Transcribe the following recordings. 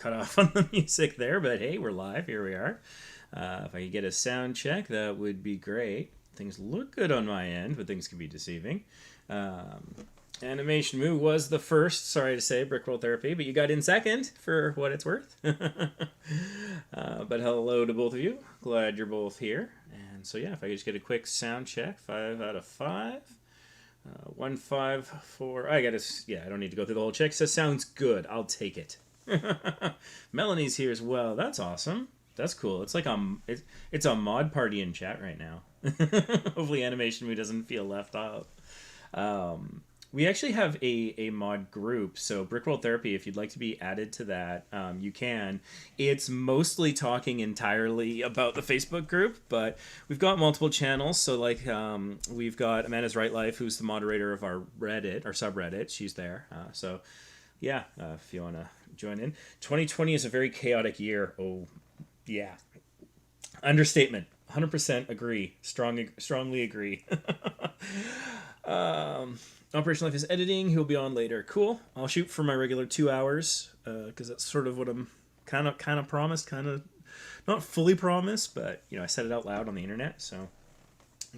cut off on the music there, but hey, we're live. Here we are. If I could get a sound check, that would be great. Things look good on my end, but things can be deceiving. Animation Moo was the first, sorry to say, Brickroll Therapy, but you got in second for what it's worth. But hello to both of you. Glad you're both here. And so yeah, if I could just get a quick sound check, 5 out of 5. 1, 5, 4. I don't need to go through the whole check. Says sounds good. I'll take it. Melanie's here as well. That's awesome. That's cool. It's like it's a mod party in chat right now. Hopefully Animation Moo doesn't feel left out. We actually have a mod group, so Brickroll Therapy, if you'd like to be added to that, you can. It's mostly talking entirely about the Facebook group, but we've got multiple channels. So like we've got Amanda's Right Life, who's the moderator of our Reddit, our subreddit. She's there. So yeah, if you want to join in. 2020 is a very chaotic year. Oh, yeah. Understatement. 100% agree. Strongly agree. Operation Life is editing. He'll be on later. Cool. I'll shoot for my regular 2 hours because that's sort of what I'm kind of promised. Kind of not fully promised, but you know, I said it out loud on the internet. So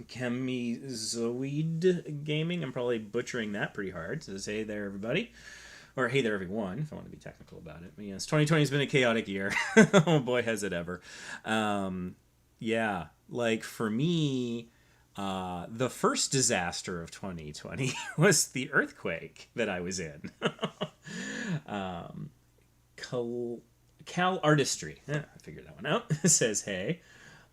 Chemizoid Gaming. I'm probably butchering that pretty hard. Says hey there, everybody. Or hey there, everyone, if I want to be technical about it. But yes, 2020 has been a chaotic year. Oh boy, has it ever. Yeah, like for me, the first disaster of 2020 was the earthquake that I was in. Cal Artistry. I figured that one out. Says hey.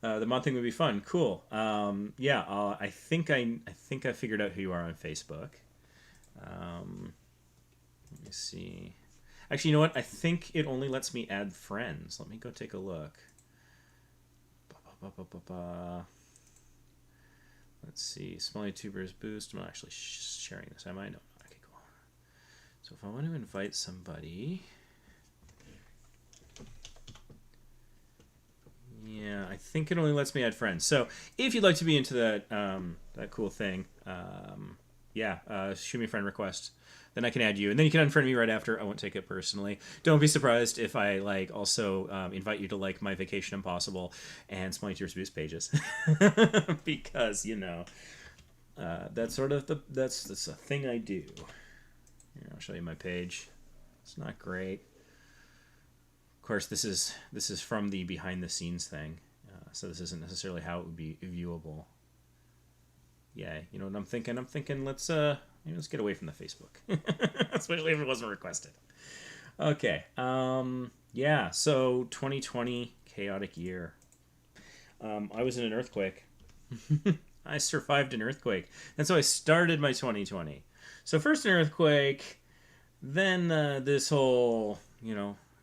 The mod thing would be fun. Cool. Yeah, I think I figured out who you are on Facebook. Let me see. Actually, you know what? I think it only lets me add friends. Let me go take a look. Let's see. Small YouTubers boost. I'm not actually sharing this, am I? No. Okay, cool. So if I want to invite somebody... Yeah, I think it only lets me add friends. So if you'd like to be into that that cool thing, shoot me a friend request. Then I can add you, and then you can unfriend me right after. I won't take it personally. Don't be surprised if I also invite you to like my Vacation Impossible and Small YouTubers Boost pages, because you know that's sort of that's a thing I do. Here, I'll show you my page. It's not great. Of course, this is from the behind the scenes thing, so this isn't necessarily how it would be viewable. Yeah, you know what I'm thinking? I'm thinking let's get away from the Facebook, especially if it wasn't requested. Okay, yeah. So 2020 chaotic year. I was in an earthquake. I survived an earthquake. That's how I started my 2020. So first an earthquake, then this whole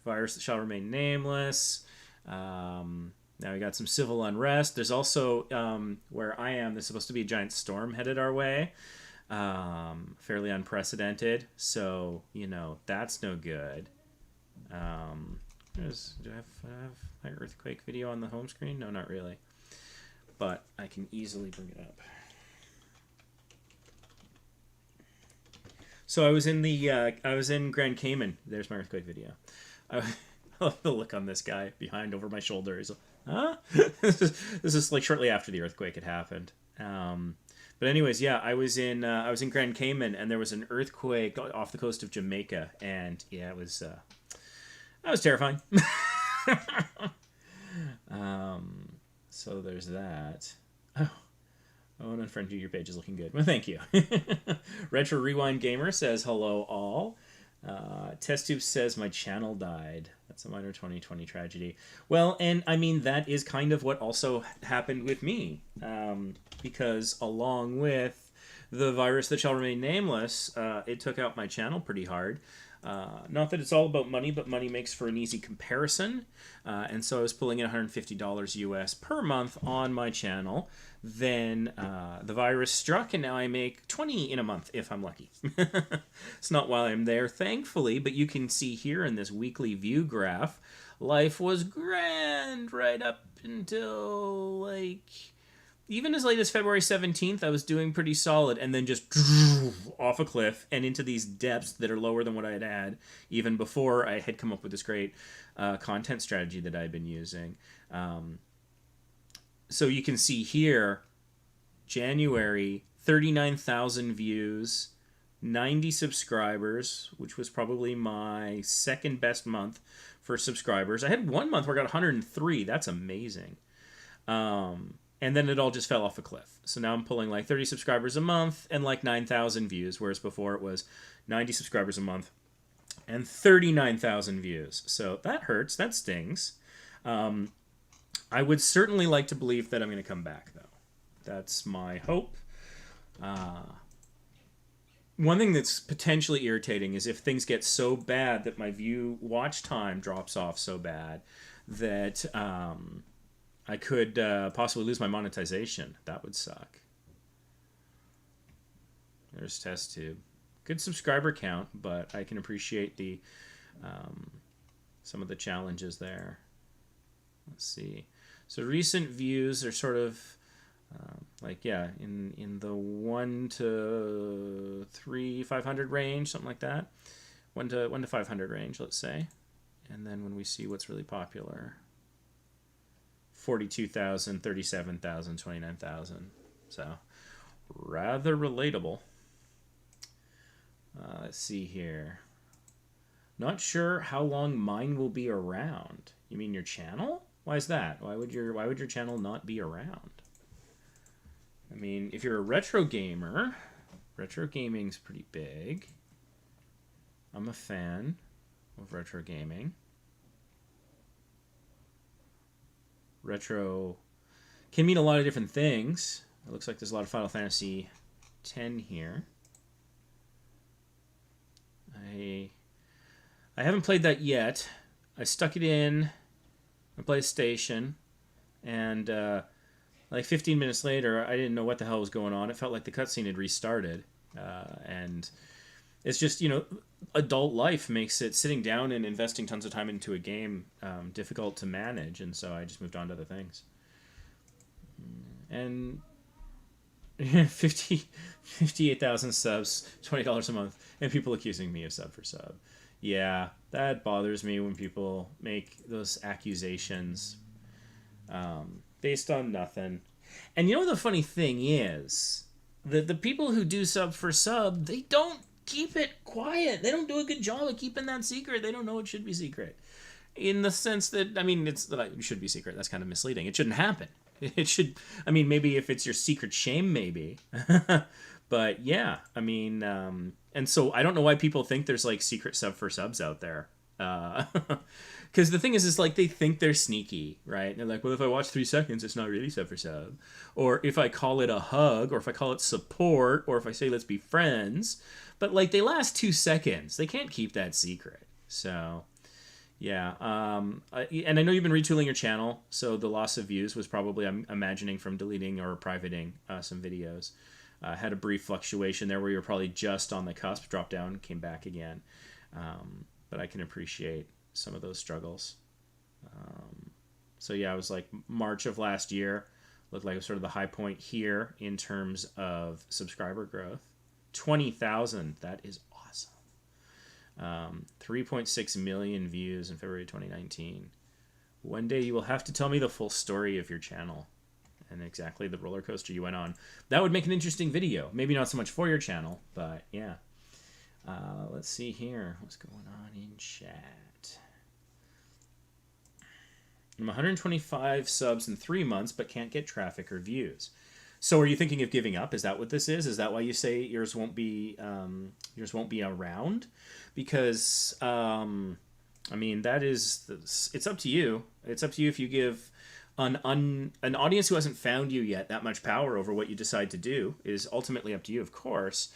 virus that shall remain nameless. Now we got some civil unrest. There's also, where I am, there's supposed to be a giant storm headed our way. Fairly unprecedented. So, that's no good. Do I have my earthquake video on the home screen? No, not really. But I can easily bring it up. So I was in Grand Cayman. There's my earthquake video. I love the look on this guy behind over my shoulder. He's like, huh? This is like shortly after the earthquake had happened. But anyways, yeah, I was in Grand Cayman, and there was an earthquake off the coast of Jamaica, and yeah, it was terrifying. So there's that. Oh, and unfriend you. Your page is looking good. Well, thank you. Retro Rewind Gamer says hello all. Test Tube says my channel died. That's a minor 2020 tragedy. Well, and I mean that is kind of what also happened with me, because along with the virus that shall remain nameless, it took out my channel pretty hard. Not that it's all about money, but money makes for an easy comparison. And so I was pulling in $150 US per month on my channel. Then the virus struck, and now I make 20 in a month if I'm lucky. It's not while I'm there, thankfully, but you can see here in this weekly view graph, life was grand right up until like even as late as February 17th, I was doing pretty solid, and then just off a cliff and into these depths that are lower than what I had had even before I had come up with this great content strategy that I had been using. So you can see here, January, 39,000 views, 90 subscribers, which was probably my second best month for subscribers. I had one month where I got 103. That's amazing. And then it all just fell off a cliff. So now I'm pulling like 30 subscribers a month and like 9,000 views, whereas before it was 90 subscribers a month and 39,000 views. So that hurts. That stings. I would certainly like to believe that I'm going to come back, though. That's my hope. One thing that's potentially irritating is if things get so bad that my watch time drops off so bad that I could possibly lose my monetization. That would suck. There's test tube. Good subscriber count, but I can appreciate the some of the challenges there. Let's see. So recent views are sort of in the 1 to 500 range, something like that. 1 to 500 range, let's say. And then when we see what's really popular, 42,000, 37,000, 29,000. So rather relatable. Let's see here. Not sure how long mine will be around. You mean your channel? Why is that? Why would your channel not be around? I mean, if you're a retro gamer, retro gaming's pretty big. I'm a fan of retro gaming. Retro can mean a lot of different things. It looks like there's a lot of Final Fantasy X here. I haven't played that yet. I stuck it in my PlayStation, and like 15 minutes later, I didn't know what the hell was going on. It felt like the cutscene had restarted, and it's just, adult life makes it sitting down and investing tons of time into a game difficult to manage, and so I just moved on to other things. And 58,000 subs, $20 a month, and people accusing me of sub for sub. Yeah, that bothers me when people make those accusations based on nothing. And the funny thing is, the people who do sub for sub, they don't keep it quiet. They don't do a good job of keeping that secret. They don't know it should be secret. In the sense that, it should be secret. That's kind of misleading. It shouldn't happen. It should, maybe if it's your secret shame, maybe. But yeah, and so I don't know why people think there's like secret sub for subs out there. Because the thing is like they think they're sneaky, right? They're like, well, if I watch 3 seconds, it's not really sub for sub. Or if I call it a hug, or if I call it support, or if I say let's be friends. But like they last 2 seconds. They can't keep that secret. So yeah. And I know you've been retooling your channel, so the loss of views was probably, I'm imagining, from deleting or privating some videos. Had a brief fluctuation there where you were probably just on the cusp, dropped down, came back again. But I can appreciate some of those struggles. So yeah, it was like March of last year. Looked like it was sort of the high point here in terms of subscriber growth. 20,000, that is awesome. 3.6 million views in February 2019. One day you will have to tell me the full story of your channel and exactly the roller coaster you went on. That would make an interesting video. Maybe not so much for your channel, but yeah. Let's see here. What's going on in chat? I'm 125 subs in 3 months, but can't get traffic or views. So are you thinking of giving up? Is that what this is? Is that why you say yours won't be around? Because that is, it's up to you. It's up to you if you give an audience who hasn't found you yet that much power over what you decide to do. Is ultimately up to you, of course.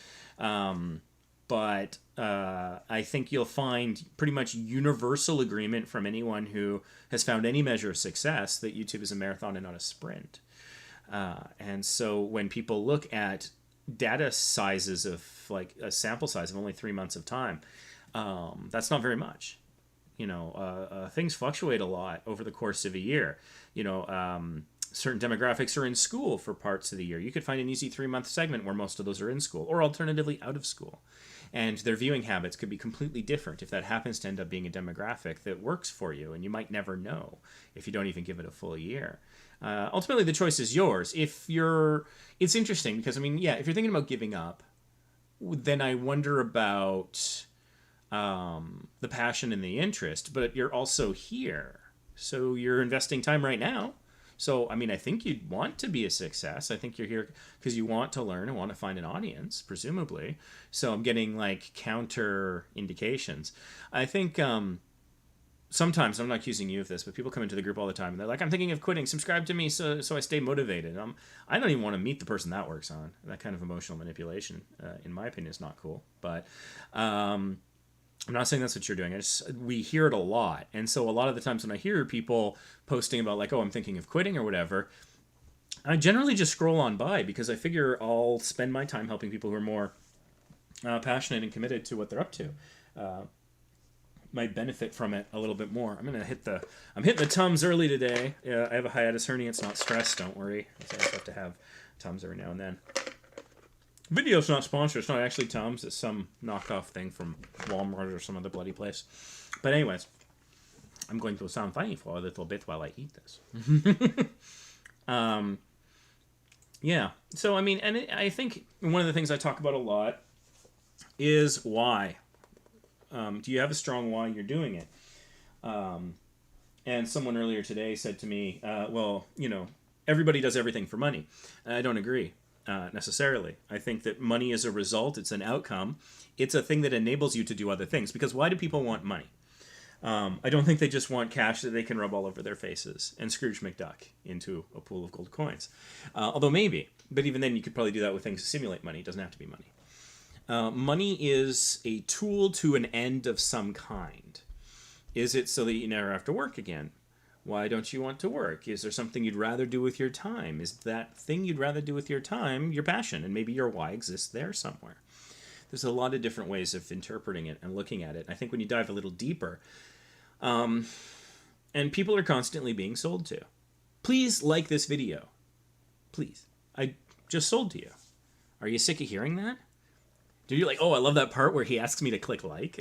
But I think you'll find pretty much universal agreement from anyone who has found any measure of success that YouTube is a marathon and not a sprint. And so when people look at data sizes of like a sample size of only 3 months of time, that's not very much. Things fluctuate a lot over the course of a year. Certain demographics are in school for parts of the year. You could find an easy 3-month segment where most of those are in school, or alternatively out of school. And their viewing habits could be completely different if that happens to end up being a demographic that works for you, and you might never know if you don't even give it a full year. Ultimately, the choice is yours. It's interesting because, I mean, yeah, if you're thinking about giving up, then I wonder about the passion and the interest, but you're also here. So you're investing time right now. So, I mean, I think you'd want to be a success. I think you're here because you want to learn and want to find an audience, presumably. So I'm getting like counter indications. I think sometimes, I'm not accusing you of this, but people come into the group all the time and they're like, I'm thinking of quitting. Subscribe to me so I stay motivated. I don't even want to meet the person that works on. That kind of emotional manipulation, in my opinion, is not cool. But I'm not saying that's what you're doing. We hear it a lot. And so a lot of the times when I hear people posting about like, oh, I'm thinking of quitting or whatever, I generally just scroll on by because I figure I'll spend my time helping people who are more passionate and committed to what they're up to. Might benefit from it a little bit more. I'm hitting the Tums early today. I have a hiatus hernia. It's not stress. Don't worry. I just have to have Tums every now and then. Video's not sponsored. It's not actually Tums. It's some knockoff thing from Walmart or some other bloody place. But anyways, I'm going to sound funny for a little bit while I eat this. Yeah. So, I mean, and I think one of the things I talk about a lot is why. Do you have a strong why you're doing it? And someone earlier today said to me, well, you know, everybody does everything for money. And I don't agree. Necessarily. I think that money is a result. It's an outcome. It's a thing that enables you to do other things. Because why do people want money? I don't think they just want cash that they can rub all over their faces and Scrooge McDuck into a pool of gold coins. Although maybe. But even then you could probably do that with things to simulate money. It doesn't have to be money. Money is a tool to an end of some kind. Is it so that you never have to work again? Why don't you want to work? Is there something you'd rather do with your time? Is that thing you'd rather do with your time your passion? And maybe your why exists there somewhere. There's a lot of different ways of interpreting it and looking at it. I think when you dive a little deeper, and people are constantly being sold to. Please like this video. Please. I just sold to you. Are you sick of hearing that? Do you like, oh, I love that part where he asks me to click like?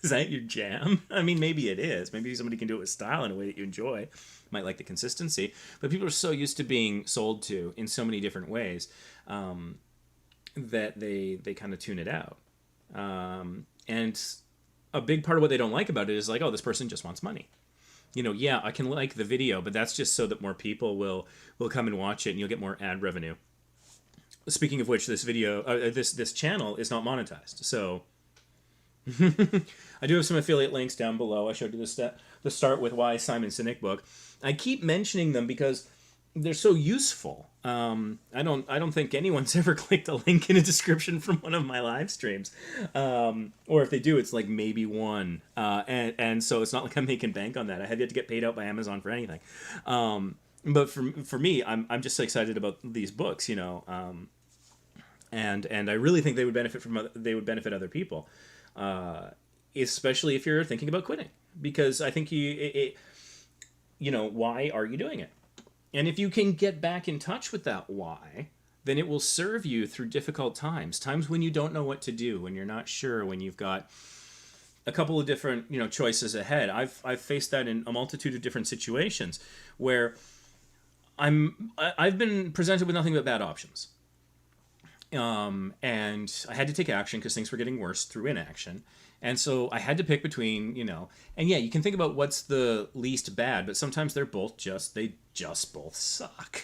Is that your jam? I mean, maybe it is. Maybe somebody can do it with style in a way that you enjoy. Might like the consistency. But people are so used to being sold to in so many different ways that they kind of tune it out. And a big part of what they don't like about it is like, oh, this person just wants money. You know, yeah, I can like the video, but that's just so that more people will come and watch it and you'll get more ad revenue. Speaking of which, this video, this channel is not monetized. So I do have some affiliate links down below. I showed you the Start With Why Simon Sinek book. I keep mentioning them because they're so useful. I don't think anyone's ever clicked a link in a description from one of my live streams. Or if they do, it's like maybe one. And so it's not like I'm making bank on that. I have yet to get paid out by Amazon for anything. But for me, I'm just so excited about these books, you know. And I really think they would benefit other people, especially if you're thinking about quitting, because I think you know, why are you doing it? And if you can get back in touch with that why, then it will serve you through difficult times when you don't know what to do, when you're not sure, when you've got a couple of different, you know, choices ahead. I've faced that in a multitude of different situations where I've been presented with nothing but bad options. And I had to take action because things were getting worse through inaction. And so I had to pick between, you know, and yeah, you can think about what's the least bad, but sometimes they just both suck.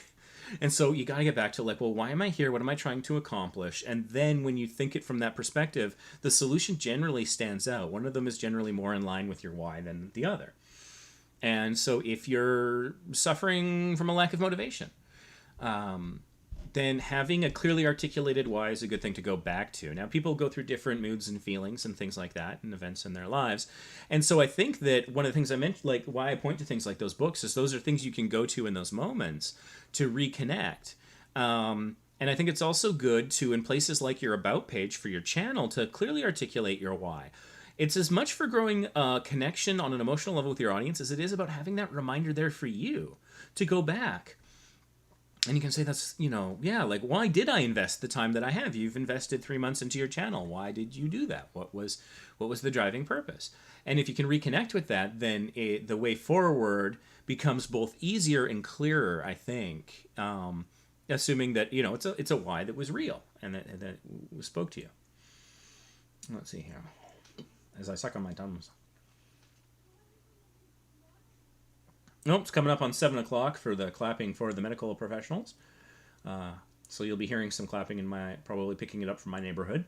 And so you got to get back to like, well, why am I here? What am I trying to accomplish? And then when you think it from that perspective, the solution generally stands out. One of them is generally more in line with your why than the other. And so if you're suffering from a lack of motivation, then having a clearly articulated why is a good thing to go back to. Now, people go through different moods and feelings and things like that and events in their lives. And so I think that one of the things I mentioned, like why I point to things like those books, is those are things you can go to in those moments to reconnect. And I think it's also good to, in places like your About page for your channel, to clearly articulate your why. It's as much for growing a connection on an emotional level with your audience as it is about having that reminder there for you to go back And you can say that's, yeah, like, why did I invest the time that I have? You've invested 3 months into your channel. Why did you do that? What was the driving purpose? And if you can reconnect with that, then the way forward becomes both easier and clearer, I think, assuming that, it's a why that was real and that spoke to you. Let's see here. As I suck on my thumbs. Nope, it's coming up on 7 o'clock for the clapping for the medical professionals. So you'll be hearing some clapping probably picking it up from my neighborhood.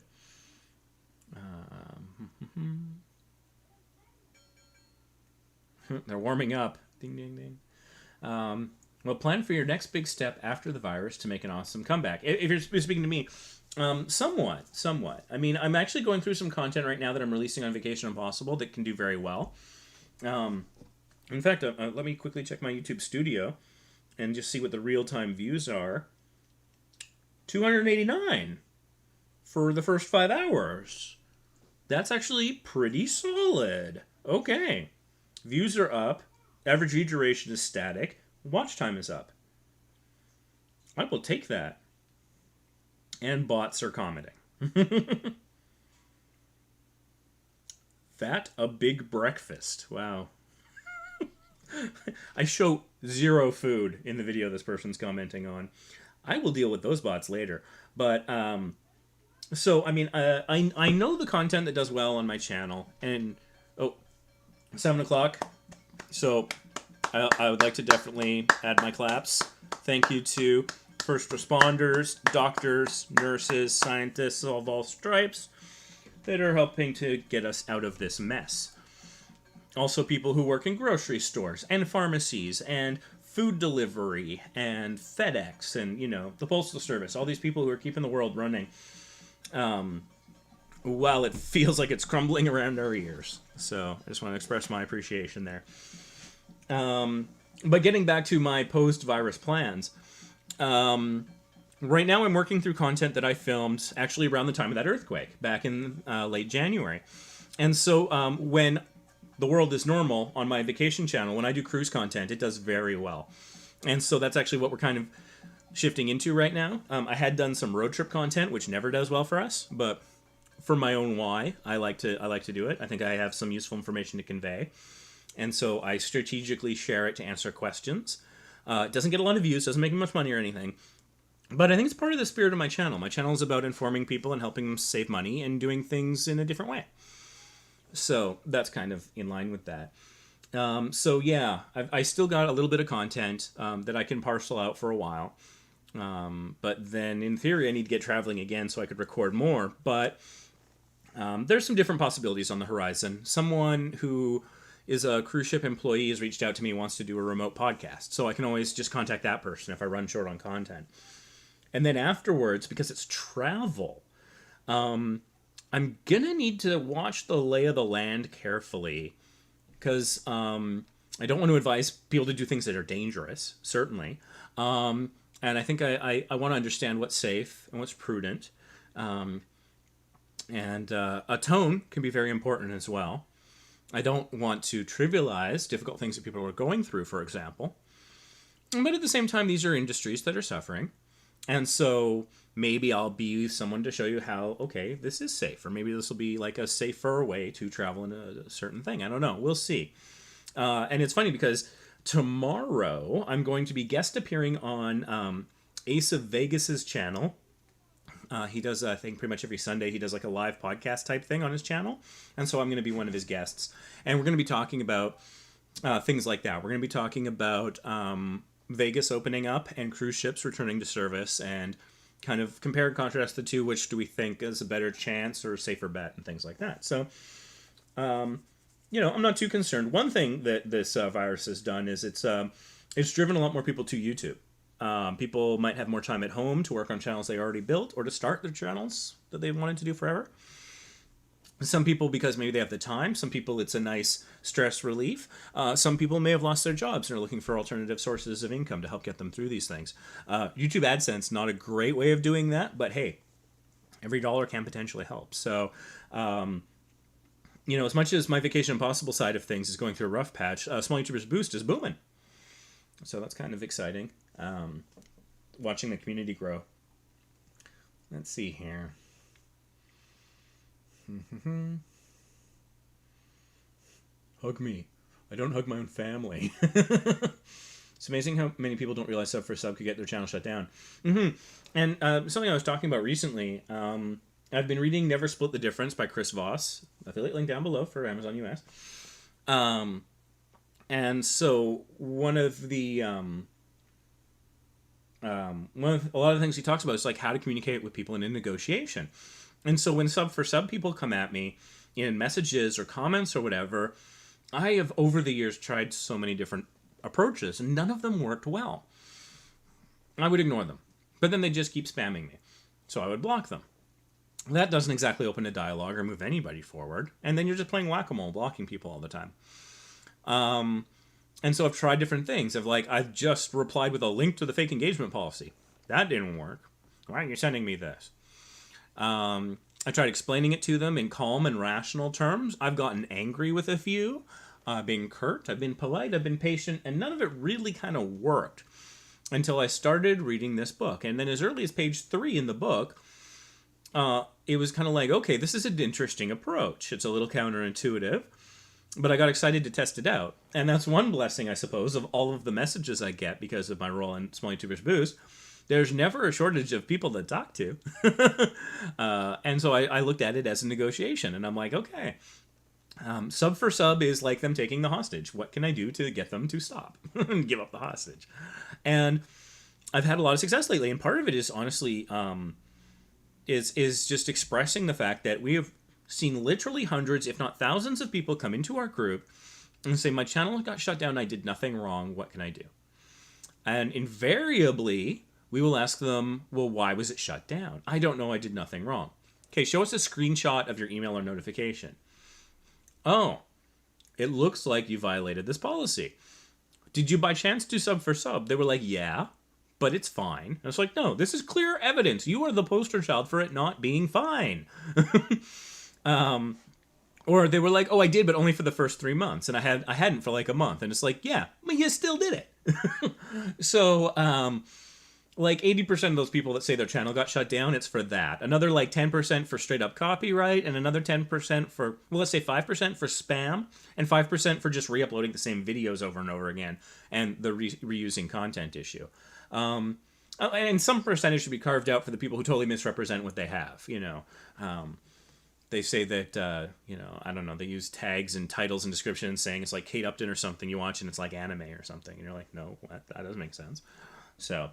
They're warming up. Ding, ding, ding. Well, plan for your next big step after the virus to make an awesome comeback. If you're speaking to me, somewhat. I mean, I'm actually going through some content right now that I'm releasing on Vacation Impossible that can do very well. In fact, let me quickly check my YouTube studio and just see what the real-time views are. 289 for the first 5 hours. That's actually pretty solid. Okay. Views are up. Average view duration is static. Watch time is up. I will take that. And bots are commenting. Fat a big breakfast. Wow. I show 0 food in the video this person's commenting on. I will deal with those bots later. But, so, I mean, I know the content that does well on my channel. And, 7 o'clock. So, I would like to definitely add my claps. Thank you to first responders, doctors, nurses, scientists of all stripes that are helping to get us out of this mess. Also people who work in grocery stores and pharmacies and food delivery and FedEx and, the Postal Service. All these people who are keeping the world running while it feels like it's crumbling around our ears. So I just want to express my appreciation there. But getting back to my post-virus plans, right now I'm working through content that I filmed actually around the time of that earthquake back in late January. And so when the world is normal on my vacation channel, when I do cruise content, it does very well. And so that's actually what we're kind of shifting into right now. I had done some road trip content, which never does well for us, but for my own why, I like to do it. I think I have some useful information to convey. And so I strategically share it to answer questions. It doesn't get a lot of views, doesn't make me much money or anything. But I think it's part of the spirit of my channel. My channel is about informing people and helping them save money and doing things in a different way. So that's kind of in line with that. So yeah, I still got a little bit of content that I can parcel out for a while. But then in theory, I need to get traveling again so I could record more. But there's some different possibilities on the horizon. Someone who is a cruise ship employee has reached out to me and wants to do a remote podcast. So I can always just contact that person if I run short on content. And then afterwards, because it's travel, I'm going to need to watch the lay of the land carefully. Because I don't want to advise people to do things that are dangerous, certainly. And I think I want to understand what's safe and what's prudent. And a tone can be very important as well. I don't want to trivialize difficult things that people are going through, for example. But at the same time, these are industries that are suffering. And so maybe I'll be someone to show you how, okay, this is safe. Or maybe this will be like a safer way to travel in a certain thing. I don't know. We'll see. And it's funny because tomorrow I'm going to be guest appearing on Ace of Vegas's channel. He does, I think, pretty much every Sunday, he does like a live podcast type thing on his channel. And so I'm going to be one of his guests. And we're going to be talking about things like that. We're going to be talking about Vegas opening up and cruise ships returning to service and kind of compare and contrast the two. Which do we think is a better chance or a safer bet and things like that. So, I'm not too concerned. One thing that this virus has done is it's driven a lot more people to YouTube. People might have more time at home to work on channels they already built or to start their channels that they've wanted to do forever. Some people, because maybe they have the time. Some people, it's a nice stress relief. Some people may have lost their jobs and are looking for alternative sources of income to help get them through these things. YouTube AdSense, not a great way of doing that, but hey, every dollar can potentially help. So, as much as my Vacation Impossible side of things is going through a rough patch, Small YouTubers Boost is booming. So that's kind of exciting. watching the community grow. Let's see here. Hug me. I don't hug my own family. It's amazing how many people don't realize sub for sub could get their channel shut down. And something I was talking about recently, I've been reading Never Split the Difference by Chris Voss. Affiliate link down below for Amazon US. And so one of the a lot of the things he talks about is like how to communicate with people in a negotiation. And so when sub for sub people come at me in messages or comments or whatever, I have over the years tried so many different approaches and none of them worked well. I would ignore them, but then they just keep spamming me. So I would block them. That doesn't exactly open a dialogue or move anybody forward. And then you're just playing whack-a-mole, blocking people all the time. And so I've tried different things. I've just replied with a link to the fake engagement policy. That didn't work. Why are you sending me this? I tried explaining it to them in calm and rational terms. I've gotten angry with a few. I've been curt, I've been polite, I've been patient, and none of it really kind of worked until I started reading this book. And then as early as page 3 in the book, it was kind of like, okay, this is an interesting approach. It's a little counterintuitive, but I got excited to test it out. And that's one blessing, I suppose, of all of the messages I get because of my role in Small YouTubers Boost. There's never a shortage of people to talk to. And so I looked at it as a negotiation, and I'm like, okay, sub for sub is like them taking the hostage. What can I do to get them to stop and give up the hostage? And I've had a lot of success lately, and part of it is honestly is just expressing the fact that we have seen literally hundreds, if not thousands of people come into our group and say, my channel got shut down, I did nothing wrong, what can I do? And invariably, we will ask them, well, why was it shut down? I don't know, I did nothing wrong. Okay, show us a screenshot of your email or notification. Oh, it looks like you violated this policy. Did you by chance do sub for sub? They were like, yeah, but it's fine. And it's like, no, this is clear evidence. You are the poster child for it not being fine. Or they were like, oh, I did, but only for the first 3 months. And I hadn't for like a month. And it's like, yeah, but you still did it. So, like 80% of those people that say their channel got shut down, it's for that. Another like 10% for straight up copyright, and another 10% for, well, let's say 5% for spam, and 5% for just re-uploading the same videos over and over again, and the reusing content issue. And some percentage should be carved out for the people who totally misrepresent what they have, you know. They say that, you know, I don't know, they use tags and titles and descriptions saying it's like Kate Upton or something you watch and it's like anime or something. And you're like, no, that doesn't make sense. So,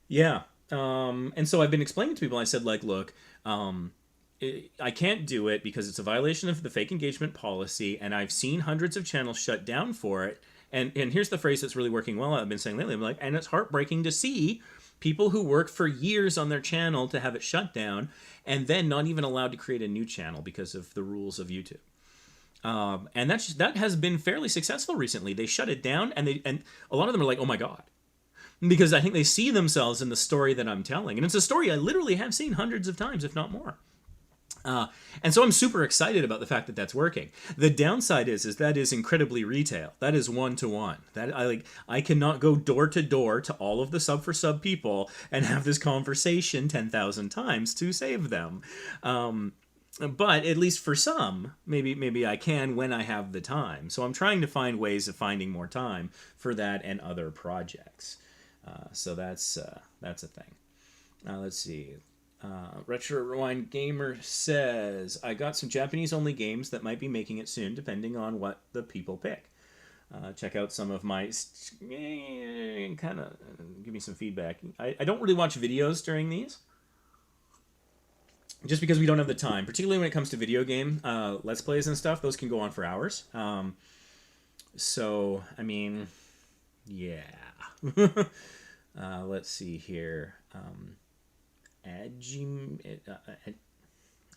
yeah. And so I've been explaining to people, I said, like, look, I can't do it because it's a violation of the fake engagement policy, and I've seen hundreds of channels shut down for it. And here's the phrase that's really working well, I've been saying lately, I'm like, and it's heartbreaking to see people who work for years on their channel to have it shut down and then not even allowed to create a new channel because of the rules of YouTube. And that has been fairly successful recently. They shut it down, and a lot of them are like, oh my God. Because I think they see themselves in the story that I'm telling. And it's a story I literally have seen hundreds of times, if not more. And so I'm super excited about the fact that that's working. The downside is that is incredibly retail. That is one-to-one. That I cannot go door to door to all of the sub for sub people and have this conversation 10,000 times to save them. But at least for some, maybe I can when I have the time. So I'm trying to find ways of finding more time for that and other projects. So that's a thing. Let's see. Retro Rewind Gamer says, I got some Japanese-only games that might be making it soon, depending on what the people pick. Check out some of my... kind of give me some feedback. I don't really watch videos during these, just because we don't have the time. Particularly when it comes to video game Let's Plays and stuff, those can go on for hours. So, I mean, yeah. Let's see here.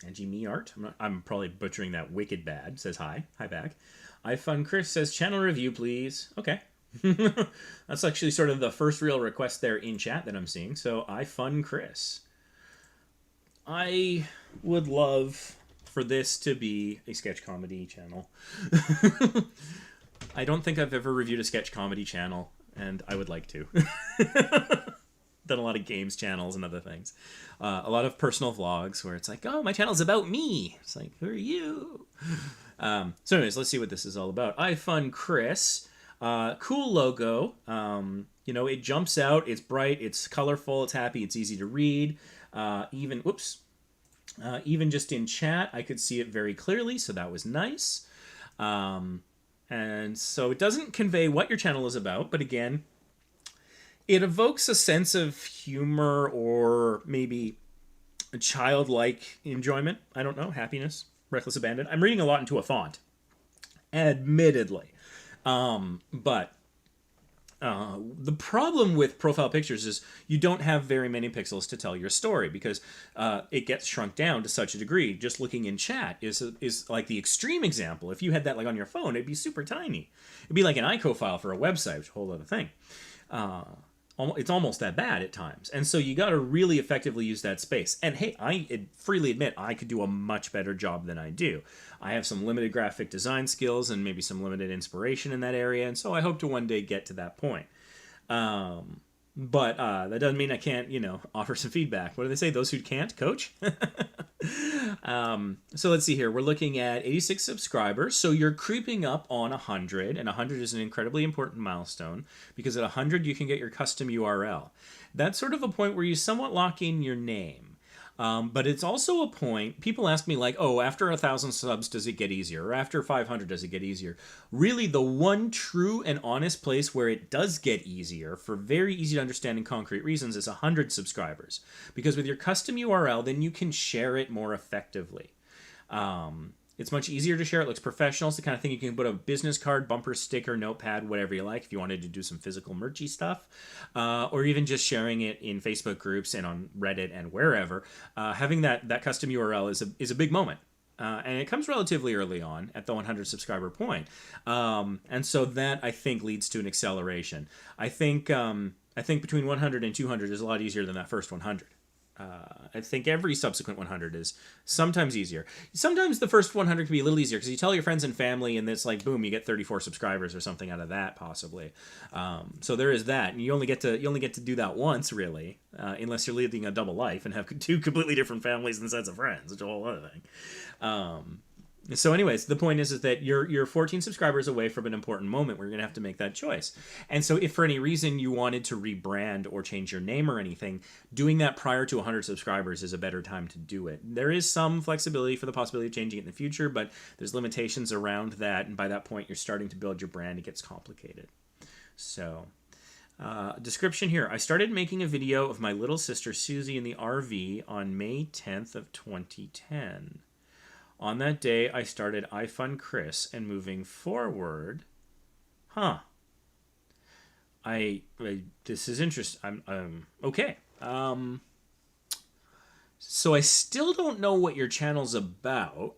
Ajimi Art. I'm probably butchering that wicked bad. Says hi. Hi back. iFun Chris says channel review, please. Okay. That's actually sort of the first real request there in chat that I'm seeing. So iFun Chris. I would love for this to be a sketch comedy channel. I don't think I've ever reviewed a sketch comedy channel, and I would like to. Done a lot of games channels and other things. A lot of personal vlogs where it's like, oh, my channel's about me. It's like, who are you? So anyways, let's see what this is all about. iFun Chris. Cool logo. You know, it jumps out. It's bright. It's colorful. It's happy. It's easy to read. Even just in chat, I could see it very clearly. So that was nice. And so it doesn't convey what your channel is about. But again, it evokes a sense of humor or maybe a childlike enjoyment. I don't know. Happiness. Reckless abandon. I'm reading a lot into a font. Admittedly. But the problem with profile pictures is you don't have very many pixels to tell your story because it gets shrunk down to such a degree. Just looking in chat is like the extreme example. If you had that like on your phone, it'd be super tiny. It'd be like an ICO file for a website, which is a whole other thing. It's almost that bad at times. And so you got to really effectively use that space. And hey, I freely admit I could do a much better job than I do. I have some limited graphic design skills and maybe some limited inspiration in that area. And so I hope to one day get to that point. But that doesn't mean I can't, offer some feedback. What do they say? Those who can't, coach? So let's see here. We're looking at 86 subscribers. So you're creeping up on 100, and 100 is an incredibly important milestone because at 100 you can get your custom URL. That's sort of a point where you somewhat lock in your name. But it's also a point, people ask me like, oh, after 1,000 subs, does it get easier? Or after 500, does it get easier? Really, the one true and honest place where it does get easier, for very easy to understand and concrete reasons, is 100 subscribers. Because with your custom URL, then you can share it more effectively. It's much easier to share. It looks professional. It's the kind of thing you can put a business card, bumper sticker, notepad, whatever you like if you wanted to do some physical merchy stuff. Or even just sharing it in Facebook groups and on Reddit and wherever. Having that custom URL is a big moment. And it comes relatively early on at the 100 subscriber point. And so that, I think, leads to an acceleration. I think between 100 and 200 is a lot easier than that first 100. I think every subsequent 100 is sometimes easier. Sometimes the first 100 can be a little easier because you tell your friends and family and it's like, boom, you get 34 subscribers or something out of that possibly. So there is that. And you only get to do that once really, unless you're leading a double life and have two completely different families and sets of friends, which is a whole other thing. So anyways, the point is that you're 14 subscribers away from an important moment where you're going to have to make that choice. And so if for any reason you wanted to rebrand or change your name or anything, doing that prior to 100 subscribers is a better time to do it. There is some flexibility for the possibility of changing it in the future, but there's limitations around that. And by that point, you're starting to build your brand. It gets complicated. So description here. I started making a video of my little sister Susie in the RV on May 10th of 2010. On that day, I started iFun Chris, and moving forward, this is interesting. Okay. So I still don't know what your channel's about.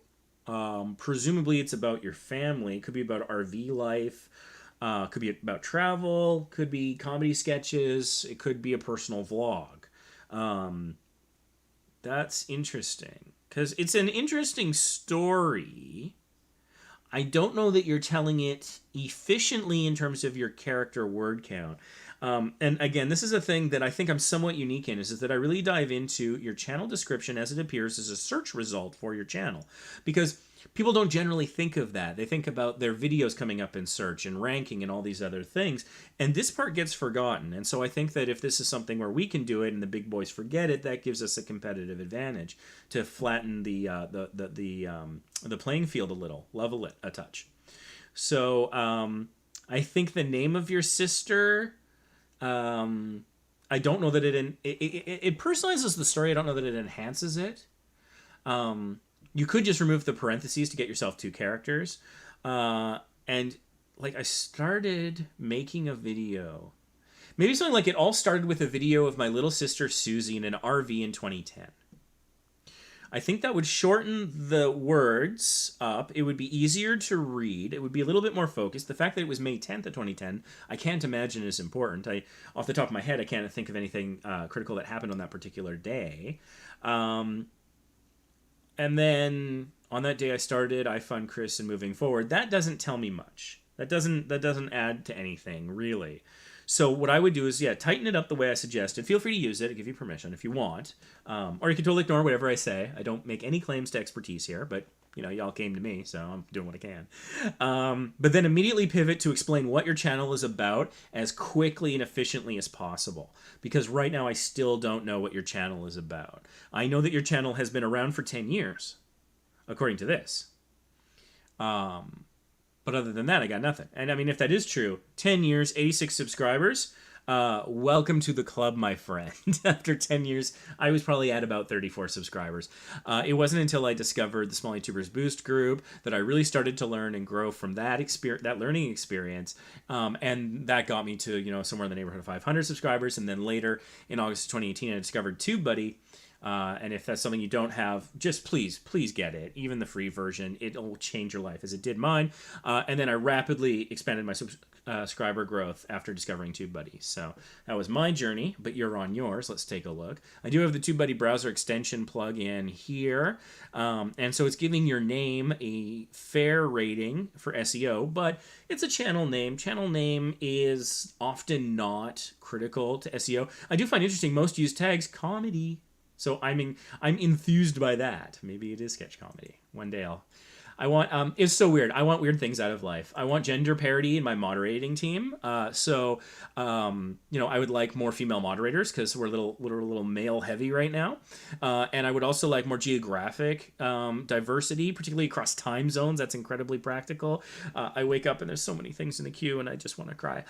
Presumably it's about your family. It could be about RV life. Could be about travel. Could be comedy sketches. It could be a personal vlog. That's interesting. Because it's an interesting story. I don't know that you're telling it efficiently in terms of your character word count. And again, this is a thing that I think I'm somewhat unique in, is that I really dive into your channel description as it appears as a search result for your channel. Because people don't generally think of that. They think about their videos coming up in search and ranking and all these other things. And this part gets forgotten. And so I think that if this is something where we can do it and the big boys forget it, that gives us a competitive advantage to flatten the playing field a little, level it a touch. So I think the name of your sister, I don't know that it personalizes the story. I don't know that it enhances it. You could just remove the parentheses to get yourself two characters. And like I started making a video. Maybe something like it all started with a video of my little sister Susie in an RV in 2010. I think that would shorten the words up. It would be easier to read. It would be a little bit more focused. The fact that it was May 10th of 2010, I can't imagine is important. Off the top of my head, I can't think of anything critical that happened on that particular day. And then on that day I started iFun Chris and moving forward. That doesn't tell me much. That doesn't add to anything, really. So what I would do is, yeah, tighten it up the way I suggested. Feel free to use it. I give you permission if you want. Or you can totally ignore whatever I say. I don't make any claims to expertise here, but, you know, y'all came to me, so I'm doing what I can. But then immediately pivot to explain what your channel is about as quickly and efficiently as possible. Because right now I still don't know what your channel is about. I know that your channel has been around for 10 years, according to this. But other than that, I got nothing. And I mean, if that is true, 10 years, 86 subscribers, welcome to the club, my friend. After 10 years, I was probably at about 34 subscribers. It wasn't until I discovered the Small YouTubers Boost group that I really started to learn and grow from that learning experience. And that got me to, you know, somewhere in the neighborhood of 500 subscribers. And then later in August of 2018, I discovered TubeBuddy. And if that's something you don't have, just please get it. Even the free version, it'll change your life as it did mine. And then I rapidly expanded my subscriber growth after discovering TubeBuddy. So that was my journey, but you're on yours. Let's take a look. I do have the TubeBuddy browser extension plug-in here. And so it's giving your name a fair rating for SEO, but it's a channel name. Channel name is often not critical to SEO. I do find interesting most used tags, comedy. So I'm enthused by that. Maybe it is sketch comedy. One day it's so weird. I want weird things out of life. I want gender parity in my moderating team. You know, I would like more female moderators because we're a little male heavy right now. And I would also like more geographic diversity, particularly across time zones. That's incredibly practical. I wake up and there's so many things in the queue and I just want to cry.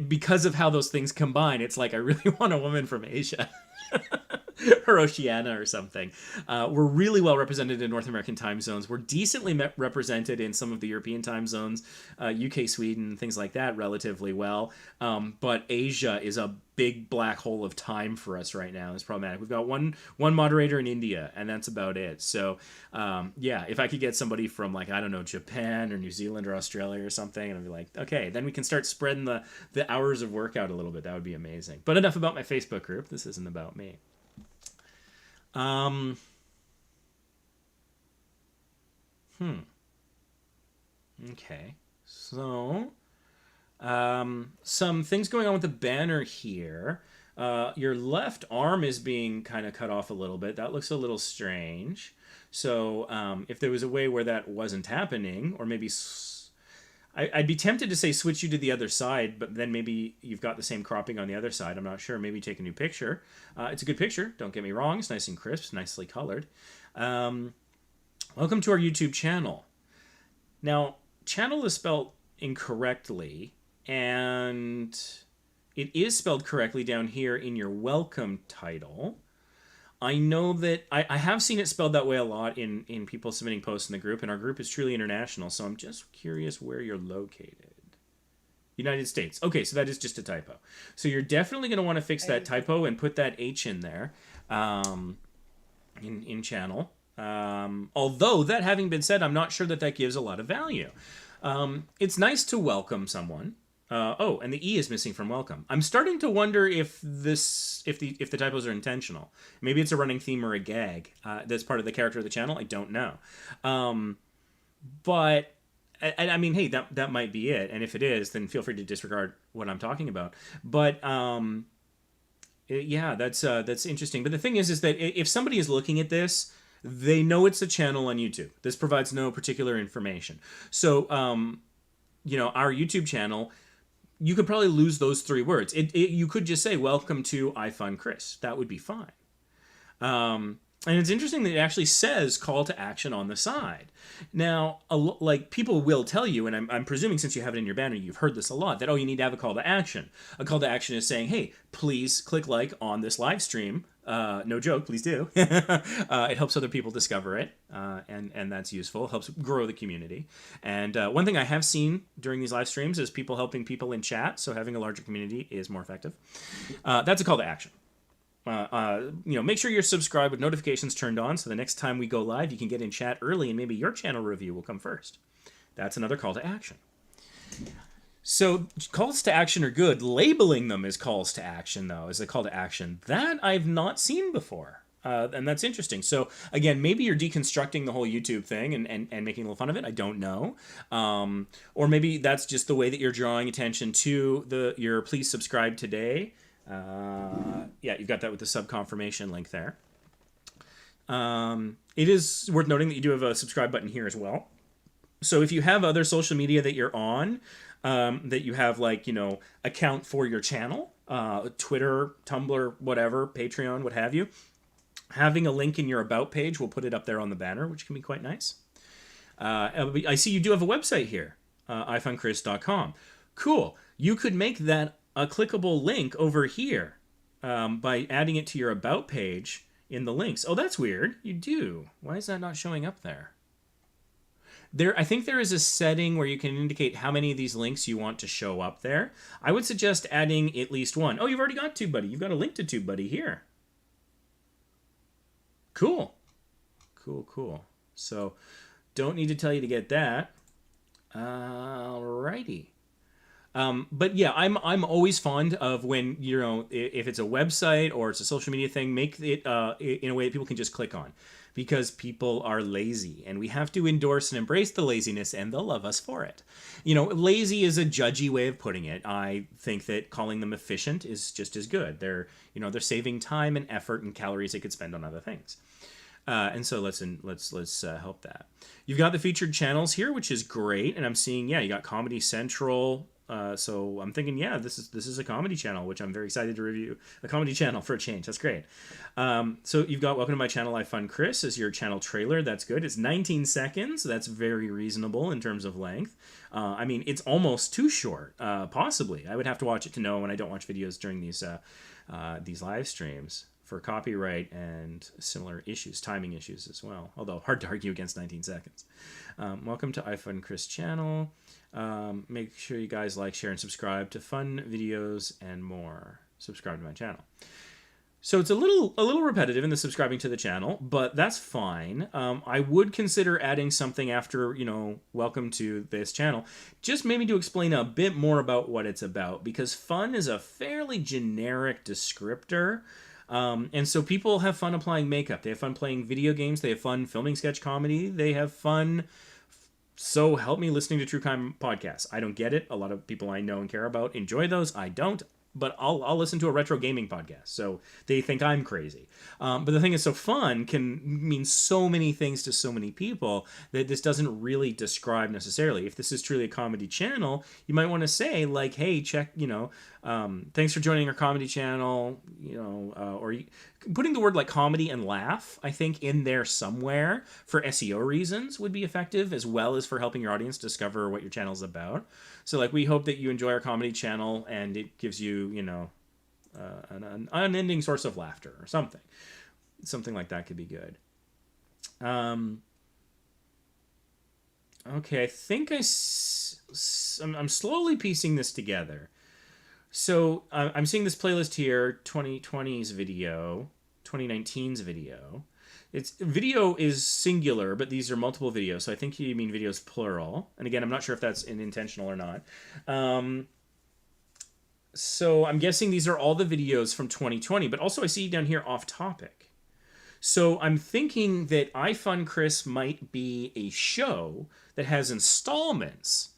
Because of how those things combine, it's like I really want a woman from Asia. Or Oceania or something. We're really well represented in North American time zones. We're decently represented in some of the European time zones, UK, Sweden, things like that, relatively well. But Asia is a big black hole of time for us right now. It's problematic. We've got one moderator in India, and that's about it. So, yeah, if I could get somebody from, like, I don't know, Japan or New Zealand or Australia or something, and I'd be like, okay, then we can start spreading the hours of work out a little bit. That would be amazing. But enough about my Facebook group. This isn't about me. Okay. So, some things going on with the banner here. Your left arm is being kind of cut off a little bit. That looks a little strange. So, if there was a way where that wasn't happening, or maybe I'd be tempted to say switch you to the other side, but then maybe you've got the same cropping on the other side. I'm not sure. Maybe take a new picture. It's a good picture. Don't get me wrong. It's nice and crisp, nicely colored. Welcome to our YouTube channel. Now, channel is spelled incorrectly, and it is spelled correctly down here in your welcome title. I know that I have seen it spelled that way a lot in people submitting posts in the group, and our group is truly international, so I'm just curious where you're located. United States. Okay, so that is just a typo. So you're definitely going to want to fix that typo and put that H in there in channel. Although, that having been said, I'm not sure that gives a lot of value. It's nice to welcome someone. And the E is missing from welcome. I'm starting to wonder if the typos are intentional. Maybe it's a running theme or a gag that's part of the character of the channel. I don't know. But I mean, hey, that might be it. And if it is, then feel free to disregard what I'm talking about. But yeah, that's interesting. But the thing is that if somebody is looking at this, they know it's a channel on YouTube. This provides no particular information. So, you know, our YouTube channel, you could probably lose those three words. You could just say, welcome to iFund Chris. That would be fine. And it's interesting that it actually says call to action on the side. Now, like, people will tell you, and I'm presuming since you have it in your banner, you've heard this a lot, that, oh, you need to have a call to action. A call to action is saying, hey, please click like on this live stream. No joke, please do. It helps other people discover it, and that's useful. It helps grow the community. And one thing I have seen during these live streams is people helping people in chat, so having a larger community is more effective. That's a call to action. You know, make sure you're subscribed with notifications turned on, so the next time we go live, you can get in chat early, and maybe your channel review will come first. That's another call to action. So calls to action are good. Labeling them as calls to action, though, as a call to action, that I've not seen before. And that's interesting. So again, maybe you're deconstructing the whole YouTube thing and making a little fun of it. I don't know. Or maybe that's just the way that you're drawing attention to your please subscribe today. Yeah, you've got that with the sub confirmation link there. It is worth noting that you do have a subscribe button here as well. So if you have other social media that you're on, that you have like, account for your channel, Twitter, Tumblr, whatever, Patreon, what have you, having a link in your About page, we'll put it up there on the banner, which can be quite nice. I see you do have a website here, ifundchris.com. Cool. You could make that a clickable link over here by adding it to your About page in the links. Oh, that's weird. You do. Why is that not showing up there? I think there is a setting where you can indicate how many of these links you want to show up there. I would suggest adding at least one. Oh, you've already got TubeBuddy. You've got a link to TubeBuddy here. Cool. Cool. So, don't need to tell you to get that. Alrighty. But yeah, I'm always fond of when, if it's a website or it's a social media thing, make it in a way that people can just click on. Because people are lazy, and we have to endorse and embrace the laziness, and they'll love us for it. Lazy is a judgy way of putting it. I think that calling them efficient is just as good. They're saving time and effort and calories they could spend on other things. And so let's help that. You've got the featured channels here, which is great, and I'm seeing you got Comedy Central. So I'm thinking, this is a comedy channel, which I'm very excited to review. A comedy channel for a change. That's great. So you've got Welcome to My Channel, I Fund Chris as your channel trailer. That's good. It's 19 seconds. That's very reasonable in terms of length. I mean, it's almost too short, possibly. I would have to watch it to know when I don't watch videos during these live streams for copyright and similar issues, timing issues as well. Although hard to argue against 19 seconds. Welcome to I Fund Chris channel. Make sure you guys like, share, and subscribe to fun videos and more. Subscribe to my channel. So it's a little repetitive in the subscribing to the channel, but that's fine. I would consider adding something after, welcome to this channel, just maybe to explain a bit more about what it's about, because fun is a fairly generic descriptor. And so people have fun applying makeup. They have fun playing video games. They have fun filming sketch comedy. They have fun, so help me, listening to true crime podcasts. I don't get it. A lot of people I know and care about enjoy those. I don't. But I'll listen to a retro gaming podcast, so they think I'm crazy. But the thing is, so fun can mean so many things to so many people that this doesn't really describe necessarily. If this is truly a comedy channel, you might want to say, like, hey, check, thanks for joining our comedy channel, putting the word like comedy and laugh, I think, in there somewhere for SEO reasons would be effective, as well as for helping your audience discover what your channel's about. So, like, we hope that you enjoy our comedy channel and it gives you, an unending source of laughter or something. Something like that could be good. Okay, I think I'm slowly piecing this together. So I'm seeing this playlist here, 2020's video, 2019's video. Video is singular, but these are multiple videos, so I think you mean videos plural. And again, I'm not sure if that's intentional or not. So I'm guessing these are all the videos from 2020, but also I see down here off topic. So I'm thinking that I Fund Chris might be a show that has installments.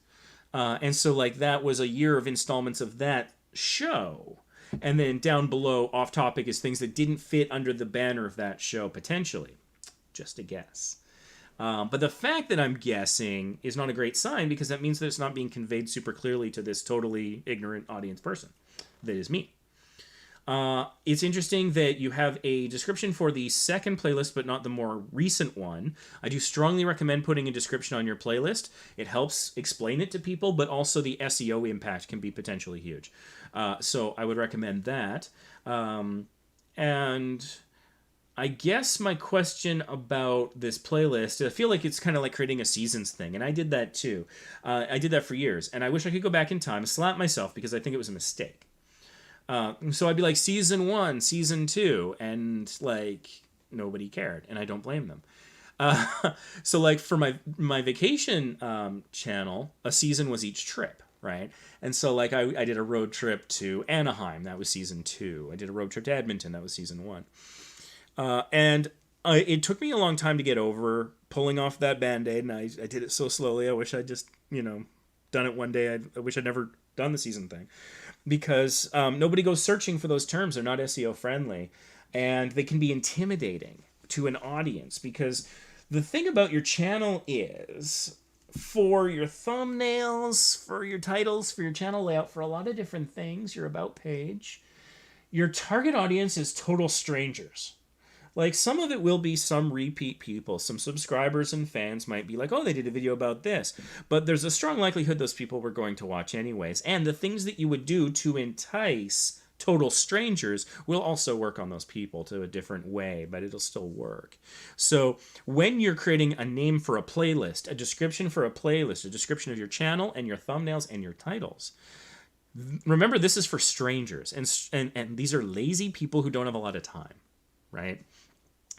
And so like that was a year of installments of that show. And then down below, off topic, is things that didn't fit under the banner of that show, potentially. Just a guess. But the fact that I'm guessing is not a great sign, because that means that it's not being conveyed super clearly to this totally ignorant audience person. That is me. It's interesting that you have a description for the second playlist, but not the more recent one. I do strongly recommend putting a description on your playlist. It helps explain it to people, but also the SEO impact can be potentially huge. So I would recommend that. And I guess my question about this playlist, I feel like it's kind of like creating a seasons thing, and I did that too. I did that for years, and I wish I could go back in time and slap myself because I think it was a mistake. So I'd be like, season 1, season 2, and like nobody cared, and I don't blame them. So like for my vacation channel, a season was each trip, right? And so like I did a road trip to Anaheim, that was season 2. I did a road trip to Edmonton, that was season 1. And it took me a long time to get over pulling off that Band-Aid, and I did it so slowly. I wish I'd just, done it one day. I wish I'd never done the season thing. Because nobody goes searching for those terms. They're not SEO friendly. And they can be intimidating to an audience. Because the thing about your channel is, for your thumbnails, for your titles, for your channel layout, for a lot of different things, your about page, your target audience is total strangers. Like, some of it will be some repeat people. Some subscribers and fans might be like, oh, they did a video about this. But there's a strong likelihood those people were going to watch anyways. And the things that you would do to entice total strangers will also work on those people to a different way, but it'll still work. So when you're creating a name for a playlist, a description for a playlist, a description of your channel and your thumbnails and your titles, remember, this is for strangers. And these are lazy people who don't have a lot of time, right?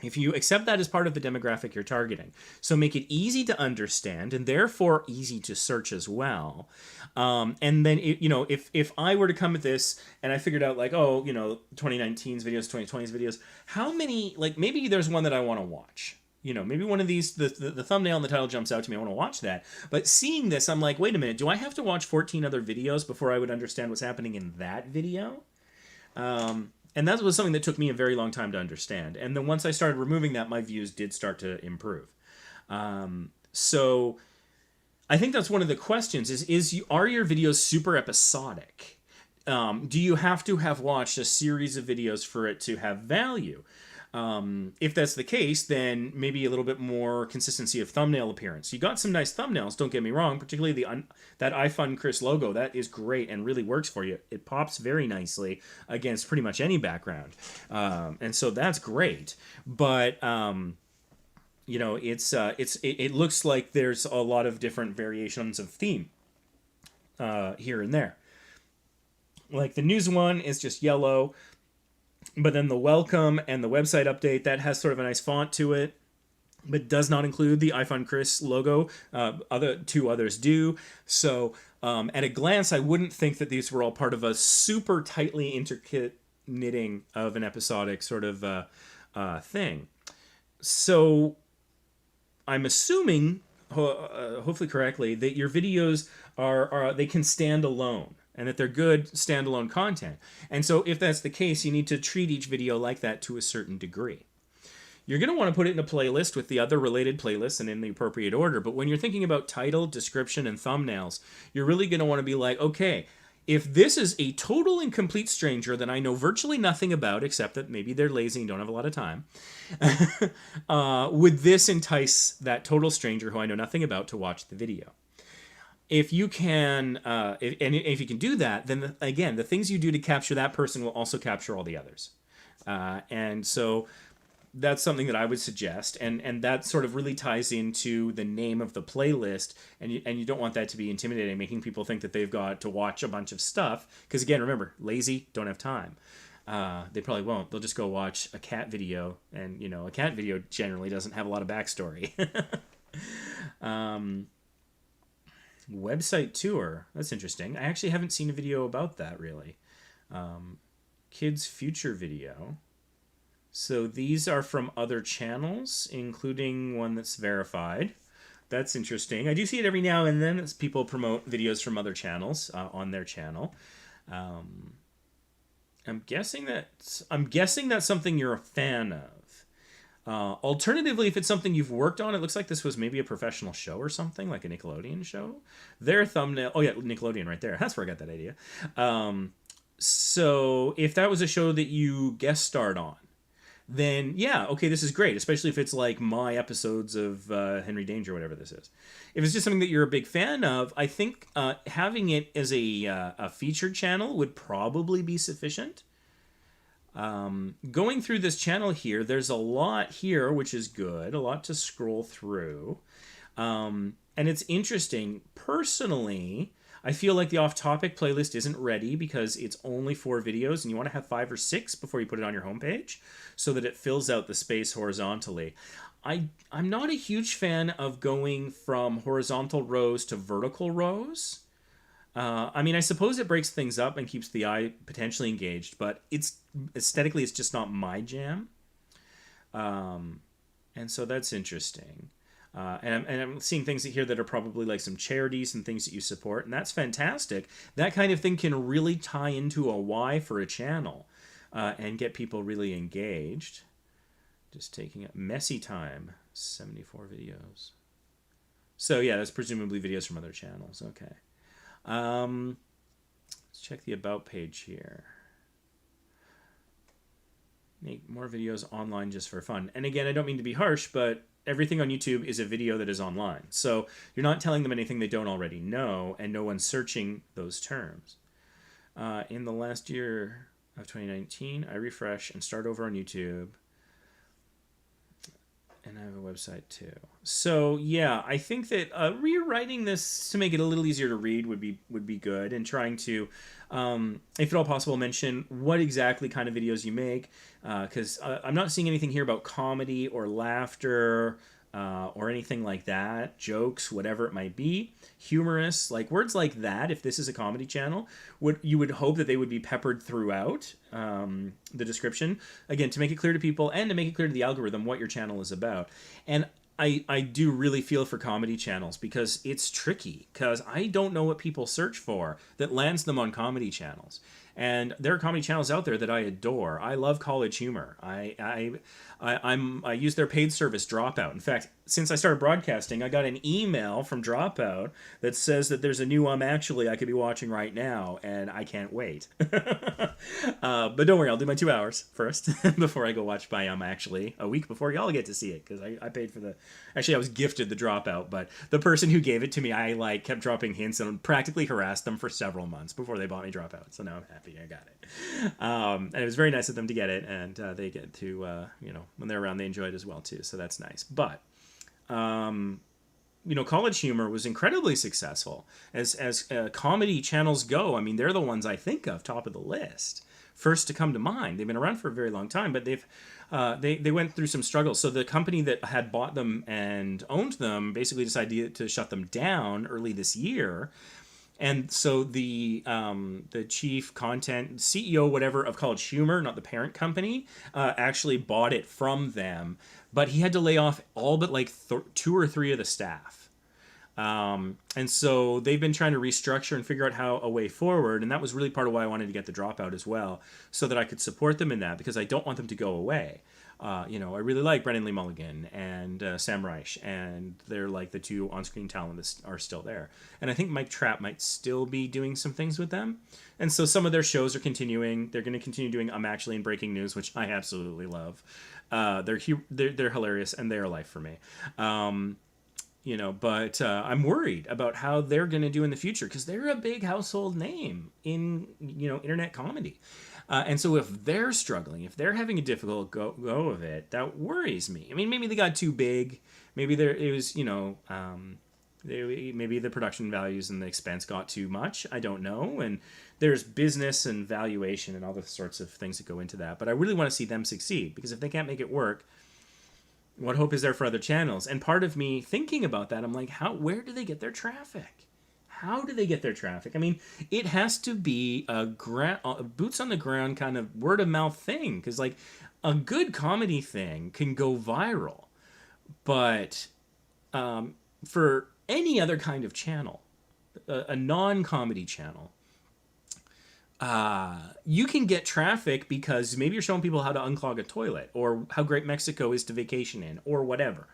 If you accept that as part of the demographic you're targeting, so make it easy to understand and therefore easy to search as well. And then, if I were to come at this and I figured out 2019's videos, 2020's videos, how many, maybe there's one that I want to watch. Maybe one of these, the thumbnail and the title jumps out to me. I want to watch that. But seeing this, I'm like, wait a minute, do I have to watch 14 other videos before I would understand what's happening in that video? And that was something that took me a very long time to understand. And then once I started removing that, my views did start to improve. So I think that's one of the questions are your videos super episodic? Do you have to have watched a series of videos for it to have value? If that's the case, then maybe a little bit more consistency of thumbnail appearance. You got some nice thumbnails, don't get me wrong, particularly that iFund Chris logo. That is great and really works for you. It pops very nicely against pretty much any background. And so that's great. But, it looks like there's a lot of different variations of theme here and there. Like the news one is just yellow. But then the welcome and the website update, that has sort of a nice font to it, but does not include the iFund Chris logo. Two others do. So at a glance, I wouldn't think that these were all part of a super tightly intricate knitting of an episodic sort of thing. So I'm assuming, hopefully correctly, that your videos they can stand alone. And that they're good standalone content. And so if that's the case, you need to treat each video like that to a certain degree. You're going to want to put it in a playlist with the other related playlists and in the appropriate order. But when you're thinking about title, description, and thumbnails, you're really going to want to be like, okay, if this is a total and complete stranger that I know virtually nothing about, except that maybe they're lazy and don't have a lot of time, would this entice that total stranger who I know nothing about to watch the video? If you can, if you can do that, then again, the things you do to capture that person will also capture all the others. And so that's something that I would suggest. And that sort of really ties into the name of the playlist. And you don't want that to be intimidating, making people think that they've got to watch a bunch of stuff. Because again, remember, lazy, don't have time. They probably won't. They'll just go watch a cat video. And, a cat video generally doesn't have a lot of backstory. Website tour. That's interesting. I actually haven't seen a video about that, really. Kids future video. So these are from other channels, including one that's verified. That's interesting. I do see it every now and then as people promote videos from other channels on their channel. I'm guessing that's something you're a fan of. Alternatively, if it's something you've worked on, it looks like this was maybe a professional show or something, like a Nickelodeon show. Their thumbnail... Oh, yeah, Nickelodeon right there. That's where I got that idea. So if that was a show that you guest starred on, then yeah, okay, this is great, especially if it's like my episodes of Henry Danger, whatever this is. If it's just something that you're a big fan of, I think having it as a featured channel would probably be sufficient. Going through this channel here, there's a lot here, which is good, a lot to scroll through. And it's interesting. Personally, I feel like the off-topic playlist isn't ready because it's only 4 videos and you want to have 5 or 6 before you put it on your homepage so that it fills out the space horizontally. I'm not a huge fan of going from horizontal rows to vertical rows. I suppose it breaks things up and keeps the eye potentially engaged, but aesthetically it's just not my jam. And so that's interesting. And I'm seeing things here that are probably like some charities and things that you support, and that's fantastic. That kind of thing can really tie into a why for a channel and get people really engaged. Just taking up messy time, 74 videos. So yeah, that's presumably videos from other channels. Okay. Let's check the About page here. Make more videos online just for fun. And again, I don't mean to be harsh, but everything on YouTube is a video that is online. So you're not telling them anything they don't already know, and no one's searching those terms. In the last year of 2019, I refresh and start over on YouTube. And I have a website too. So yeah, I think that rewriting this to make it a little easier to read would be good, and trying to, if at all possible, mention what exactly kind of videos you make, because I'm not seeing anything here about comedy or laughter or anything like that, jokes, whatever it might be, humorous, like words like that. If this is a comedy channel, you would hope that they would be peppered throughout the description, again, to make it clear to people and to make it clear to the algorithm what your channel is about. And I do really feel for comedy channels, because it's tricky, because I don't know what people search for that lands them on comedy channels. And there are comedy channels out there that I adore. I love College Humor. I use their paid service, Dropout. In fact, since I started broadcasting, I got an email from Dropout that says that there's a new Actually I could be watching right now, and I can't wait. But don't worry, I'll do my 2 hours first before I go watch my Actually a week before y'all get to see it, because I paid for the... Actually, I was gifted the Dropout, but the person who gave it to me, I kept dropping hints and practically harassed them for several months before they bought me Dropout. So now I'm happy I got it. And it was very nice of them to get it, and they get to, when they're around, they enjoy it as well too. So that's nice. But College Humor was incredibly successful as comedy channels go. I mean, they're the ones I think of top of the list, first to come to mind. They've been around for a very long time, but they went through some struggles. So the company that had bought them and owned them basically decided to shut them down early this year. And so the chief content CEO, whatever, of College Humor, not the parent company, actually bought it from them. But he had to lay off all but like 2 or 3 of the staff. And so they've been trying to restructure and figure out a way forward. And that was really part of why I wanted to get the Dropout as well, so that I could support them in that, because I don't want them to go away. I really like Brennan Lee Mulligan and Sam Reich, and they're like the 2 on-screen talent that are still there. And I think Mike Trapp might still be doing some things with them. And so some of their shows are continuing. They're going to continue doing Actually in Breaking News, which I absolutely love. They're hilarious, and they're a life for me. But I'm worried about how they're going to do in the future, because they're a big household name in, internet comedy. And so if they're struggling, if they're having a difficult go of it, that worries me. I mean, maybe they got too big. Maybe maybe the production values and the expense got too much. I don't know. And there's business and valuation and all the sorts of things that go into that. But I really want to see them succeed, because if they can't make it work, what hope is there for other channels? And part of me thinking about that, I'm like, where do they get their traffic? How do they get their traffic? I mean, it has to be a boots on the ground kind of word of mouth thing, because like a good comedy thing can go viral, but for any other kind of channel, a non-comedy channel, you can get traffic because maybe you're showing people how to unclog a toilet, or how great Mexico is to vacation in, or whatever.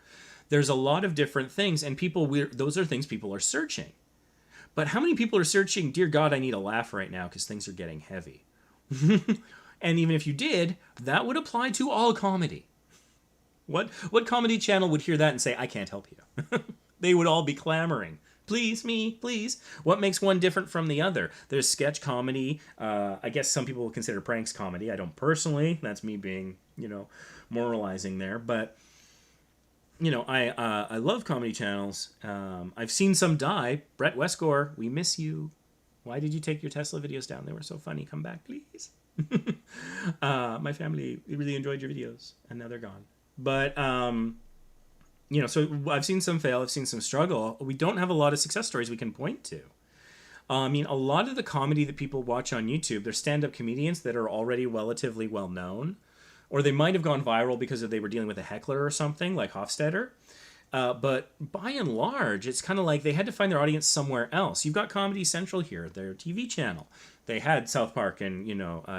There's a lot of different things, and those are things people are searching. But how many people are searching, dear God, I need a laugh right now because things are getting heavy? And even if you did, that would apply to all comedy. What comedy channel would hear that and say, I can't help you? They would all be clamoring. Please, me, please. What makes one different from the other? There's sketch comedy. I guess some people will consider pranks comedy. I don't personally. That's me being, moralizing there. But... I love comedy channels. I've seen some die. Brett Westgore, we miss you. Why did you take your Tesla videos down? They were so funny. Come back, please. My family really enjoyed your videos, and now they're gone. But, so I've seen some fail. I've seen some struggle. We don't have a lot of success stories we can point to. I mean, a lot of the comedy that people watch on YouTube, they're stand-up comedians that are already relatively well-known. or they might have gone viral because they were dealing with a heckler or something, like Hofstadter. But by and large, it's kind of like they had to find their audience somewhere else. You've got Comedy Central here, their TV channel. They had South Park and,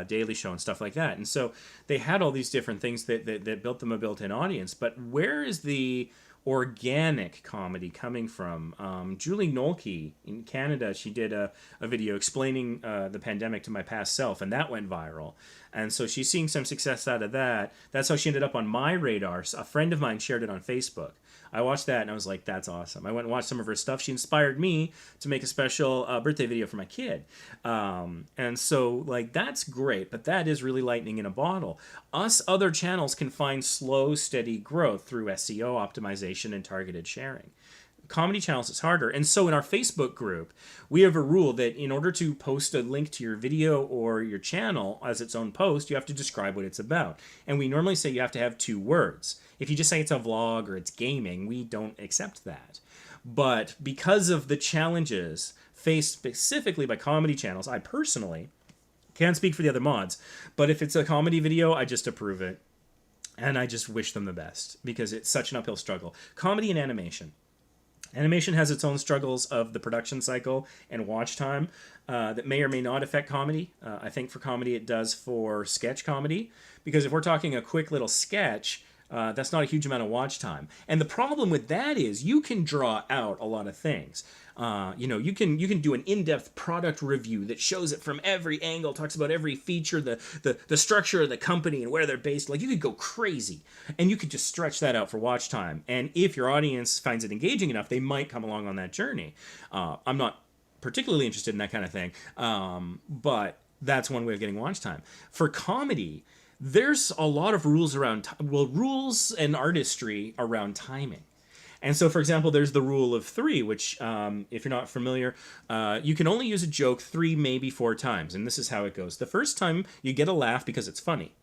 Daily Show and stuff like that. And so they had all these different things that built them a built-in audience. But where is the organic comedy coming from? Julie Nolke in Canada, she did a video explaining the pandemic to my past self, and that went viral. And so she's seeing some success out of that. That's how she ended up on my radar. A friend of mine shared it on Facebook. I watched that and I was like, that's awesome. I went and watched some of her stuff. She inspired me to make a special birthday video for my kid. And so, like, that's great, but that is really lightning in a bottle. Us other channels can find slow, steady growth through SEO optimization and targeted sharing. Comedy channels, it's harder. And so in our Facebook group, we have a rule that in order to post a link to your video or your channel as its own post, you have to describe what it's about. And we normally say you have to have 2 words. If you just say it's a vlog or it's gaming, we don't accept that. But because of the challenges faced specifically by comedy channels, I personally can't speak for the other mods, but if it's a comedy video, I just approve it. And I just wish them the best because it's such an uphill struggle. Comedy and animation. Animation has its own struggles of the production cycle and watch time that may or may not affect comedy. I think for comedy it does for sketch comedy, because if we're talking a quick little sketch, that's not a huge amount of watch time. And the problem with that is you can draw out a lot of things. You can do an in-depth product review that shows it from every angle, talks about every feature, the structure of the company and where they're based. Like, you could go crazy, and you could just stretch that out for watch time. And if your audience finds it engaging enough, they might come along on that journey. I'm not particularly interested in that kind of thing, but that's one way of getting watch time. For comedy, there's a lot of rules around, rules and artistry around timing. And so, for example, there's the rule of 3, which, if you're not familiar, you can only use a joke 3, maybe 4 times. And this is how it goes. The first time, you get a laugh because it's funny.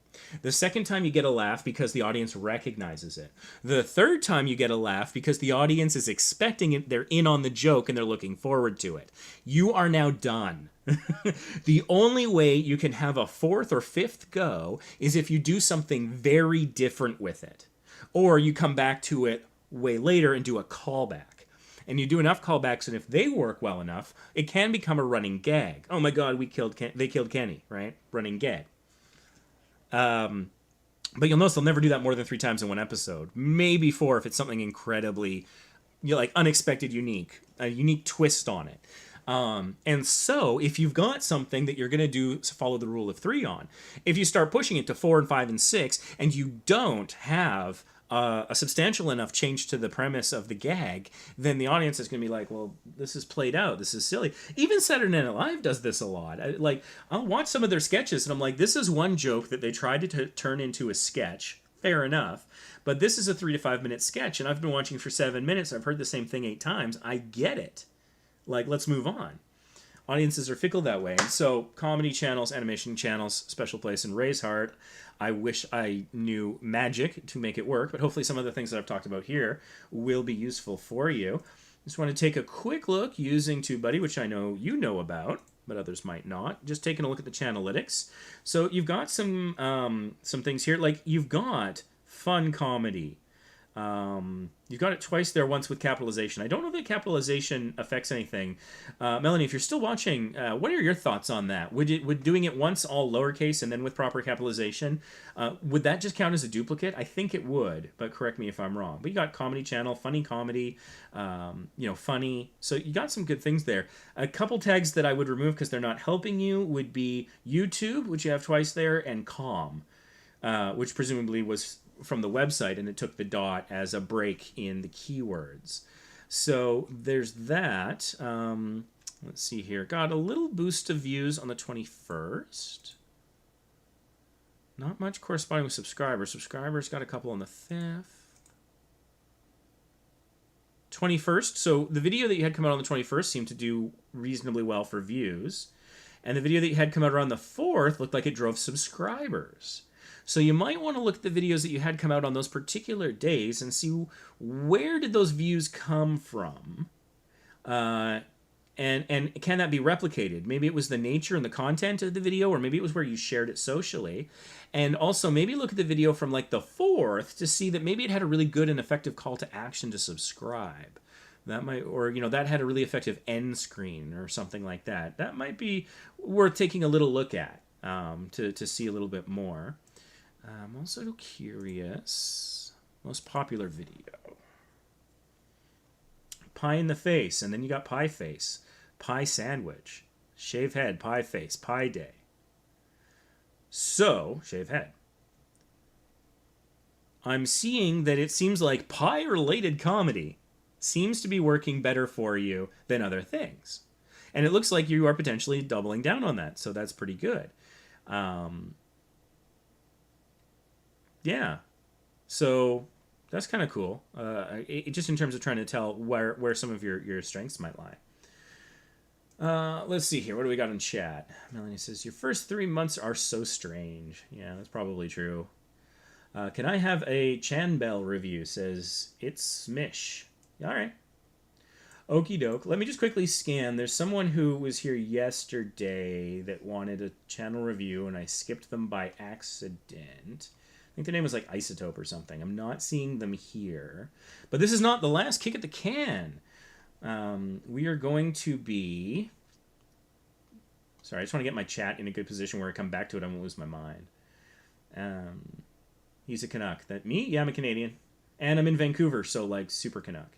The second time, you get a laugh because the audience recognizes it. The third time, you get a laugh because the audience is expecting it. They're in on the joke and they're looking forward to it. You are now done. The only way you can have a 4th or 5th go is if you do something very different with it. Or you come back to it way later and do a callback. And you do enough callbacks, and if they work well enough, it can become a running gag. Oh my God, they killed Kenny, right? Running gag. But you'll notice they'll never do that more than 3 times in one episode. Maybe 4 if it's something incredibly, unexpected, a unique twist on it. And so if you've got something that you're going to do follow the rule of 3 on, if you start pushing it to 4 and 5 and 6, and you don't have a substantial enough change to the premise of the gag, then the audience is going to be like, well, this is played out. This is silly. Even Saturday Night Live does this a lot. I'll watch some of their sketches, and I'm like, this is one joke that they tried to turn into a sketch. Fair enough. But this is a 3 to 5 minute sketch, and I've been watching for 7 minutes. I've heard the same thing 8 times. I get it. Let's move on. Audiences are fickle that way. And so comedy channels, animation channels, special place in Ray's heart. I wish I knew magic to make it work, but hopefully some of the things that I've talked about here will be useful for you. Just want to take a quick look using TubeBuddy, which I know you know about, but others might not. Just taking a look at the channelytics. So you've got some things here. You've got fun comedy. You've got it twice there, once with capitalization. I don't know that capitalization affects anything. Melanie, if you're still watching, what are your thoughts on that? Would doing it once all lowercase and then with proper capitalization, would that just count as a duplicate? I think it would, but correct me if I'm wrong. But you got comedy channel, funny comedy, funny. So you got some good things there. A couple tags that I would remove because they're not helping you would be YouTube, which you have twice there, and com, which presumably was from the website, and it took the dot as a break in the keywords. So there's that. Let's see here. Got a little boost of views on the 21st. Not much corresponding with subscribers. Subscribers got a couple on the 5th. 21st. So the video that you had come out on the 21st seemed to do reasonably well for views. And the video that you had come out around the 4th looked like it drove subscribers. So you might want to look at the videos that you had come out on those particular days and see where did those views come from. And can that be replicated? Maybe it was the nature and the content of the video, or maybe it was where you shared it socially. And also maybe look at the video from like the 4th to see that maybe it had a really good and effective call to action to subscribe. That might, or, you know, that had a really effective end screen or something like that. That might be worth taking a little look at to see a little bit more. I'm also curious. Most popular video. Pie in the face, and then you got pie face. Pie sandwich. Shave head, pie face, pie day. So, shave head. I'm seeing that it seems like pie-related comedy seems to be working better for you than other things. And it looks like you are potentially doubling down on that, so that's pretty good. Yeah. So that's kind of cool. Just in terms of trying to tell where some of your strengths might lie. Let's see here. What do we got in chat? Melanie says, your first 3 months are so strange. Yeah, that's probably true. Can I have a Chan Bell review? Says, it's Smish. All right. Okie doke. Let me just quickly scan. There's someone who was here yesterday that wanted a channel review, and I skipped them by accident. I think their name was like Isotope or something. I'm not seeing them here. But this is not the last kick at the can. We are going to be... Sorry, I just want to get my chat in a good position where I come back to it. I won't lose my mind. He's a Canuck. That me? Yeah, I'm a Canadian. And I'm in Vancouver, so like super Canuck.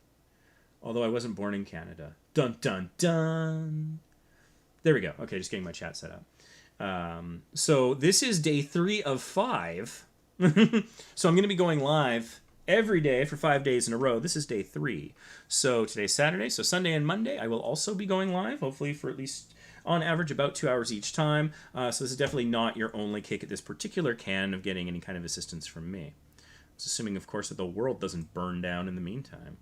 Although I wasn't born in Canada. Dun, dun, dun. There we go. Okay, just getting my chat set up. So this is day 3 of 5. So I'm going to be going live every day for 5 days in a row. This is day 3. So today's Saturday. So Sunday and Monday, I will also be going live, hopefully for at least, on average, about 2 hours each time. So this is definitely not your only kick at this particular can of getting any kind of assistance from me. It's assuming, of course, that the world doesn't burn down in the meantime.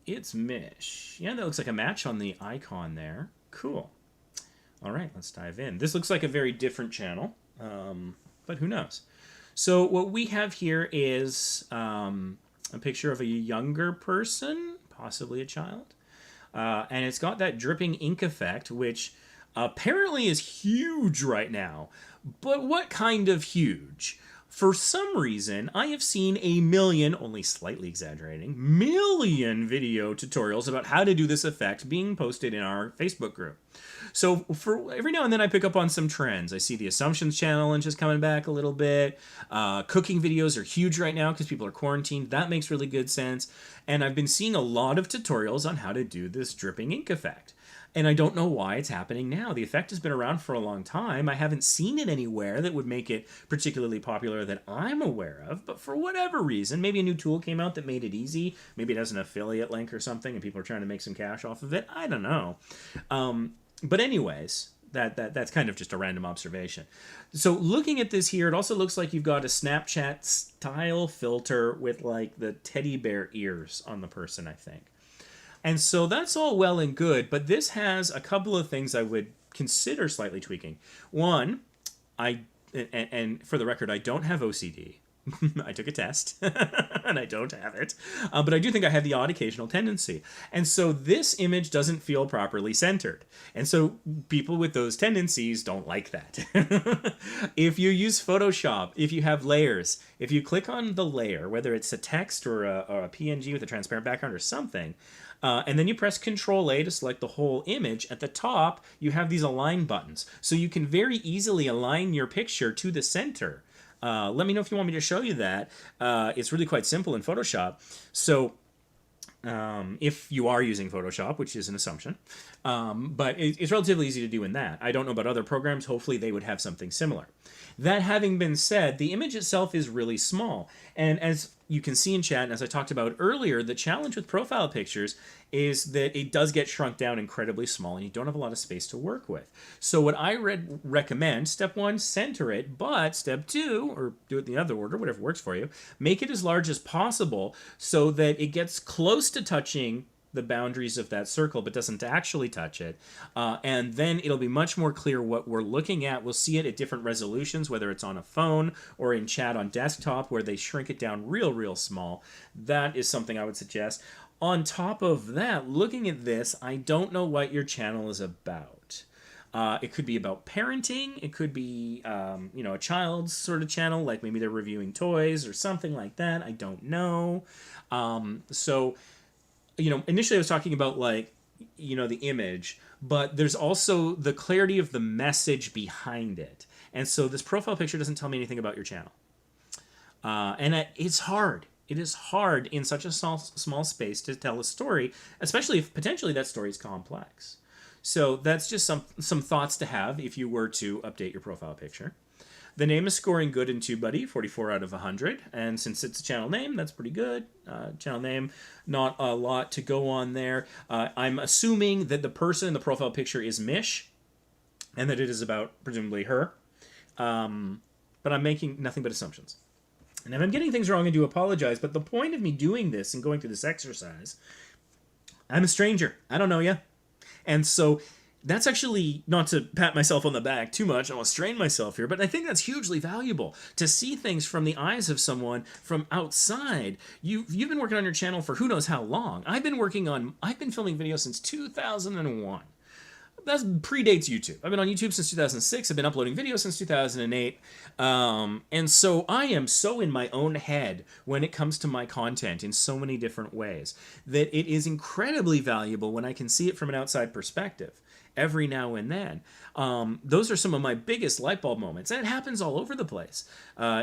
It's Mish. Yeah, that looks like a match on the icon there. Cool. All right, let's dive in. This looks like a very different channel, but who knows? So what we have here is a picture of a younger person, possibly a child, and it's got that dripping ink effect, which apparently is huge right now. But what kind of huge? For some reason, I have seen a million, only slightly exaggerating, million video tutorials about how to do this effect being posted in our Facebook group. So for every now and then I pick up on some trends. I see the Assumptions challenge is coming back a little bit. Cooking videos are huge right now because people are quarantined. That makes really good sense. And I've been seeing a lot of tutorials on how to do this dripping ink effect. And I don't know why it's happening now. The effect has been around for a long time. I haven't seen it anywhere that would make it particularly popular that I'm aware of. But for whatever reason, maybe a new tool came out that made it easy. Maybe it has an affiliate link or something and people are trying to make some cash off of it. I don't know. But anyways, that's kind of just a random observation. So looking at this here, it also looks like you've got a Snapchat style filter with like the teddy bear ears on the person, I think. And so that's all well and good, but this has a couple of things I would consider slightly tweaking. One, and for the record, I don't have OCD. I took a test, and I don't have it. But I do think I have the odd occasional tendency. And so this image doesn't feel properly centered. And so people with those tendencies don't like that. If you use Photoshop, if you have layers, if you click on the layer, whether it's a text or a PNG with a transparent background or something, and then you press Control-A to select the whole image. At the top, you have these align buttons. So you can very easily align your picture to the center. Let me know if you want me to show you that. It's really quite simple in Photoshop. So if you are using Photoshop, which is an assumption, but it's relatively easy to do in that. I don't know about other programs. Hopefully they would have something similar. That having been said, the image itself is really small. And as you can see in chat, and as I talked about earlier, the challenge with profile pictures is that it does get shrunk down incredibly small and you don't have a lot of space to work with. So what I recommend, step 1, center it, but step 2, or do it in the other order, whatever works for you, make it as large as possible so that it gets close to touching the boundaries of that circle but doesn't actually touch it, and then it'll be much more clear what we're looking at. We'll see it at different resolutions, whether it's on a phone or in chat on desktop where they shrink it down real small. That is something I would suggest. on top of that, looking at this, I don't know what your channel is about. It could be about parenting. It could be, you know, a child's sort of channel, like maybe they're reviewing toys or something like that. I don't know. So, you know, initially I was talking about, like, you know, the image, but there's also the clarity of the message behind it. And so this profile picture doesn't tell me anything about your channel. And it's hard. It is hard in such a small space to tell a story, especially if potentially that story is complex. So that's just some thoughts to have if you were to update your profile picture. The name is scoring good in TUBEBUDDY, 44 out of 100. And since it's a channel name, that's pretty good. Channel name, not a lot to go on there. I'm assuming that the person in the profile picture is Mish, and that it is about, presumably, her. But I'm making nothing but assumptions. And if I'm getting things wrong, I do apologize. But the point of me doing this and going through this exercise, I'm a stranger. I don't know you. And so that's actually, not to pat myself on the back too much, I want to strain myself here, but I think that's hugely valuable to see things from the eyes of someone from outside. You've been working on your channel for who knows how long. I've been filming videos since 2001. That predates YouTube. I've been on YouTube since 2006. I've been uploading videos since 2008. And so I am so in my own head when it comes to my content in so many different ways that it is incredibly valuable when I can see it from an outside perspective every now and then. Those are some of my biggest light bulb moments, and it happens all over the place.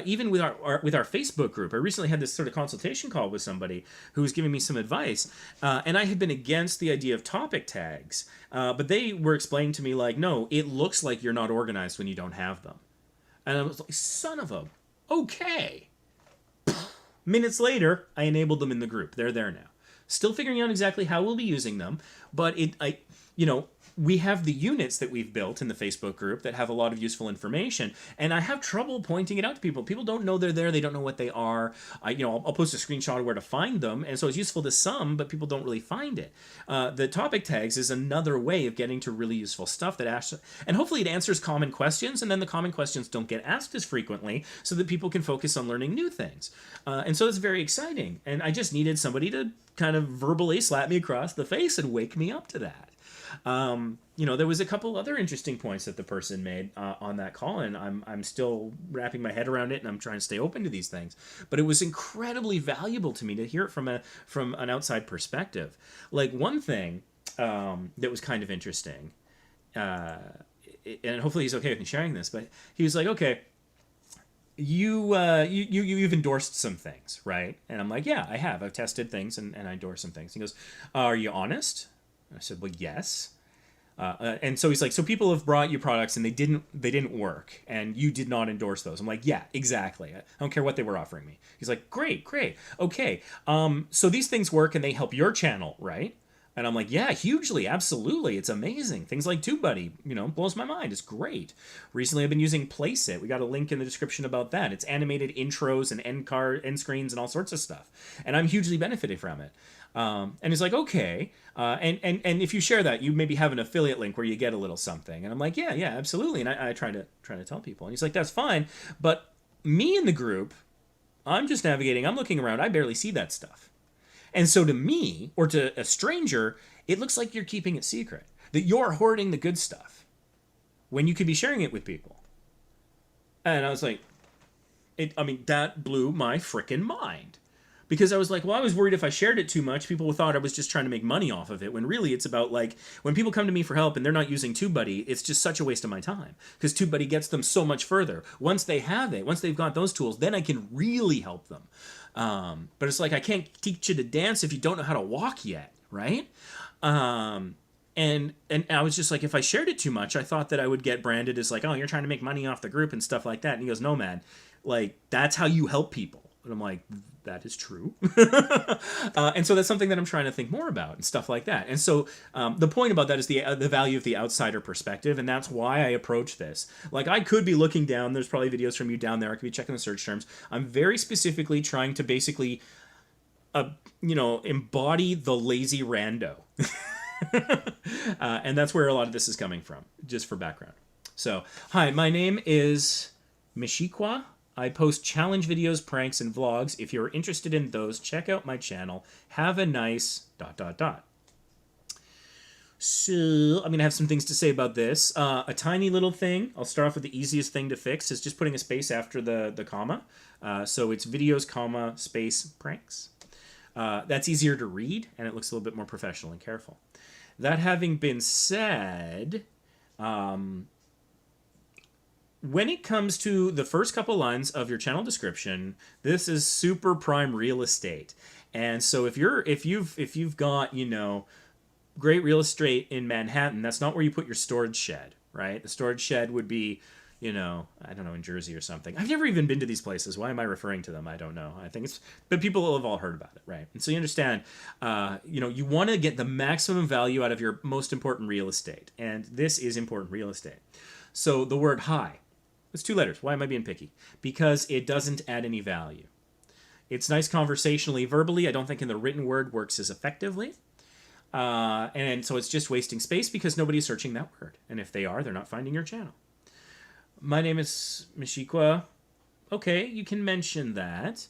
Even with our Facebook group, I recently had this sort of consultation call with somebody who was giving me some advice, and I had been against the idea of topic tags, but they were explaining to me, like, no, it looks like you're not organized when you don't have them. And I was like, son of a, okay. Minutes later, I enabled them in the group. They're there now. Still figuring out exactly how we'll be using them, but we have the units that we've built in the Facebook group that have a lot of useful information, and I have trouble pointing it out to people. People don't know they're there. They don't know what they are. I'll post a screenshot of where to find them, and so it's useful to some, but people don't really find it. The topic tags is another way of getting to really useful stuff that and hopefully it answers common questions, and then the common questions don't get asked as frequently, so that people can focus on learning new things. And so it's very exciting, and I just needed somebody to kind of verbally slap me across the face and wake me up to that. There was a couple other interesting points that the person made on that call, and I'm still wrapping my head around it, and I'm trying to stay open to these things. But it was incredibly valuable to me to hear it from an outside perspective. Like, one thing that was kind of interesting, and hopefully he's okay with me sharing this, but he was like, okay, you've endorsed some things, right? And I'm like, yeah, I have. I've tested things and I endorsed some things. He goes, are you honest? I said, well, yes. And so he's like, so people have brought you products and they didn't work and you did not endorse those. I'm like, yeah, exactly. I don't care what they were offering me. He's like, great. Okay. So these things work and they help your channel, right? And I'm like, yeah, hugely, absolutely. It's amazing. Things like TubeBuddy, blows my mind. It's great. Recently, I've been using PlaceIt. We got a link in the description about that. It's animated intros and end screens and all sorts of stuff. And I'm hugely benefiting from it. And he's like, okay. And if you share that, you maybe have an affiliate link where you get a little something. And I'm like, yeah, absolutely. And I try to tell people. And he's like, that's fine. But me in the group, I'm just navigating. I'm looking around. I barely see that stuff. And so to me, or to a stranger, it looks like you're keeping it secret. That you're hoarding the good stuff when you could be sharing it with people. And I was like, that blew my frickin' mind. Because I was like, well, I was worried if I shared it too much, people thought I was just trying to make money off of it, when really it's about, like, when people come to me for help and they're not using TubeBuddy, it's just such a waste of my time. Because TubeBuddy gets them so much further. Once they have it, once they've got those tools, then I can really help them. But it's like, I can't teach you to dance if you don't know how to walk yet, right? And I was just like, if I shared it too much, I thought that I would get branded as like, oh, you're trying to make money off the group and stuff like that. And he goes, no, man, like, that's how you help people. And I'm like, that is true. And so that's something that I'm trying to think more about and stuff like that. And so the point about that is the value of the outsider perspective, and that's why I approach this. Like, I could be looking down. There's probably videos from you down there. I could be checking the search terms. I'm very specifically trying to basically, embody the lazy rando. And that's where a lot of this is coming from, just for background. So, hi, my name is Mishikwa. I post challenge videos, pranks, and vlogs. If you're interested in those, check out my channel. Have a nice ... So I'm going to have some things to say about this. A tiny little thing. I'll start off with the easiest thing to fix is just putting a space after the comma. So it's videos, comma, space, pranks. That's easier to read, and it looks a little bit more professional and careful. That having been said, when it comes to the first couple lines of your channel description, this is super prime real estate. And so if you've got, you know, great real estate in Manhattan, that's not where you put your storage shed, right? The storage shed would be, you know, I don't know, in Jersey or something. I've never even been to these places. Why am I referring to them? I don't know. I think it's, but people have all heard about it, right? And so you understand, you know, you want to get the maximum value out of your most important real estate. And this is important real estate. So the word hi, it's 2 letters. Why am I being picky? Because it doesn't add any value. It's nice conversationally, verbally. I don't think in the written word works as effectively. And so it's just wasting space because nobody's searching that word. And if they are, they're not finding your channel. My name is Mishikwa. Okay, you can mention that.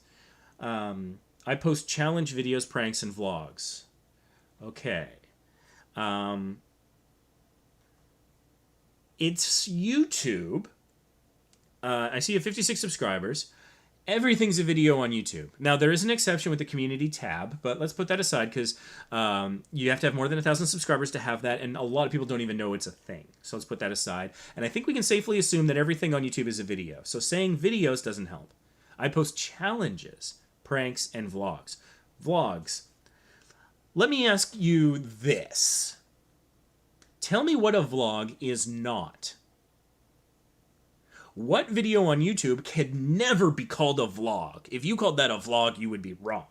I post challenge videos, pranks, and vlogs. Okay. It's YouTube. I see you have 56 subscribers. Everything's a video on YouTube. Now, there is an exception with the community tab, but let's put that aside because you have to have more than 1,000 subscribers to have that, and a lot of people don't even know it's a thing. So let's put that aside. And I think we can safely assume that everything on YouTube is a video. So saying videos doesn't help. I post challenges, pranks, and vlogs. Vlogs. Let me ask you this. Tell me what a vlog is not. What video on YouTube can never be called a vlog? If you called that a vlog, you would be wrong.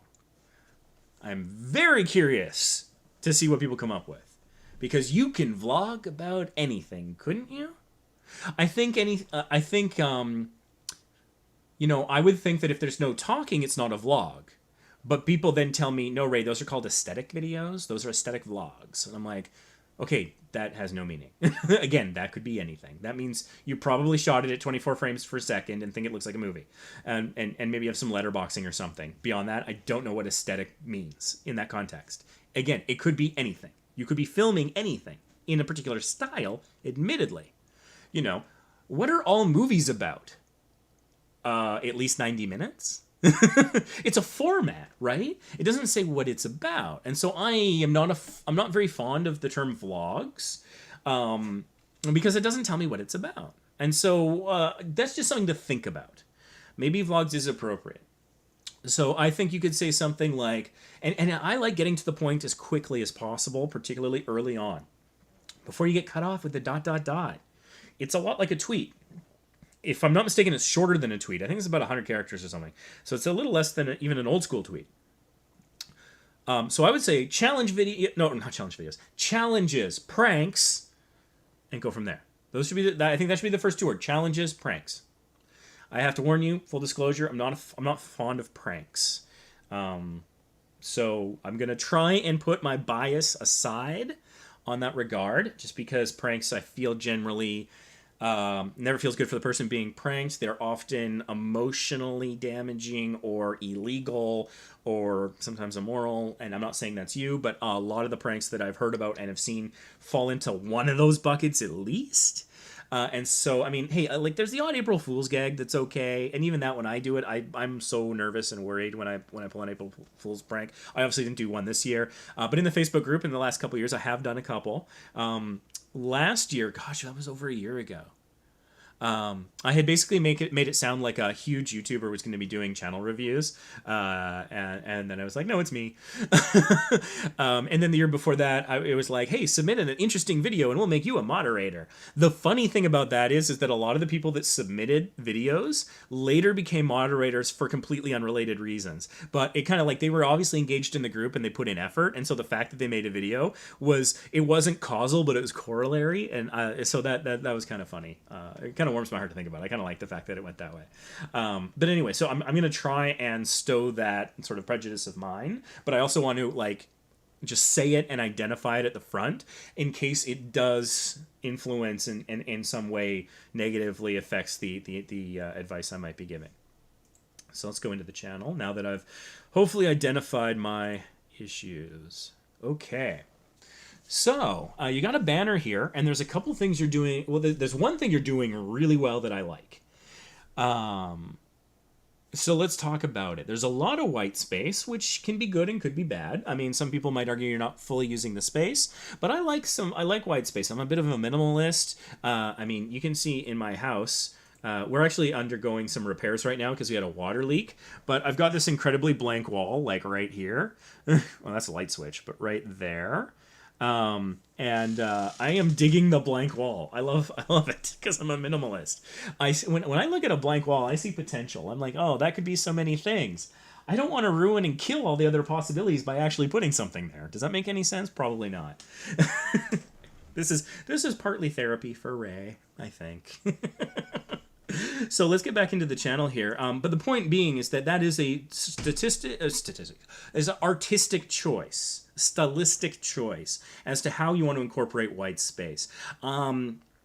I'm very curious to see what people come up with. Because you can vlog about anything, couldn't you? I think, you know, I would think that if there's no talking, it's not a vlog. But people then tell me, no, Ray, those are called aesthetic videos. Those are aesthetic vlogs. And I'm like, okay, that has no meaning. Again, that could be anything. That means you probably shot it at 24 frames per second and think it looks like a movie. And maybe you have some letterboxing or something. Beyond that, I don't know what aesthetic means in that context. Again, it could be anything. You could be filming anything in a particular style, admittedly. You know, what are all movies about? At least 90 minutes? It's a format, right? It doesn't say what it's about. And so I'm not very fond of the term vlogs because it doesn't tell me what it's about. And so that's just something to think about. Maybe vlogs is appropriate. So I think you could say something like, and I like getting to the point as quickly as possible, particularly early on, before you get cut off with the ... It's a lot like a tweet. If I'm not mistaken, it's shorter than a tweet. I think it's about 100 characters or something. So it's a little less than even an old school tweet. So I would say challenge video, no, not challenge videos, challenges, pranks, and go from there. Those should be I think that should be the first 2 words: challenges, pranks. I have to warn you, full disclosure, I'm not fond of pranks. So I'm gonna try and put my bias aside on that regard, just because pranks I feel generally never feels good for the person being pranked. They're often emotionally damaging or illegal or sometimes immoral, and I'm not saying that's you, but a lot of the pranks that I've heard about and have seen fall into one of those buckets at least. And so, I mean, hey, like there's the odd April Fool's gag that's okay, and even that when I do it, I'm so nervous and worried when I pull an April Fool's prank. I obviously didn't do one this year, but in the Facebook group in the last couple of years, I have done a couple. Last year, gosh, that was over a year ago. I had basically made it sound like a huge YouTuber was going to be doing channel reviews, and then I was like, no, it's me. And then the year before that, it was like, hey, submit an interesting video and we'll make you a moderator. The funny thing about that is that a lot of the people that submitted videos later became moderators for completely unrelated reasons. But it kind of like they were obviously engaged in the group and they put in effort, and so the fact that they made a video it wasn't causal, but it was corollary, and so that was kind of funny. It kind of warms my heart to think about. I kind of like the fact that it went that way. But anyway, so I'm going to try and stow that sort of prejudice of mine, but I also want to like just say it and identify it at the front in case it does influence and in some way negatively affects the advice I might be giving. So let's go into the channel now that I've hopefully identified my issues. Okay. So you got a banner here, and there's a couple things you're doing. Well, there's one thing you're doing really well that I like. So let's talk about it. There's a lot of white space, which can be good and could be bad. I mean, some people might argue you're not fully using the space, but I like white space. I'm a bit of a minimalist. I mean, you can see in my house, we're actually undergoing some repairs right now because we had a water leak, but I've got this incredibly blank wall, like right here. Well, that's a light switch, but right there. I am digging the blank wall. I love it because I'm a minimalist. When I look at a blank wall, I see potential. I'm like, oh, that could be so many things. I don't want to ruin and kill all the other possibilities by actually putting something there. Does that make any sense? Probably not. This is partly therapy for Ray, I think. So let's get back into the channel here. But the point being is that is a is an artistic choice, stylistic choice as to how you want to incorporate white space. I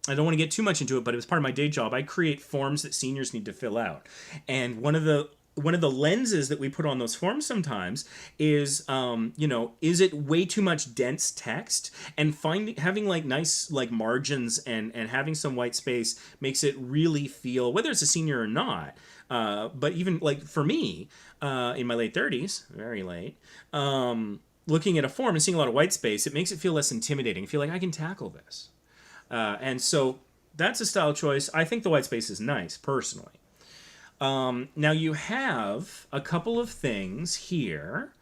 don't want to get too much into it, but it was part of my day job. I create forms that seniors need to fill out, and one of the lenses that we put on those forms sometimes is, is it way too much dense text? And having like nice like margins and having some white space makes it really feel, whether it's a senior or not, but even like for me, in my late 30s, very late, looking at a form and seeing a lot of white space, it makes it feel less intimidating. I feel like I can tackle this. And so that's a style choice. I think the white space is nice, personally. Now you have a couple of things here,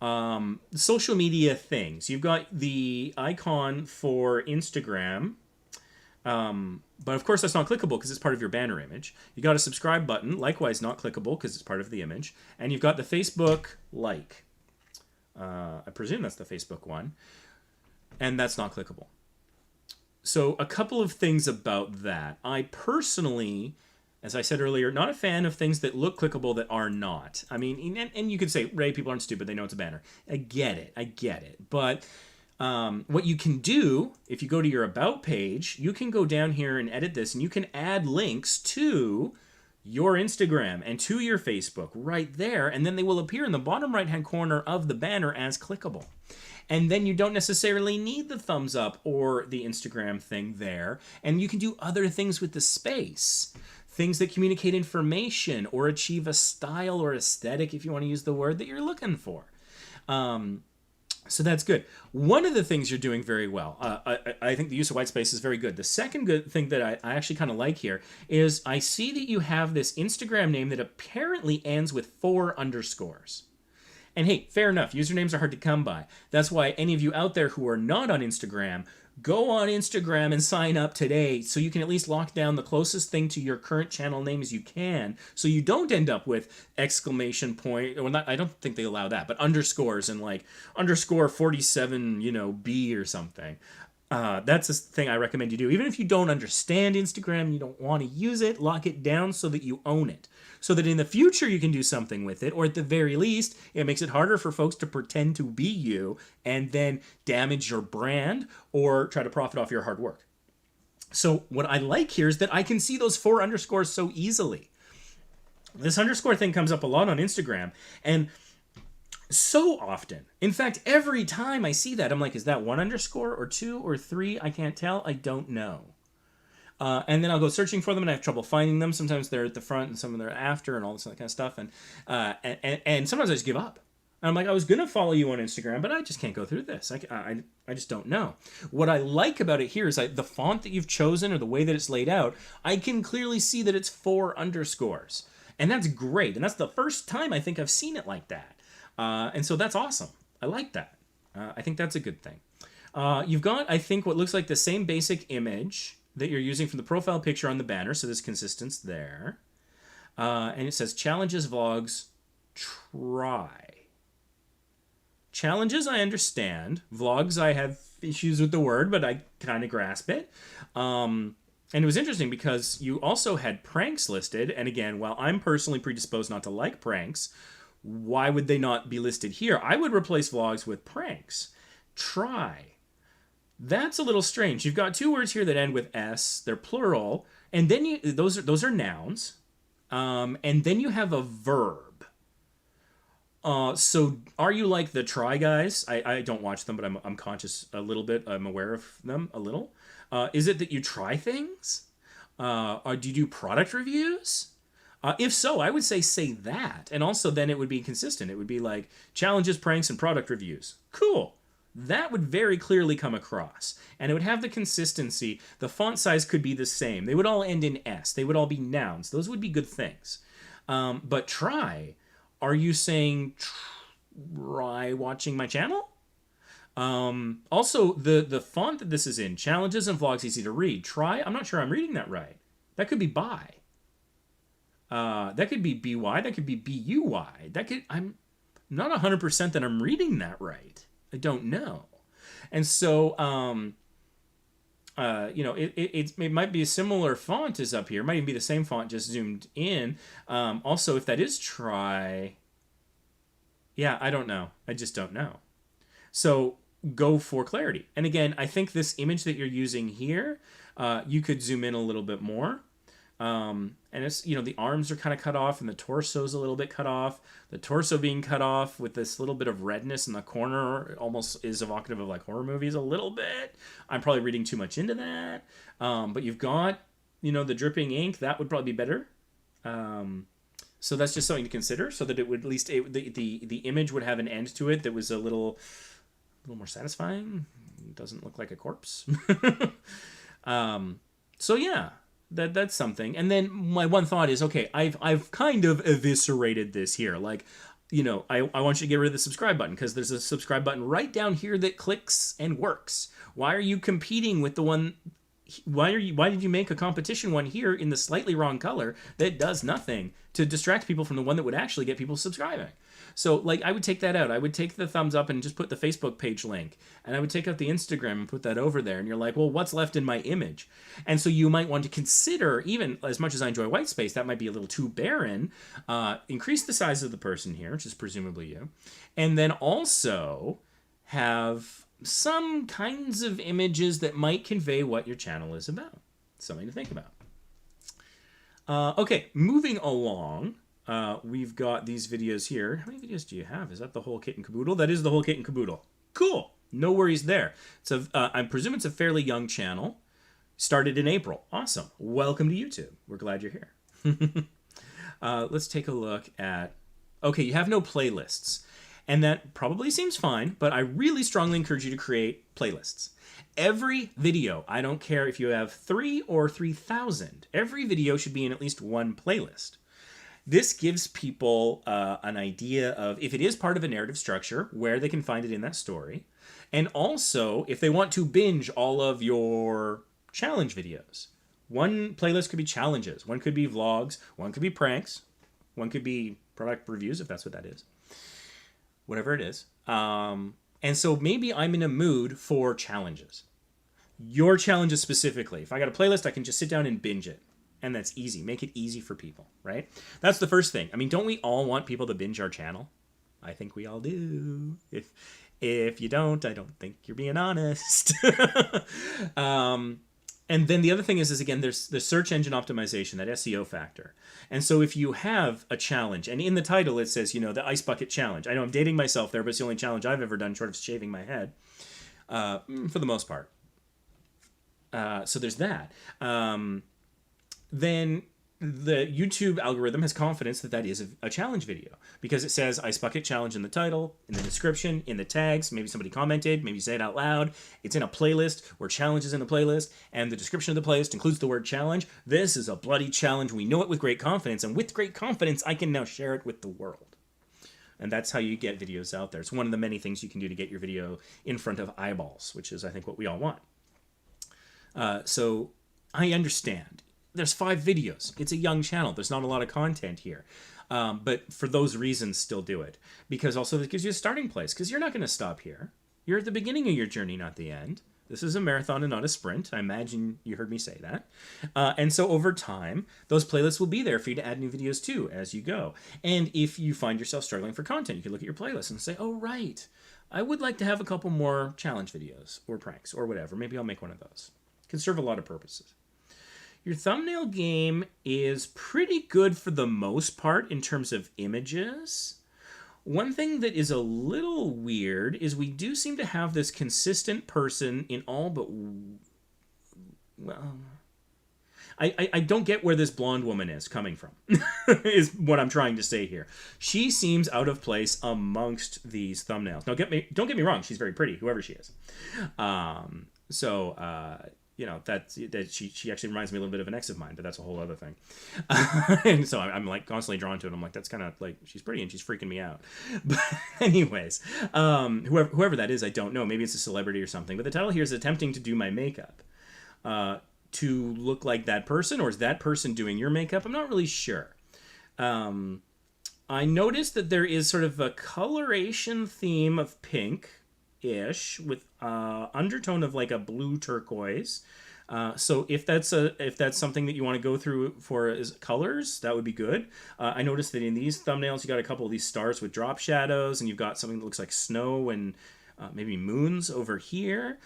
social media things. You've got the icon for Instagram, but of course that's not clickable because it's part of your banner image. You got a subscribe button, likewise not clickable because it's part of the image. And you've got the Facebook like. I presume that's the Facebook one, and that's not clickable. So a couple of things about that. I personally, as I said earlier, not a fan of things that look clickable that are not. I mean, and you could say, Ray, people aren't stupid. They know it's a banner. I get it. But what you can do, if you go to your About page, you can go down here and edit this, and you can add links to your Instagram and to your Facebook right there, and then they will appear in the bottom right-hand corner of the banner as clickable. And then you don't necessarily need the thumbs up or the Instagram thing there, and you can do other things with the space. Things that communicate information or achieve a style or aesthetic, if you want to use the word that you're looking for. So that's good. One of the things you're doing very well, I think the use of white space is very good. The second good thing that I actually kind of like here is I see that you have this Instagram name that apparently ends with 4 underscores. And hey, fair enough. Usernames are hard to come by. That's why any of you out there who are not on Instagram, go on Instagram and sign up today so you can at least lock down the closest thing to your current channel name as you can, so you don't end up with exclamation point, or not, I don't think they allow that, but underscores and like underscore 47, B or something. That's a thing I recommend you do. Even if you don't understand Instagram, you don't want to use it, lock it down so that you own it. So that in the future you can do something with it, or at the very least, it makes it harder for folks to pretend to be you and then damage your brand or try to profit off your hard work. So what I like here is that I can see those 4 underscores so easily. This underscore thing comes up a lot on Instagram, and so often, in fact, every time I see that, I'm like, is that 1 underscore or 2 or 3? I can't tell. I don't know. And then I'll go searching for them, and I have trouble finding them. Sometimes they're at the front, and some of them are after, and all this kind of stuff. And sometimes I just give up. And I'm like, I was gonna follow you on Instagram, but I just can't go through this. I just don't know. What I like about it here is the font that you've chosen or the way that it's laid out. I can clearly see that it's 4 underscores, and that's great. And that's the first time I think I've seen it like that. And so that's awesome. I like that. I think that's a good thing. You've got, I think, what looks like the same basic image that you're using from the profile picture on the banner, so there's consistency there. And it says, challenges, vlogs, try. Challenges, I understand. Vlogs, I have issues with the word, but I kind of grasp it. And it was interesting because you also had pranks listed, and again, while I'm personally predisposed not to like pranks, why would they not be listed here? I would replace vlogs with pranks. Try. That's a little strange. You've got 2 words here that end with S. They're plural, and then those are nouns. And then you have a verb. So are you like the Try guys? I don't watch them, but I'm conscious a little bit. I'm aware of them a little. Is it that you try things? Or do you do product reviews? If so, I would say that. And also then it would be consistent. It would be like challenges, pranks, and product reviews. Cool. That would very clearly come across. And it would have the consistency. The font size could be the same. They would all end in S. They would all be nouns. Those would be good things. But try, are you saying try watching my channel? Also, the font that this is in, challenges and vlogs easy to read. Try, I'm not sure I'm reading that right. That could be by. That could be BY, that could be BUY. I'm not 100% that I'm reading that right. I don't know. And so, it might be a similar font as up here. It might even be the same font, just zoomed in. Also, if that is try, yeah, I don't know. I just don't know. So go for clarity. And again, I think this image that you're using here, you could zoom in a little bit more. And it's, the arms are kind of cut off and the torso's a little bit cut off. The torso being cut off with this little bit of redness in the corner almost is evocative of like horror movies a little bit. I'm probably reading too much into that. But you've got, the dripping ink. That would probably be better. So that's just something to consider, so that it would at least, the image would have an end to it that was a little more satisfying. It doesn't look like a corpse. So yeah. That's something. And then my one thought is, okay, I've kind of eviscerated this here. Like, I want you to get rid of the subscribe button because there's a subscribe button right down here that clicks and works. Why are you competing with the one? Why did you make a competition one here in the slightly wrong color that does nothing to distract people from the one that would actually get people subscribing? So, like, I would take that out. I would take the thumbs up and just put the Facebook page link. And I would take out the Instagram and put that over there. And you're like, well, what's left in my image? And so you might want to consider, even as much as I enjoy white space, that might be a little too barren. Increase the size of the person here, which is presumably you. And then also have some kinds of images that might convey what your channel is about. Something to think about. Okay, moving along. We've got these videos here. How many videos do you have? Is that the whole kit and caboodle? That is the whole kit and caboodle. Cool. No worries there. So I presume it's a fairly young channel. Started in April. Awesome. Welcome to YouTube. We're glad you're here. Let's take a look at... Okay, you have no playlists. And that probably seems fine, but I really strongly encourage you to create playlists. Every video, I don't care if you have 3 or 3,000, every video should be in at least one playlist. This gives people an idea of, if it is part of a narrative structure, where they can find it in that story. And also, if they want to binge all of your challenge videos. One playlist could be challenges. One could be vlogs. One could be pranks. One could be product reviews, if that's what that is. Whatever it is. And so maybe I'm in a mood for challenges. Your challenges specifically. If I got a playlist, I can just sit down and binge it. And that's easy. Make it easy for people, right? That's the first thing. I mean, don't we all want people to binge our channel? I think we all do. If you don't, I don't think you're being honest. And then the other thing is again, there's the search engine optimization, that SEO factor. And so if you have a challenge, and in the title it says, the Ice Bucket Challenge. I know I'm dating myself there, but it's the only challenge I've ever done short of shaving my head, for the most part. So there's that. Then the YouTube algorithm has confidence that that is a challenge video because it says Ice Bucket Challenge in the title, in the description, in the tags. Maybe somebody commented, maybe say it out loud. It's in a playlist where challenge is in the playlist, and the description of the playlist includes the word challenge. This is a bloody challenge. We know it with great confidence, and with great confidence, I can now share it with the world. And that's how you get videos out there. It's one of the many things you can do to get your video in front of eyeballs, which is, I think, what we all want. So I understand. There's 5 videos. It's a young channel. There's not a lot of content here. But for those reasons, still do it. Because also it gives you a starting place. Because you're not going to stop here. You're at the beginning of your journey, not the end. This is a marathon and not a sprint. I imagine you heard me say that. And so over time, those playlists will be there for you to add new videos to as you go. And if you find yourself struggling for content, you can look at your playlist and say, oh, right. I would like to have a couple more challenge videos or pranks or whatever. Maybe I'll make one of those. It can serve a lot of purposes. Your thumbnail game is pretty good for the most part in terms of images. One thing that is a little weird is we do seem to have this consistent person in all but... Well, I don't get where this blonde woman is coming from, is what I'm trying to say here. She seems out of place amongst these thumbnails. Now, don't get me wrong, she's very pretty, whoever she is. You know, that she actually reminds me a little bit of an ex of mine, but that's a whole other thing. And so I'm like constantly drawn to it. I'm like, that's kind of like, she's pretty and she's freaking me out. But anyways, whoever that is, I don't know. Maybe it's a celebrity or something. But the title here is attempting to do my makeup to look like that person, or is that person doing your makeup? I'm not really sure. I noticed that there is sort of a coloration theme of pink-ish with undertone of like a blue turquoise. So if that's something that you want to go through for as colors, that would be good. I noticed that in these thumbnails, you got a couple of these stars with drop shadows, and you've got something that looks like snow and maybe moons over here.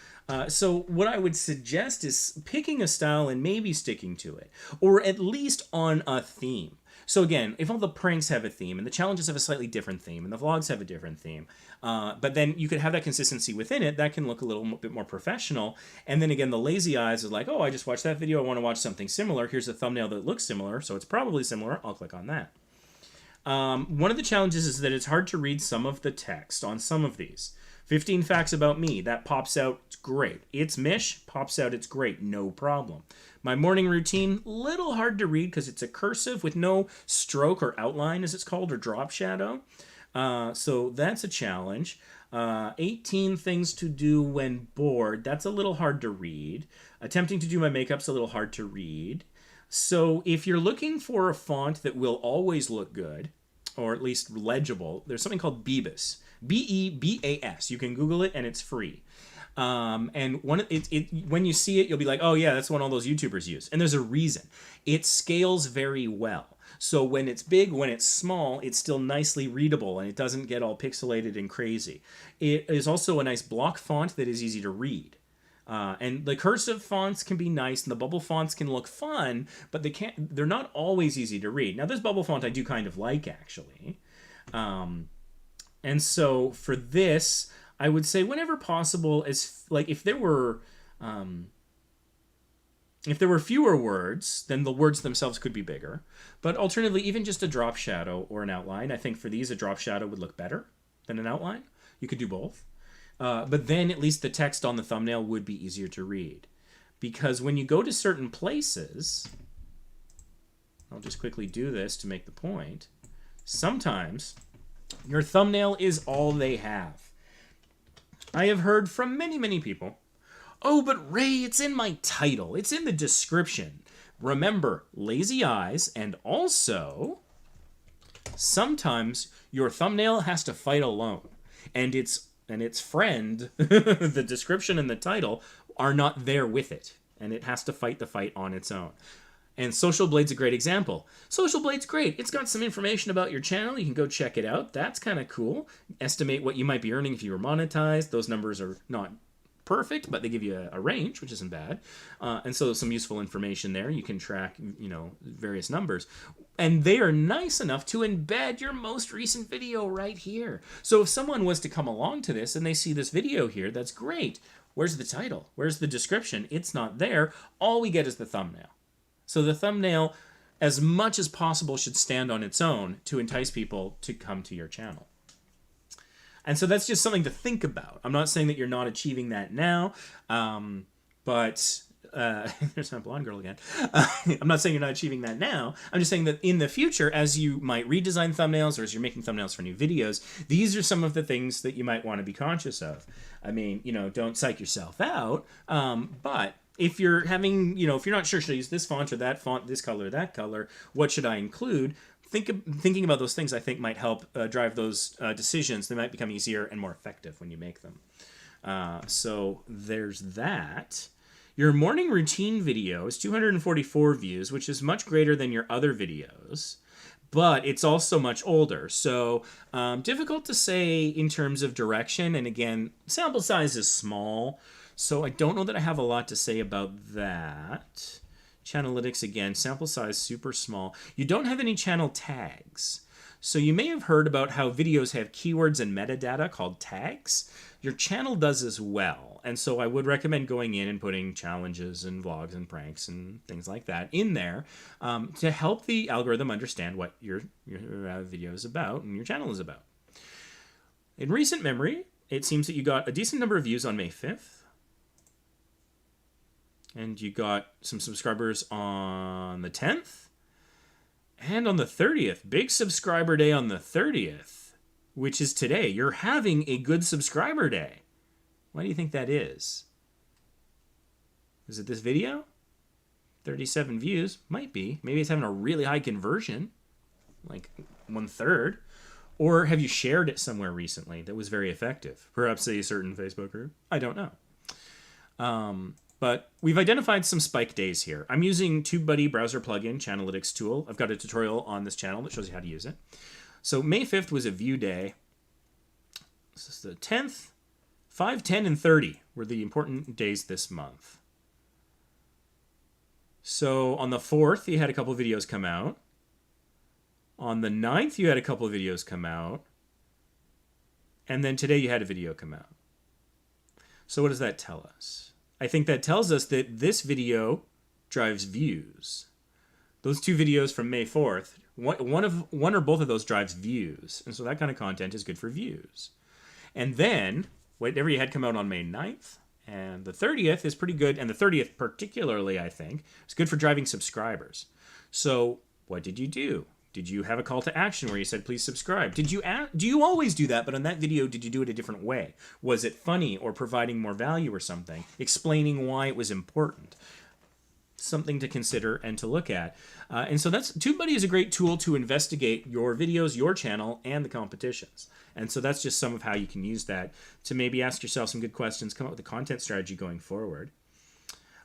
So what I would suggest is picking a style and maybe sticking to it, or at least on a theme. So again, if all the pranks have a theme, and the challenges have a slightly different theme, and the vlogs have a different theme, but then you could have that consistency within it, that can look a little bit more professional. And then again, the lazy eyes is like, oh, I just watched that video, I want to watch something similar. Here's a thumbnail that looks similar, so it's probably similar. I'll click on that. One of the challenges is that it's hard to read some of the text on some of these. 15 facts about me, that pops out, it's great. It's Mish, pops out, it's great, no problem. My morning routine, little hard to read because it's a cursive with no stroke or outline, as it's called, or drop shadow. So that's a challenge. 18 things to do when bored, that's a little hard to read. Attempting to do my makeup's a little hard to read. So if you're looking for a font that will always look good, or at least legible, there's something called Bebas. B-E-B-A-S. You can Google it, and it's free. And when you see it, you'll be like, oh yeah, that's one all those YouTubers use. And there's a reason. It scales very well. So when it's big, when it's small, it's still nicely readable, and it doesn't get all pixelated and crazy. It is also a nice block font that is easy to read. And the cursive fonts can be nice, and the bubble fonts can look fun, but they're not always easy to read. Now, this bubble font I do kind of like, actually. And so for this, I would say whenever possible, if there were fewer words, then the words themselves could be bigger. But alternatively, even just a drop shadow or an outline, I think for these, a drop shadow would look better than an outline. You could do both. But then at least the text on the thumbnail would be easier to read. Because when you go to certain places, I'll just quickly do this to make the point, sometimes your thumbnail is all they have. I have heard from many, many people, oh, but Ray, it's in my title. It's in the description. Remember, lazy eyes, and also, sometimes your thumbnail has to fight alone. And its friend, the description and the title, are not there with it. And it has to fight the fight on its own. And Social Blade's a great example. Social Blade's great. It's got some information about your channel. You can go check it out. That's kind of cool. Estimate what you might be earning if you were monetized. Those numbers are not perfect, but they give you a range, which isn't bad. And so some useful information there. You can track, various numbers. And they are nice enough to embed your most recent video right here. So if someone was to come along to this and they see this video here, that's great. Where's the title? Where's the description? It's not there. All we get is the thumbnail. So the thumbnail, as much as possible, should stand on its own to entice people to come to your channel. And so that's just something to think about. I'm not saying that you're not achieving that now, but there's my blonde girl again. I'm not saying you're not achieving that now. I'm just saying that in the future, as you might redesign thumbnails or as you're making thumbnails for new videos, these are some of the things that you might want to be conscious of. I mean, don't psych yourself out, but if you're having, if you're not sure, should I use this font or that font, this color, that color, what should I include? Thinking about those things, I think, might help drive those decisions. They might become easier and more effective when you make them. So there's that. Your morning routine video is 244 views, which is much greater than your other videos, but it's also much older. So difficult to say in terms of direction. And again, sample size is small. So I don't know that I have a lot to say about that. Channelytics again, sample size super small. You don't have any channel tags. So you may have heard about how videos have keywords and metadata called tags. Your channel does as well. And so I would recommend going in and putting challenges and vlogs and pranks and things like that in there to help the algorithm understand what your video is about and your channel is about. In recent memory, it seems that you got a decent number of views on May 5th. And you got some subscribers on the 10th. And on the 30th. Big subscriber day on the 30th, which is today. You're having a good subscriber day. Why do you think that is? Is it this video? 37 views? Might be. Maybe it's having a really high conversion. Like 1/3. Or have you shared it somewhere recently that was very effective? Perhaps a certain Facebook group? I don't know. But we've identified some spike days here. I'm using TubeBuddy browser plugin, Channelytics tool. I've got a tutorial on this channel that shows you how to use it. So May 5th was a view day. This is the 10th. 5, 10, and 30 were the important days this month. So on the 4th, you had a couple of videos come out. On the 9th, you had a couple of videos come out. And then today you had a video come out. So what does that tell us? I think that tells us that this video drives views. Those two videos from May 4th, one or both of those drives views. And so that kind of content is good for views. And then, whatever you had come out on May 9th, and the 30th is pretty good. And the 30th particularly, I think, is good for driving subscribers. So what did you do? Did you have a call to action where you said, please subscribe? Do you always do that? But on that video, did you do it a different way? Was it funny or providing more value or something? Explaining why it was important. Something to consider and to look at. And so TubeBuddy is a great tool to investigate your videos, your channel, and the competitions. And so that's just some of how you can use that to maybe ask yourself some good questions, come up with a content strategy going forward.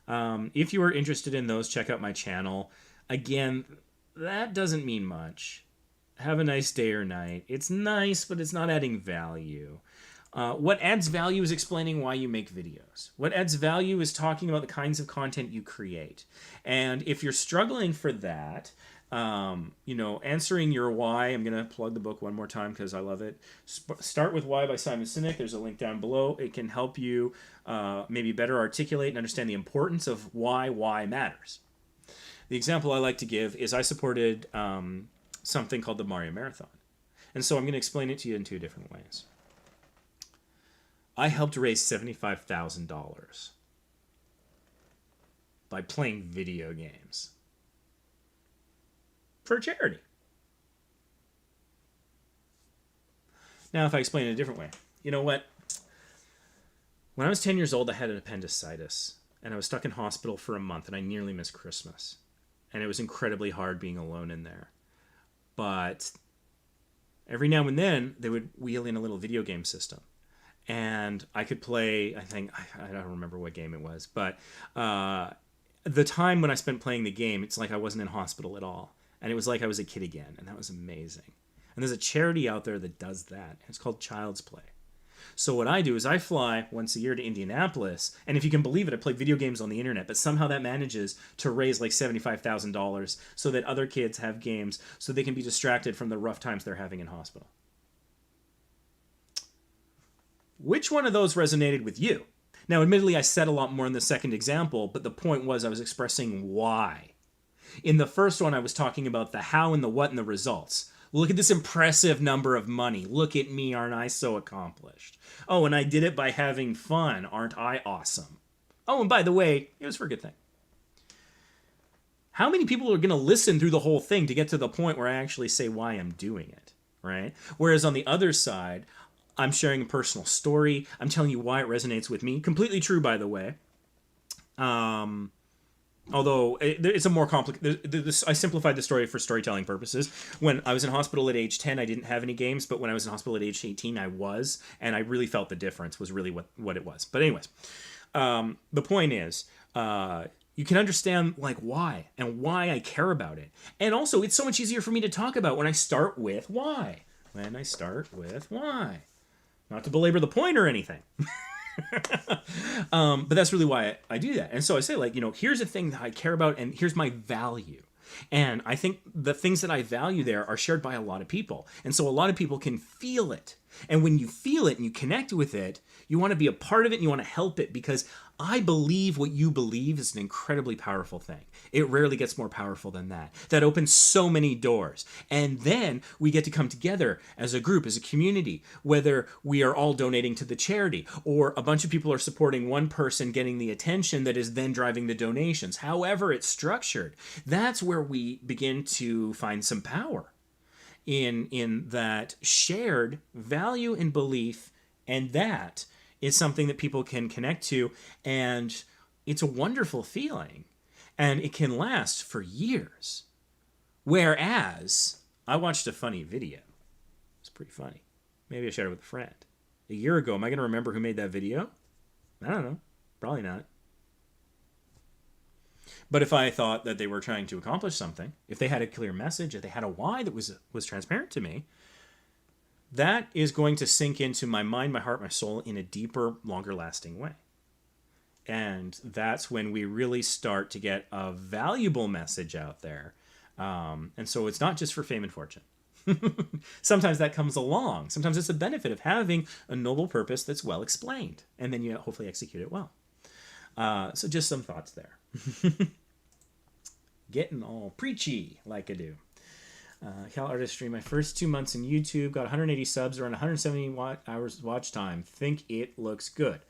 If you are interested in those, check out my channel. Again, that doesn't mean much. Have a nice day or night. It's nice, but it's not adding value. What adds value is explaining why you make videos. What adds value is talking about the kinds of content you create. And if you're struggling for that, answering your why, I'm going to plug the book one more time because I love it. Start with Why by Simon Sinek. There's a link down below. It can help you maybe better articulate and understand the importance of why matters. The example I like to give is I supported something called the Mario Marathon. And so I'm going to explain it to you in two different ways. I helped raise $75,000 by playing video games for charity. Now, if I explain it a different way, you know what? When I was 10 years old, I had an appendicitis, and I was stuck in hospital for a month, and I nearly missed Christmas. And it was incredibly hard being alone in there. But every now and then, they would wheel in a little video game system. And I could play, I don't remember what game it was, but the time when I spent playing the game, it's like I wasn't in hospital at all. And it was like I was a kid again, and that was amazing. And there's a charity out there that does that. It's called Child's Play. So what I do is I fly once a year to Indianapolis, and if you can believe it, I play video games on the internet, but somehow that manages to raise like $75,000 so that other kids have games so they can be distracted from the rough times they're having in hospital. Which one of those resonated with you? Now, admittedly, I said a lot more in the second example, but the point was I was expressing why. In the first one, I was talking about the how and the what and the results. Look at this impressive number of money. Look at me, aren't I so accomplished? Oh, and I did it by having fun. Aren't I awesome? Oh, and by the way, it was for a good thing. How many people are going to listen through the whole thing to get to the point where I actually say why I'm doing it, right? Whereas on the other side, I'm sharing a personal story. I'm telling you why it resonates with me. Completely true, by the way. Although it's a more complicated. I simplified the story for storytelling purposes. When I was in hospital at age 10, I didn't have any games, but when I was in hospital at age 18, I was, and I really felt the difference was really what it was. But anyways, the point is, you can understand like why and why I care about it, and also it's so much easier for me to talk about when I start with why. Not to belabor the point or anything. But that's really why I do that. And so I say, like, here's a thing that I care about, and here's my value. And I think the things that I value there are shared by a lot of people. And so a lot of people can feel it. And when you feel it and you connect with it, you want to be a part of it and you want to help it, because I believe what you believe is an incredibly powerful thing. It rarely gets more powerful than that. That opens so many doors. And then we get to come together as a group, as a community, whether we are all donating to the charity or a bunch of people are supporting one person getting the attention that is then driving the donations. However it's structured, that's where we begin to find some power in that shared value and belief, and that is something that people can connect to, and it's a wonderful feeling, and it can last for years. Whereas I watched a funny video. It's pretty funny. Maybe I shared it with a friend. A year ago, am I going to remember who made that video? I don't know. Probably not. But if I thought that they were trying to accomplish something, if they had a clear message, if they had a why that was transparent to me, that is going to sink into my mind, my heart, my soul in a deeper, longer lasting way. And that's when we really start to get a valuable message out there. And so it's not just for fame and fortune. Sometimes that comes along. Sometimes it's a benefit of having a noble purpose that's well explained. And then you hopefully execute it well. So just some thoughts there. Getting all preachy like I do. Cal Artist Stream, my first 2 months in YouTube, got 180 subs, around 170 hours watch time. Think it looks good.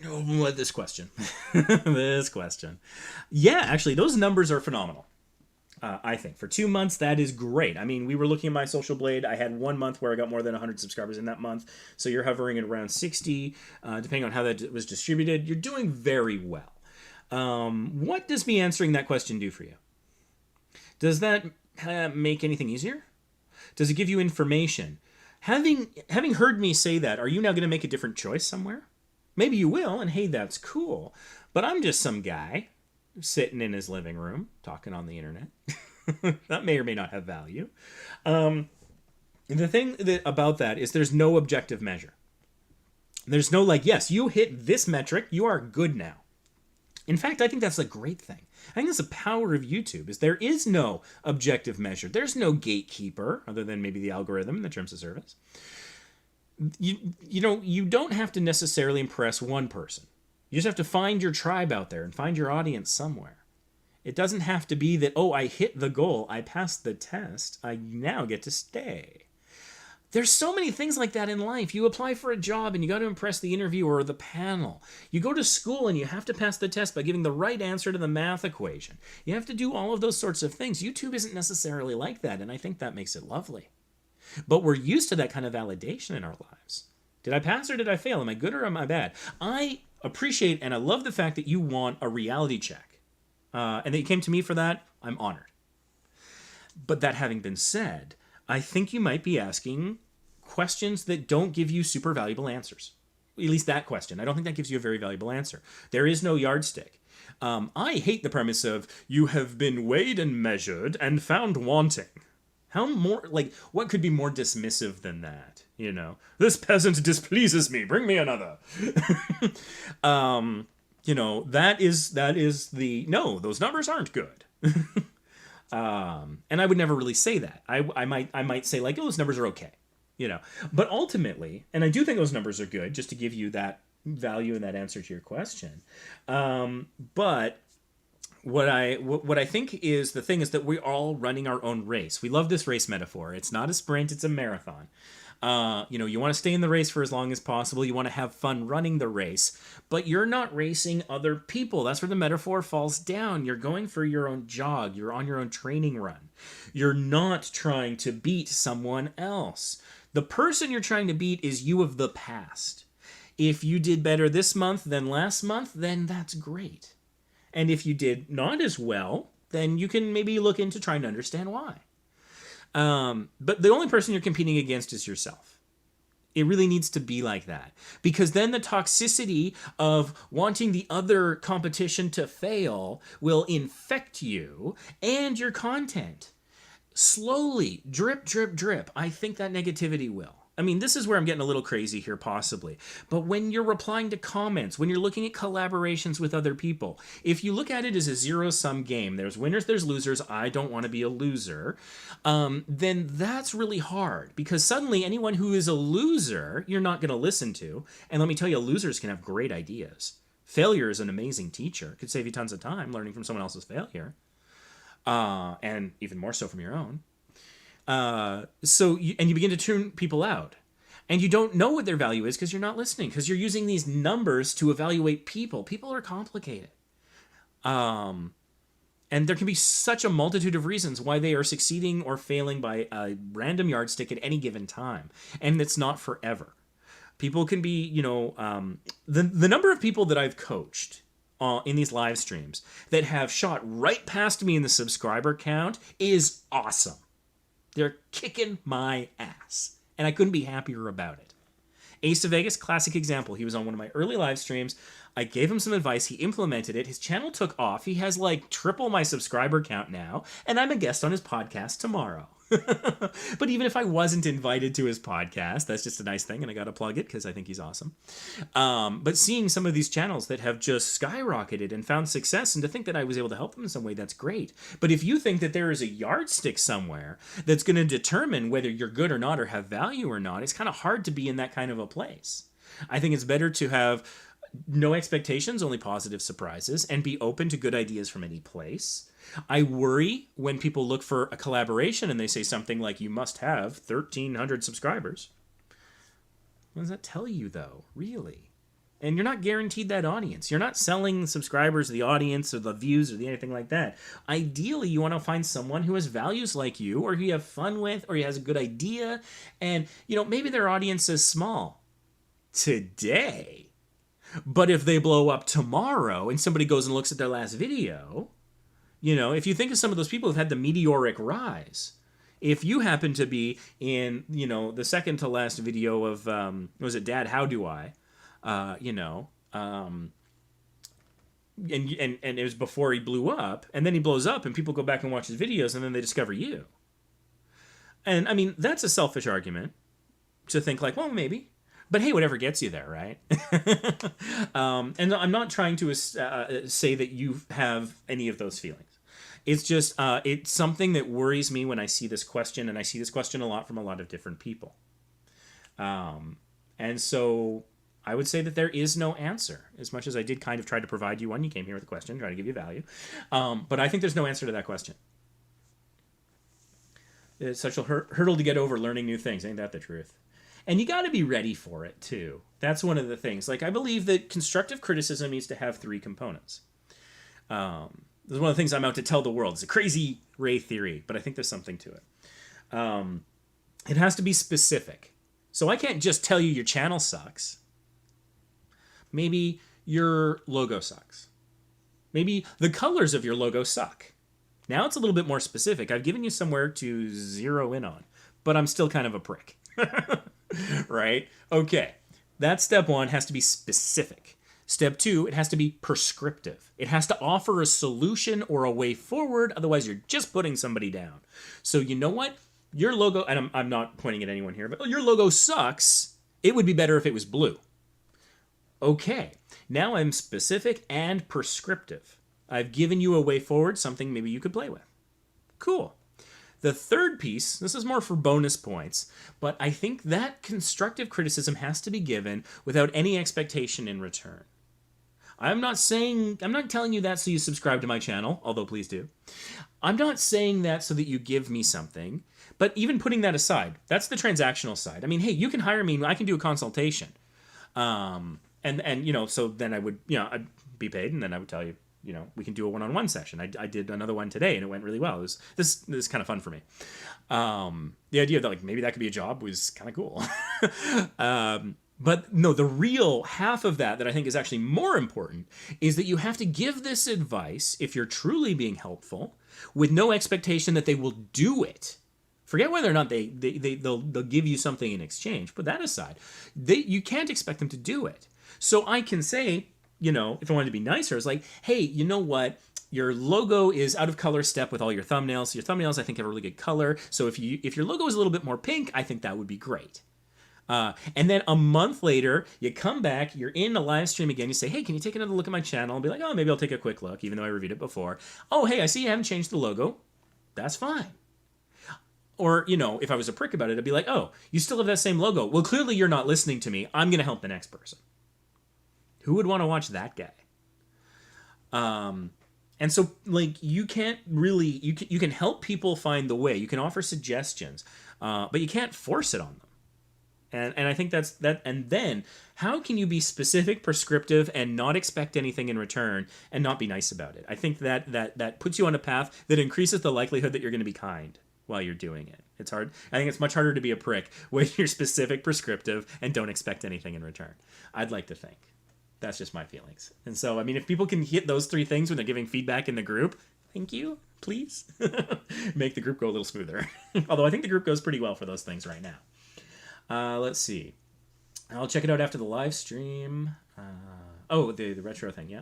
Oh, this question. This question. Yeah, actually, those numbers are phenomenal. I think for 2 months, that is great. I mean, we were looking at my Social Blade. I had 1 month where I got more than 100 subscribers in that month. So you're hovering at around 60, depending on how that was distributed. You're doing very well. What does me answering that question do for you? Does that make anything easier? Does it give you information? Having heard me say that, are you now going to make a different choice somewhere? Maybe you will, and hey, that's cool. But I'm just some guy sitting in his living room talking on the internet. That may or may not have value. The thing about that is there's no objective measure. There's no like, yes, you hit this metric, you are good now. In fact, I think that's a great thing. I think that's the power of YouTube, is there is no objective measure. There's no gatekeeper, other than maybe the algorithm and the terms of service. You don't have to necessarily impress one person. You just have to find your tribe out there and find your audience somewhere. It doesn't have to be that, oh, I hit the goal, I passed the test, I now get to stay. There's so many things like that in life. You apply for a job and you got to impress the interviewer or the panel. You go to school and you have to pass the test by giving the right answer to the math equation. You have to do all of those sorts of things. YouTube isn't necessarily like that, and I think that makes it lovely. But we're used to that kind of validation in our lives. Did I pass or did I fail? Am I good or am I bad? I appreciate and I love the fact that you want a reality check. And that you came to me for that. I'm honored. But that having been said, I think you might be asking questions that don't give you super valuable answers. At least that question. I don't think that gives you a very valuable answer. There is no yardstick. I hate the premise of, you have been weighed and measured and found wanting. What could be more dismissive than that? This peasant displeases me. Bring me another. That is no, those numbers aren't good. And I would never really say that. I might say like, oh, those numbers are okay, But ultimately, and I do think those numbers are good, just to give you that value and that answer to your question. But what I think is the thing is that we're all running our own race. We love this race metaphor. It's not a sprint; it's a marathon. You want to stay in the race for as long as possible. You want to have fun running the race, but you're not racing other people. That's where the metaphor falls down. You're going for your own jog. You're on your own training run. You're not trying to beat someone else. The person you're trying to beat is you of the past. If you did better this month than last month, then that's great. And if you did not as well, then you can maybe look into trying to understand why. But the only person you're competing against is yourself. It really needs to be like that, because then the toxicity of wanting the other competition to fail will infect you and your content. Slowly, drip, drip, drip. I think that negativity will. I mean, this is where I'm getting a little crazy here, possibly. But when you're replying to comments, when you're looking at collaborations with other people, if you look at it as a zero-sum game, there's winners, there's losers, I don't want to be a loser, then that's really hard. Because suddenly anyone who is a loser, you're not going to listen to. And let me tell you, losers can have great ideas. Failure is an amazing teacher. It could save you tons of time learning from someone else's failure. And even more so from your own. And you begin to tune people out. And you don't know what their value is because you're not listening, because you're using these numbers to evaluate people. People are complicated. And there can be such a multitude of reasons why they are succeeding or failing by a random yardstick at any given time. And it's not forever. People can be, you know, the number of people that I've coached in these live streams that have shot right past me in the subscriber count is awesome. They're kicking my ass. And I couldn't be happier about it. Ace of Vegas, classic example. He was on one of my early live streams. I gave him some advice. He implemented it. His channel took off. He has like triple my subscriber count now. And I'm a guest on his podcast tomorrow. But even if I wasn't invited to his podcast, that's just a nice thing, and I got to plug it because I think he's awesome. But seeing some of these channels that have just skyrocketed and found success, and to think that I was able to help them in some way, that's great. But if you think that there is a yardstick somewhere that's going to determine whether you're good or not or have value or not, it's kind of hard to be in that kind of a place. I think it's better to have no expectations, only positive surprises, and be open to good ideas from any place. I worry when people look for a collaboration and they say something like, you must have 1,300 subscribers. What does that tell you, though, really? And you're not guaranteed that audience. You're not selling subscribers, the audience, or the views, or anything like that. Ideally, you want to find someone who has values like you, or who you have fun with, or who has a good idea. And, you know, maybe their audience is small today. But if they blow up tomorrow and somebody goes and looks at their last video, you know, if you think of some of those people who've had the meteoric rise, if you happen to be in, you know, the second to last video of, was it Dad, How Do I? You know, and it was before he blew up, and then he blows up and people go back and watch his videos and then they discover you. And I mean, that's a selfish argument to think like, well, maybe. But hey, whatever gets you there, right? And I'm not trying to say that you have any of those feelings. It's just, it's something that worries me when I see this question, and I see this question a lot from a lot of different people. And so I would say that there is no answer. As much as I did kind of try to provide you one, you came here with a question, try to give you value. But I think there's no answer to that question. It's such a hurdle to get over learning new things. Ain't that the truth? And you got to be ready for it, too. That's one of the things. Like, I believe that constructive criticism needs to have 3 components. This is one of the things I'm out to tell the world. It's a crazy Ray theory, but I think there's something to it. It has to be specific. So I can't just tell you your channel sucks. Maybe your logo sucks. Maybe the colors of your logo suck. Now it's a little bit more specific. I've given you somewhere to zero in on, but I'm still kind of a prick. Right? Okay. That step 1 has to be specific. Step 2, it has to be prescriptive. It has to offer a solution or a way forward. Otherwise, you're just putting somebody down. So you know what? Your logo, and I'm not pointing at anyone here, but your logo sucks. It would be better if it was blue. Okay. Now I'm specific and prescriptive. I've given you a way forward, something maybe you could play with. Cool. The third piece, this is more for bonus points, but I think that constructive criticism has to be given without any expectation in return. I'm not telling you that so you subscribe to my channel, although please do. I'm not saying that so that you give me something, but even putting that aside, that's the transactional side. I mean, hey, you can hire me, I can do a consultation. And you know, so then I would, you know, I'd be paid, and then I would tell you, you know, we can do a one-on-one session. I did another one today, and it went really well. This is kind of fun for me. The idea that like maybe that could be a job was kind of cool. But no, the real half of that I think is actually more important is that you have to give this advice if you're truly being helpful with no expectation that they will do it. Forget whether or not they'll give you something in exchange. Put that aside. You can't expect them to do it. So I can say, you know, if I wanted to be nicer, it's like, hey, you know what? Your logo is out of color step with all your thumbnails. Your thumbnails, I think, have a really good color. So if your logo is a little bit more pink, I think that would be great. And then a month later, you come back, you're in a live stream again, you say, hey, can you take another look at my channel? And be like, oh, maybe I'll take a quick look, even though I reviewed it before. Oh, hey, I see you haven't changed the logo. That's fine. Or, you know, if I was a prick about it, I'd be like, oh, you still have that same logo. Well, clearly you're not listening to me. I'm going to help the next person. Who would want to watch that guy? And so, like, you can't really, you can help people find the way. You can offer suggestions, but you can't force it on them. And I think that's that. And then, how can you be specific, prescriptive, and not expect anything in return, and not be nice about it? I think that puts you on a path that increases the likelihood that you're going to be kind while you're doing it. It's hard. I think it's much harder to be a prick when you're specific, prescriptive, and don't expect anything in return. I'd like to think. That's just my feelings. And so, I mean, if people can hit those three things when they're giving feedback in the group, thank you, please. Make the group go a little smoother. Although I think the group goes pretty well for those things right now. Let's see. I'll check it out after the live stream. The retro thing, yeah.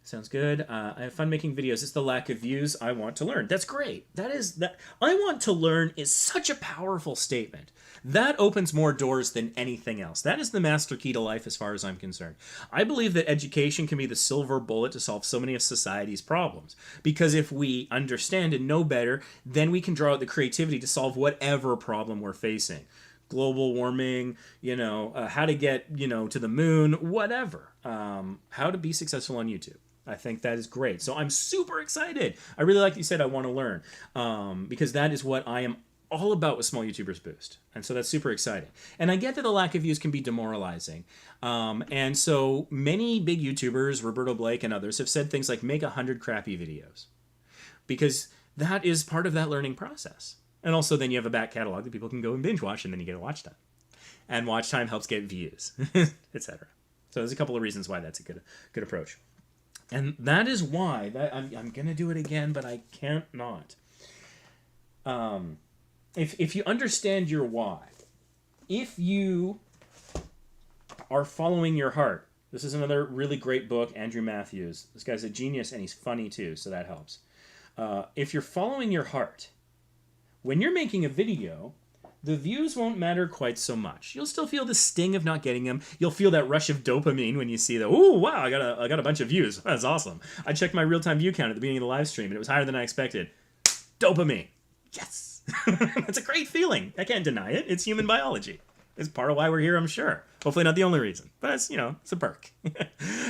Sounds good. I have fun making videos. It's the lack of views. I want to learn. That's great. That I want to learn is such a powerful statement. That opens more doors than anything else. That is the master key to life as far as I'm concerned. I believe that education can be the silver bullet to solve so many of society's problems. Because if we understand and know better, then we can draw out the creativity to solve whatever problem we're facing. Global warming, how to get, to the moon, whatever. How to be successful on YouTube. I think that is great. So I'm super excited. I really like that you said I want to learn because that is what I am all about with Small YouTubers Boost. And so that's super exciting. And I get that the lack of views can be demoralizing. And so many big YouTubers, Roberto Blake and others, have said things like make 100 crappy videos because that is part of that learning process. And also then you have a back catalog that people can go and binge watch and then you get a watch time. And watch time helps get views, etc. So there's a couple of reasons why that's a good approach. And that is why I'm going to do it again, but I can't not. If you understand your why, if you are following your heart, this is another really great book, Andrew Matthews. This guy's a genius and he's funny too, so that helps. If you're following your heart, when you're making a video, the views won't matter quite so much. You'll still feel the sting of not getting them. You'll feel that rush of dopamine when you see that, ooh, wow, I got a bunch of views. That's awesome. I checked my real-time view count at the beginning of the live stream, and it was higher than I expected. Dopamine. Yes. That's a great feeling. I can't deny it. It's human biology. It's part of why we're here, I'm sure. Hopefully not the only reason. But it's, it's a perk.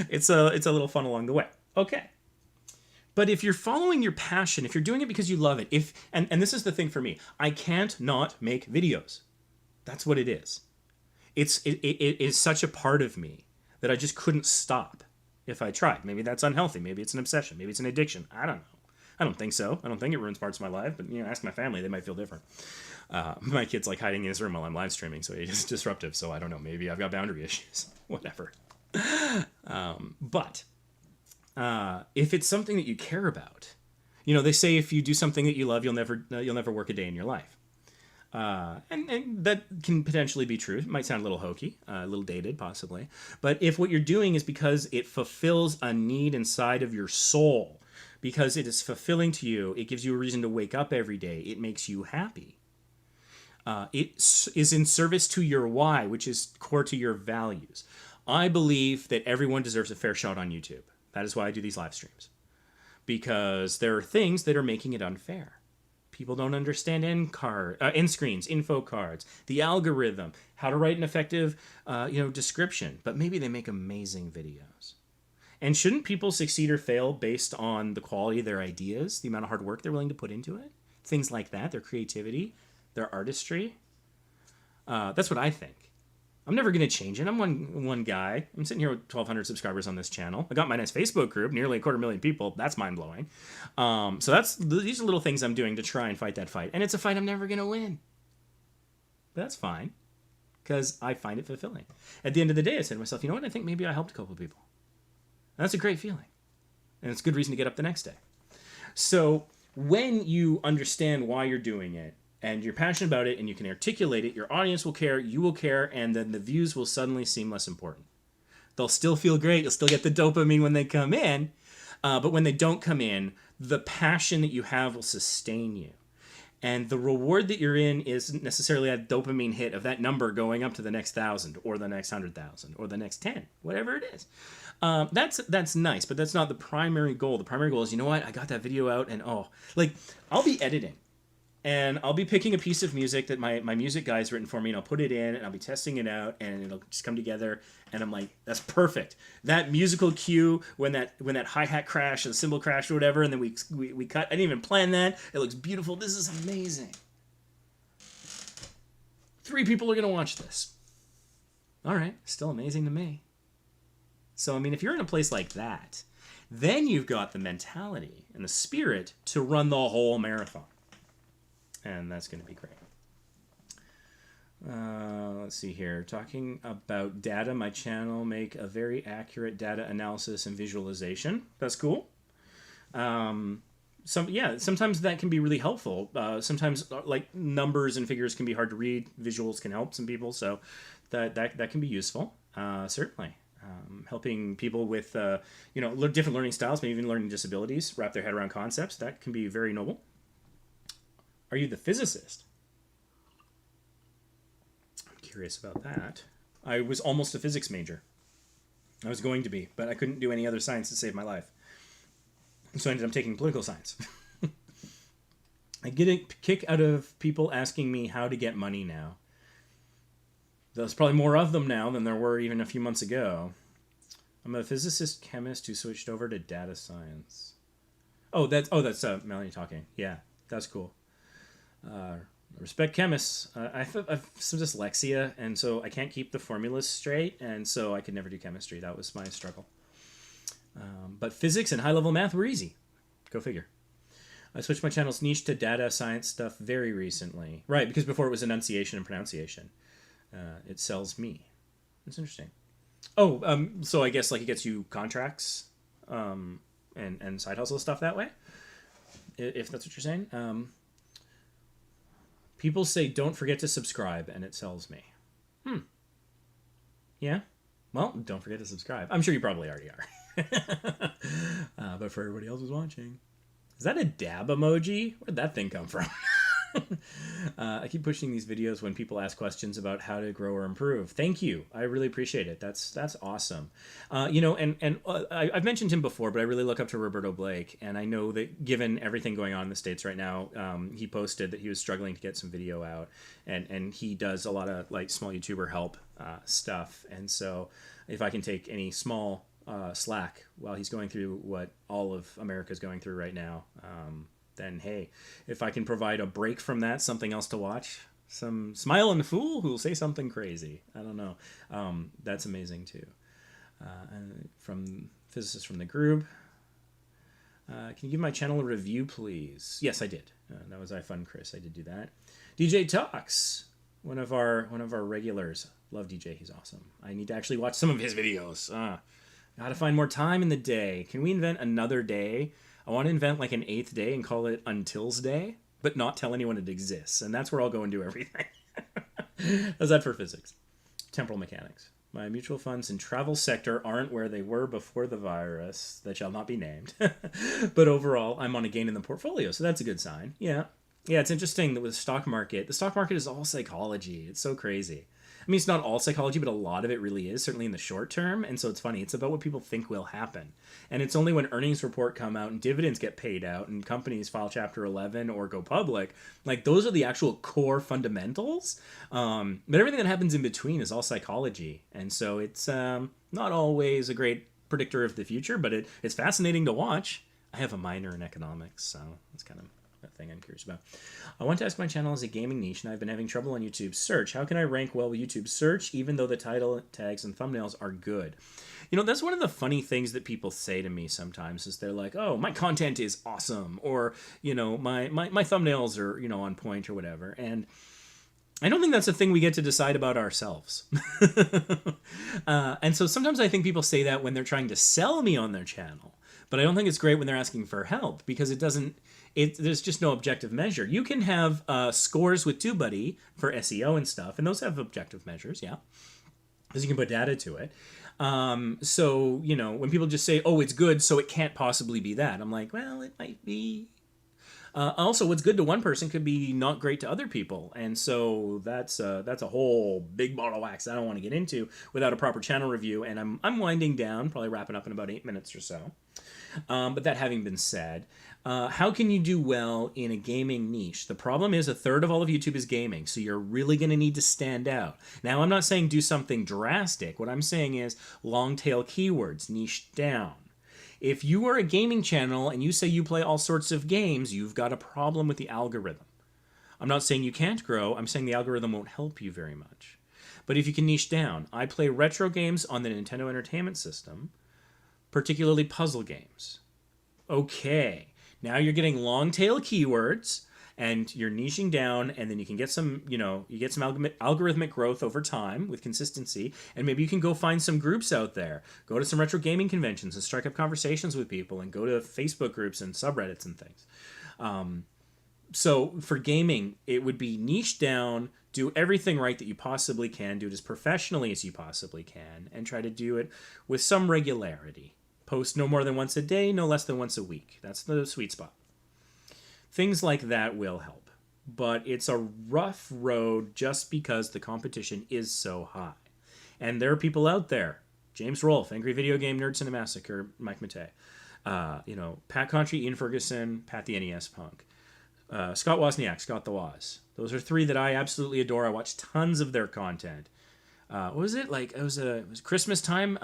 It's a little fun along the way. Okay. But if you're following your passion, if you're doing it because you love it, and this is the thing for me, I can't not make videos. That's what it is. It is such a part of me that I just couldn't stop if I tried. Maybe that's unhealthy. Maybe it's an obsession. Maybe it's an addiction. I don't know. I don't think so. I don't think it ruins parts of my life, but ask my family. They might feel different. My kid's like hiding in his room while I'm live streaming, so it's disruptive. So I don't know. Maybe I've got boundary issues. Whatever. But if it's something that you care about, they say if you do something that you love, you'll never work a day in your life. And that can potentially be true. It might sound a little hokey, a little dated possibly. But if what you're doing is because it fulfills a need inside of your soul, because it is fulfilling to you, it gives you a reason to wake up every day, it makes you happy. It is in service to your why, which is core to your values. I believe that everyone deserves a fair shot on YouTube. That is why I do these live streams. Because there are things that are making it unfair. People don't understand end screens, info cards, the algorithm, how to write an effective description. But maybe they make amazing videos. And shouldn't people succeed or fail based on the quality of their ideas, the amount of hard work they're willing to put into it? Things like that, their creativity, their artistry. That's what I think. I'm never going to change it. I'm one guy. I'm sitting here with 1,200 subscribers on this channel. I got my nice Facebook group, nearly 250,000 people. That's mind-blowing. So these are little things I'm doing to try and fight that fight. And it's a fight I'm never going to win. But that's fine, because I find it fulfilling. At the end of the day, I said to myself, you know what? I think maybe I helped a couple of people. And that's a great feeling. And it's a good reason to get up the next day. So when you understand why you're doing it, and you're passionate about it, and you can articulate it, your audience will care, you will care, and then the views will suddenly seem less important. They'll still feel great. You'll still get the dopamine when they come in. But when they don't come in, the passion that you have will sustain you. And the reward that you're in isn't necessarily a dopamine hit of that number going up to the next 1,000 or the next 100,000 or the next 10, whatever it is. That's nice, but that's not the primary goal. The primary goal is, you know what? I got that video out, and like, I'll be editing. And I'll be picking a piece of music that my music guy's written for me, and I'll put it in, and I'll be testing it out, and it'll just come together, and I'm like, that's perfect. That musical cue, when that hi-hat crash, or the cymbal crash, or whatever, and then we cut. I didn't even plan that. It looks beautiful. This is amazing. 3 people are going to watch this. All right, still amazing to me. So, I mean, if you're in a place like that, then you've got the mentality and the spirit to run the whole marathon. And that's going to be great. Let's see here. Talking about data, my channel make a very accurate data analysis and visualization. That's cool. Sometimes that can be really helpful. Sometimes like numbers and figures can be hard to read. Visuals can help some people, so that can be useful. Certainly. Helping people with different learning styles, maybe even learning disabilities, wrap their head around concepts. That can be very noble. Are you the physicist? I'm curious about that. I was almost a physics major. I was going to be, but I couldn't do any other science to save my life. So I ended up taking political science. I get a kick out of people asking me how to get money now. There's probably more of them now than there were even a few months ago. I'm a physicist chemist who switched over to data science. That's Melanie talking. Yeah, that's cool. Respect chemists. I have some dyslexia, and so I can't keep the formulas straight, and so I could never do chemistry. That was my struggle. But physics and high-level math were easy. Go figure. I switched my channel's niche to data science stuff very recently. Right, because before it was enunciation and pronunciation. It sells me. That's interesting. So I guess like it gets you contracts and side hustle stuff that way, if that's what you're saying. People say, don't forget to subscribe, and it sells me. Yeah? Well, don't forget to subscribe. I'm sure you probably already are. But for everybody else who's watching. Is that a dab emoji? Where'd that thing come from? I keep pushing these videos when people ask questions about how to grow or improve. Thank you. I really appreciate it. That's awesome. I've mentioned him before, but I really look up to Roberto Blake, and I know that given everything going on in the States right now, he posted that he was struggling to get some video out, and he does a lot of like small YouTuber help stuff. And so if I can take any small slack while he's going through what all of America is going through right now, then hey, if I can provide a break from that, something else to watch, some smiling fool who will say something crazy. I don't know. That's amazing too. From physicists from the group. Can you give my channel a review, please? Yes, I did. That was iFun Chris. I did do that. DJ Talks, one of our regulars. Love DJ. He's awesome. I need to actually watch some of his videos. Gotta find more time in the day. Can we invent another day? I want to invent like an 8th day and call it Until's Day, but not tell anyone it exists. And that's where I'll go and do everything. How's that for physics? Temporal mechanics. My mutual funds and travel sector aren't where they were before the virus, that shall not be named. But overall, I'm on a gain in the portfolio, so that's a good sign. Yeah. Yeah, it's interesting that with the stock market is all psychology. It's so crazy. I mean, it's not all psychology, but a lot of it really is, certainly in the short term. And so it's funny. It's about what people think will happen. And it's only when earnings report come out and dividends get paid out and companies file Chapter 11 or go public, like those are the actual core fundamentals. But everything that happens in between is all psychology. And so it's not always a great predictor of the future, but it's fascinating to watch. I have a minor in economics, so it's kind of a thing I'm curious about. I want to ask, my channel is a gaming niche, and I've been having trouble on YouTube search. How can I rank well with YouTube search, even though the title, tags, and thumbnails are good? You know, that's one of the funny things that people say to me sometimes is they're like, oh, my content is awesome, or, you know, my thumbnails are, you know, on point or whatever. And I don't think that's a thing we get to decide about ourselves. And so sometimes I think people say that when they're trying to sell me on their channel, but I don't think it's great when they're asking for help, because there's just no objective measure. You can have scores with TUBEBUDDY for SEO and stuff, and those have objective measures, yeah, because you can put data to it. So, you know, when people just say, oh, it's good, so it can't possibly be that, I'm like, well, it might be. Also, what's good to one person could be not great to other people, and so that's a whole big ball of wax I don't want to get into without a proper channel review. And I'm winding down, probably wrapping up in about 8 minutes or so. But that having been said, how can you do well in a gaming niche? The problem is 1/3 of all of YouTube is gaming, so you're really going to need to stand out. Now, I'm not saying do something drastic. What I'm saying is long tail keywords, niche down. If you are a gaming channel and you say you play all sorts of games, you've got a problem with the algorithm. I'm not saying you can't grow. I'm saying the algorithm won't help you very much. But if you can niche down, I play retro games on the Nintendo Entertainment System, particularly puzzle games. Okay, now you're getting long tail keywords and you're niching down, and then you can get some, you get some algorithmic growth over time with consistency, and maybe you can go find some groups out there. Go to some retro gaming conventions and strike up conversations with people, and go to Facebook groups and subreddits and things. So for gaming, it would be niche down, do everything right that you possibly can, do it as professionally as you possibly can, and try to do it with some regularity. Post no more than once a day, no less than once a week. That's the sweet spot. Things like that will help. But it's a rough road just because the competition is so high. And there are people out there. James Rolfe, Angry Video Game Nerd Cinemassacre, Mike Matei. Pat Contri, Ian Ferguson, Pat the NES Punk. Scott Wozniak, Scott the Woz. Those are 3 that I absolutely adore. I watch tons of their content. What was it? Like, it was Christmas time.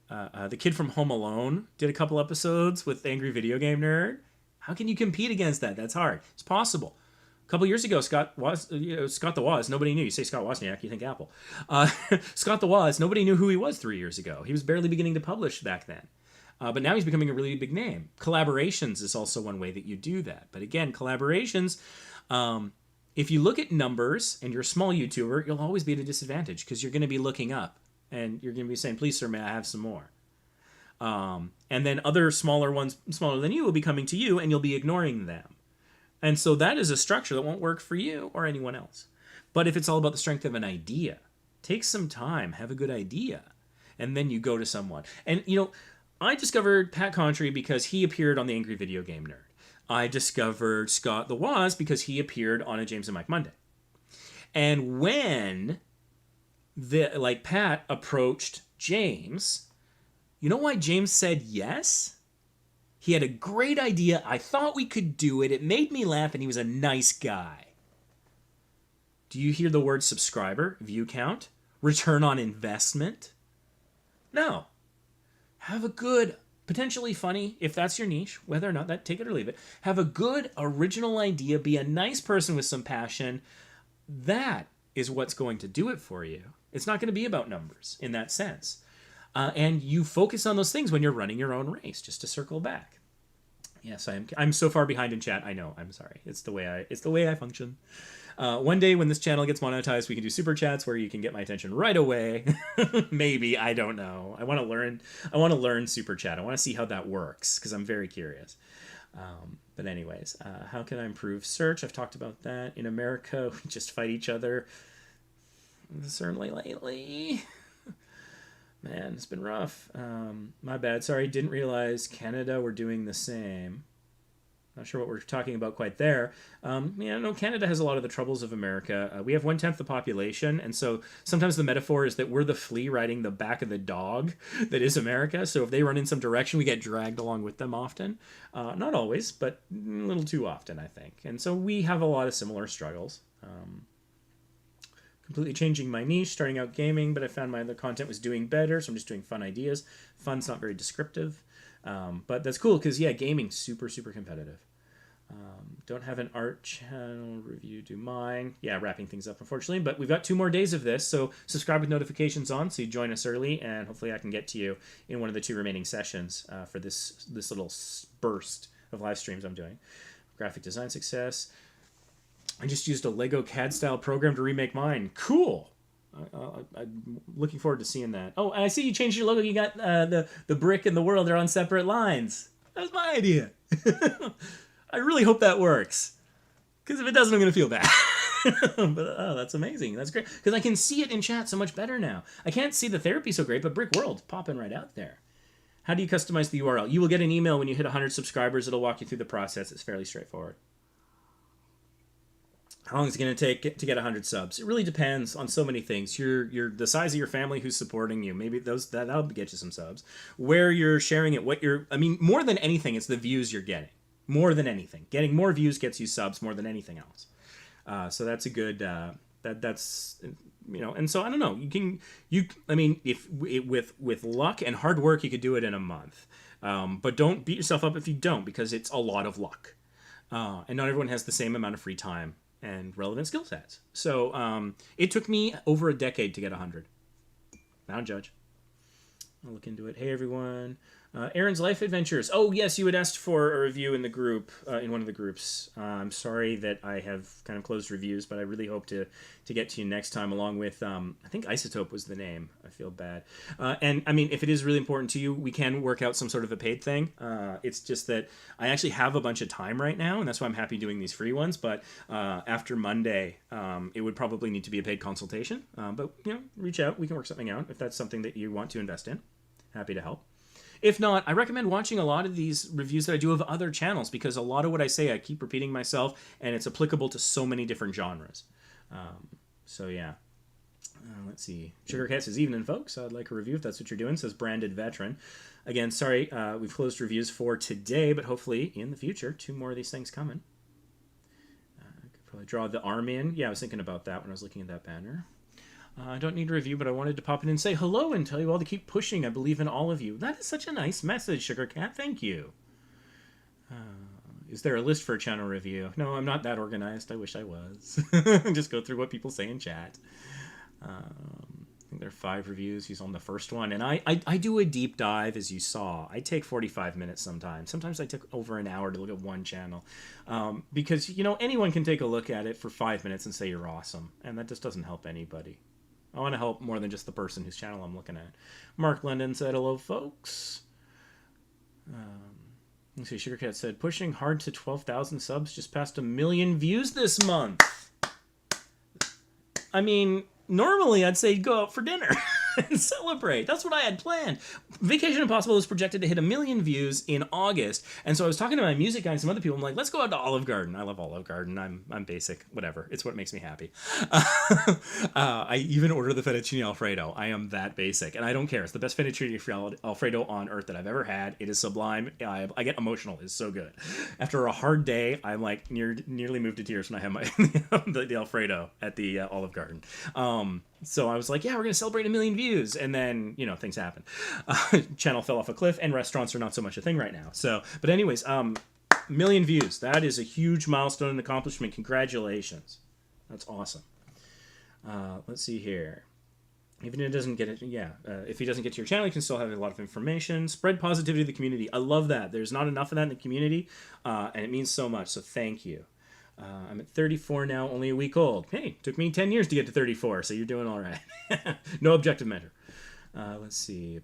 The kid from Home Alone did a couple episodes with Angry Video Game Nerd. How can you compete against that? That's hard. It's possible. A couple years ago, Scott the Woz, nobody knew. You say Scott Wozniak, you think Apple. Scott the Woz, nobody knew who he was 3 years ago. He was barely beginning to publish back then. But now he's becoming a really big name. Collaborations is also one way that you do that. But again, collaborations, if you look at numbers and you're a small YouTuber, you'll always be at a disadvantage because you're going to be looking up and you're going to be saying, please, sir, may I have some more? And then other smaller ones, smaller than you, will be coming to you and you'll be ignoring them. And so that is a structure that won't work for you or anyone else. But if it's all about the strength of an idea, take some time, have a good idea, and then you go to someone. And, I discovered Pat Contri because he appeared on the Angry Video Game Nerd. I discovered Scott the Woz because he appeared on a James and Mike Monday. And when Pat approached James, you know why James said yes? He had a great idea. I thought we could do it. It made me laugh, and he was a nice guy. Do you hear the word subscriber, view count, return on investment? No. Have a good, potentially funny, if that's your niche, whether or not that, take it or leave it. Have a good original idea. Be a nice person with some passion. That is what's going to do it for you. It's not going to be about numbers in that sense. And you focus on those things when you're running your own race, just to circle back. Yes, I'm so far behind in chat. I know. I'm sorry. It's the way I function. One day when this channel gets monetized, we can do super chats where you can get my attention right away. Maybe, I don't know. I want to learn super chat. I want to see how that works because I'm very curious. But anyways, how can I improve search? I've talked about that. In America, we just fight each other. Certainly lately. Man, it's been rough. My bad. Sorry, didn't realize Canada were doing the same. Not sure what we're talking about quite there. Canada has a lot of the troubles of America. We have 1/10 the population, and so sometimes the metaphor is that we're the flea riding the back of the dog that is America. So if they run in some direction, we get dragged along with them often. Not always, but a little too often, I think. And so we have a lot of similar struggles. Completely changing my niche, starting out gaming, but I found my other content was doing better, so I'm just doing fun ideas. Fun's not very descriptive. But that's cool because, yeah, gaming's super, super competitive. Don't have an art channel review, do mine. Yeah, wrapping things up, unfortunately. But we've got 2 more days of this, so subscribe with notifications on so you join us early, and hopefully I can get to you in one of the 2 remaining sessions for this little burst of live streams I'm doing. Graphic design success. I just used a Lego CAD-style program to remake mine. Cool! I'm looking forward to seeing that. Oh, and I see you changed your logo. You got the brick and the world are on separate lines. That was my idea. I really hope that works. Because if it doesn't, I'm going to feel bad. But, that's amazing. That's great. Because I can see it in chat so much better now. I can't see the therapy so great, but brick world popping right out there. How do you customize the URL? You will get an email when you hit 100 subscribers. It'll walk you through the process. It's fairly straightforward. How long is it going to take to get 100 subs? It really depends on so many things. The size of your family who's supporting you. Maybe that'll get you some subs. Where you're sharing it, more than anything, it's the views you're getting. More than anything. Getting more views gets you subs more than anything else. So that's a good, that's, and so I don't know. With luck and hard work, you could do it in a month. But don't beat yourself up if you don't, because it's a lot of luck. And not everyone has the same amount of free time and relevant skill sets. So it took me over a decade to get 100. I don't judge. I'll look into it. Hey, everyone. Aaron's Life Adventures. Oh, yes, you had asked for a review in the group, in one of the groups. I'm sorry that I have kind of closed reviews, but I really hope to get to you next time, along with, I think Isotope was the name. I feel bad. And, I mean, if it is really important to you, we can work out some sort of a paid thing. It's just that I actually have a bunch of time right now, and that's why I'm happy doing these free ones. But after Monday, it would probably need to be a paid consultation. But, reach out. We can work something out if that's something that you want to invest in. Happy to help. If not, I recommend watching a lot of these reviews that I do of other channels, because a lot of what I say, I keep repeating myself, and it's applicable to so many different genres. So yeah. Let's see. Sugar Cat says, evening, folks. I'd like a review if that's what you're doing, says Branded Veteran. Again, sorry, we've closed reviews for today, but hopefully in the future, 2 more of these things coming. I could probably draw the arm in. Yeah, I was thinking about that when I was looking at that banner. I don't need a review, but I wanted to pop in and say hello and tell you all to keep pushing. I believe in all of you. That is such a nice message, Sugar Cat. Thank you. Is there a list for a channel review? No, I'm not that organized. I wish I was. Just go through what people say in chat. I think there are 5 reviews. He's on the first one. And I do a deep dive, as you saw. I take 45 minutes sometimes. Sometimes I took over an hour to look at one channel. Because, anyone can take a look at it for 5 minutes and say you're awesome. And that just doesn't help anybody. I want to help more than just the person whose channel I'm looking at. Mark London said, hello, folks. Let's see, Sugar Cat said, pushing hard to 12,000 subs, just passed 1 million views this month. I mean, normally I'd say go out for dinner and celebrate. That's what I had planned. Vacation Impossible is projected to hit 1 million views in August. And so I was talking to my music guy and some other people. I'm like, let's go out to Olive Garden. I love Olive Garden. I'm basic, whatever. It's what makes me happy. I even order the fettuccine Alfredo. I am that basic. And I don't care. It's the best fettuccine Alfredo on earth that I've ever had. It is sublime. I get emotional. It's so good. After a hard day, I'm like nearly moved to tears when I have my the Alfredo at the Olive Garden. So I was like, yeah, we're going to celebrate 1 million views. And then, things happen. Channel fell off a cliff, and restaurants are not so much a thing right now. So, but anyways, 1 million views. That is a huge milestone and accomplishment. Congratulations. That's awesome. Let's see here. Even if it doesn't get it, if he doesn't get to your channel, you can still have a lot of information. Spread positivity to the community. I love that. There's not enough of that in the community, and it means so much. So thank you. I'm at 34 now, only a week old. Hey, took me 10 years to get to 34, so you're doing all right. No objective measure. Let's see.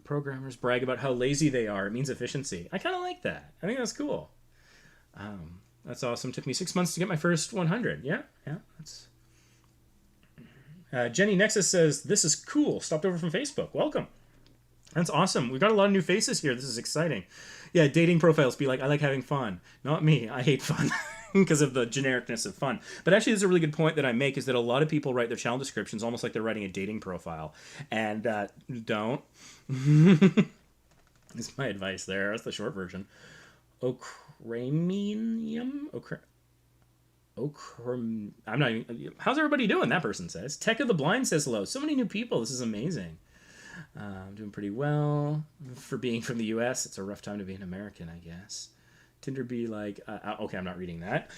Programmers brag about how lazy they are. It means efficiency. I kind of like that. I think that's cool. That's awesome. Took me 6 months to get my first 100. Yeah. That's. Jenny Nexus says, this is cool. Stopped over from Facebook. Welcome. That's awesome. We've got a lot of new faces here. This is exciting. Yeah, dating profiles be like, I like having fun. Not me. I hate fun. Because of the genericness of fun. But actually, there's a really good point that I make, is that a lot of people write their channel descriptions almost like they're writing a dating profile. And don't. Is my advice there. That's the short version. Ocramium? I'm not even... How's everybody doing? That person says. Tech of the Blind says hello. So many new people. This is amazing. I'm doing pretty well. For being from the U.S., it's a rough time to be an American, I guess. Tinder be like, okay, I'm not reading that.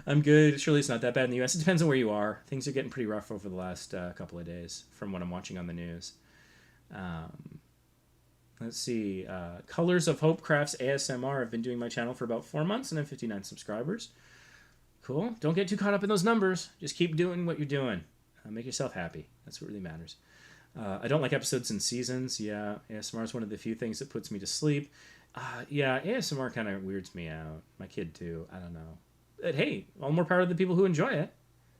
I'm good. Surely it's not that bad in the U.S. It depends on where you are. Things are getting pretty rough over the last couple of days from what I'm watching on the news. Let's see. Colors of Hope Crafts ASMR. I've been doing my channel for about 4 months and I have 59 subscribers. Cool. Don't get too caught up in those numbers. Just keep doing what you're doing. Make yourself happy. That's what really matters. I don't like episodes and seasons. Yeah, ASMR is one of the few things that puts me to sleep. Yeah, ASMR kind of weirds me out. My kid, too. I don't know. But hey, all more power to the people who enjoy it.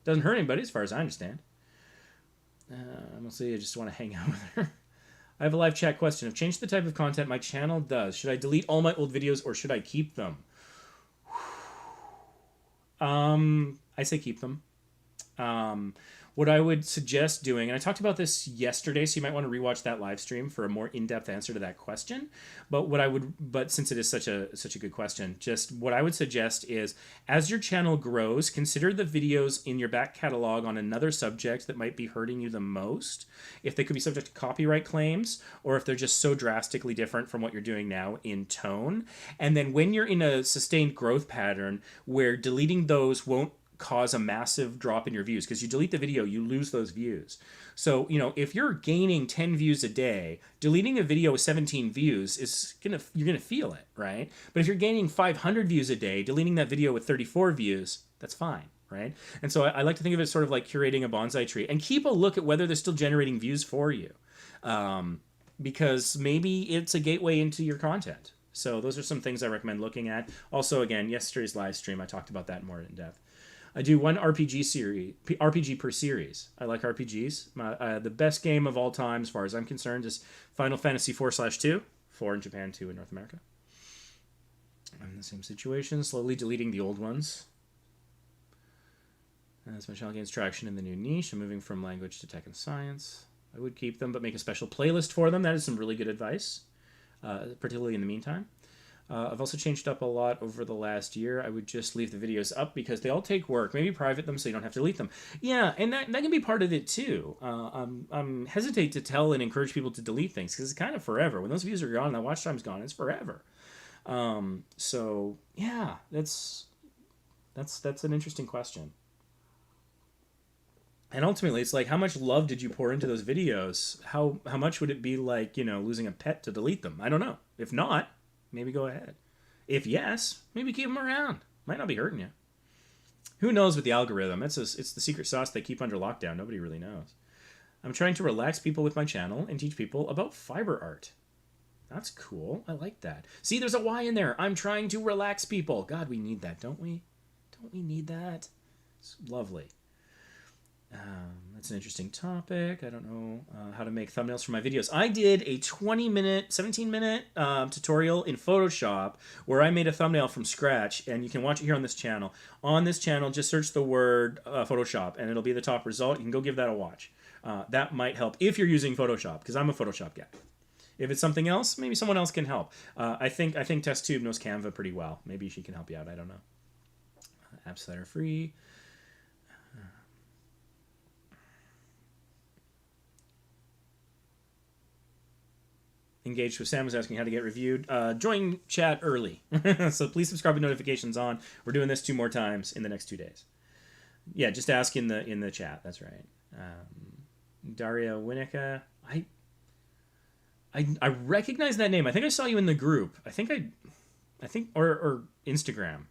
Doesn't hurt anybody, as far as I understand. Mostly I just want to hang out with her. I have a live chat question. I've changed the type of content my channel does. Should I delete all my old videos or should I keep them? I say keep them. What I would suggest doing, and I talked about this yesterday, so you might want to rewatch that live stream for a more in-depth answer to that question. But since it is such a good question, just what I would suggest is, as your channel grows, consider the videos in your back catalog on another subject that might be hurting you the most. If they could be subject to copyright claims, or if they're just so drastically different from what you're doing now in tone. And then when you're in a sustained growth pattern where deleting those won't cause a massive drop in your views, because you delete the video, you lose those views. So, if you're gaining 10 views a day, deleting a video with 17 views you're gonna feel it, right? But if you're gaining 500 views a day, deleting that video with 34 views, that's fine, right? And so I like to think of it sort of like curating a bonsai tree, and keep a look at whether they're still generating views for you, because maybe it's a gateway into your content. So those are some things I recommend looking at. Also, again, yesterday's live stream, I talked about that more in depth. I do one RPG per series. I like RPGs. The best game of all time, as far as I'm concerned, is Final Fantasy 4/2. 4 in Japan, 2 in North America. I'm in the same situation, slowly deleting the old ones. As my channel gains traction in the new niche, I'm moving from language to tech and science. I would keep them, but make a special playlist for them. That is some really good advice, particularly in the meantime. I've also changed up a lot over the last year. I would just leave the videos up because they all take work. Maybe private them so you don't have to delete them. Yeah, and that can be part of it too. I'm hesitate to tell and encourage people to delete things because it's kind of forever. When those views are gone and that watch time's gone, it's forever. So yeah, that's an interesting question. And ultimately, it's like, how much love did you pour into those videos? How much would it be like, losing a pet to delete them? I don't know. If not, maybe go ahead. If yes, maybe keep them around. Might not be hurting you. Who knows with the algorithm? It's the secret sauce they keep under lockdown. Nobody really knows. I'm trying to relax people with my channel and teach people about fiber art. That's cool. I like that. See, there's a Y in there. I'm trying to relax people. God, we need that, don't we? Don't we need that? It's lovely. That's an interesting topic. I don't know how to make thumbnails for my videos. I did a 17-minute tutorial in Photoshop where I made a thumbnail from scratch, and you can watch it here on this channel. On this channel, just search the word Photoshop, and it'll be the top result. You can go give that a watch. That might help if you're using Photoshop, because I'm a Photoshop guy. If it's something else, maybe someone else can help. I think TestTube knows Canva pretty well. Maybe she can help you out. I don't know. Apps that are free. Engaged with Sam was asking how to get reviewed. Join chat early. So please subscribe with notifications on. We're doing this 2 more times in the next 2 days. Yeah, just ask in the chat. That's right. Daria Winica. I recognize that name. I think I saw you in the group. I think or Instagram.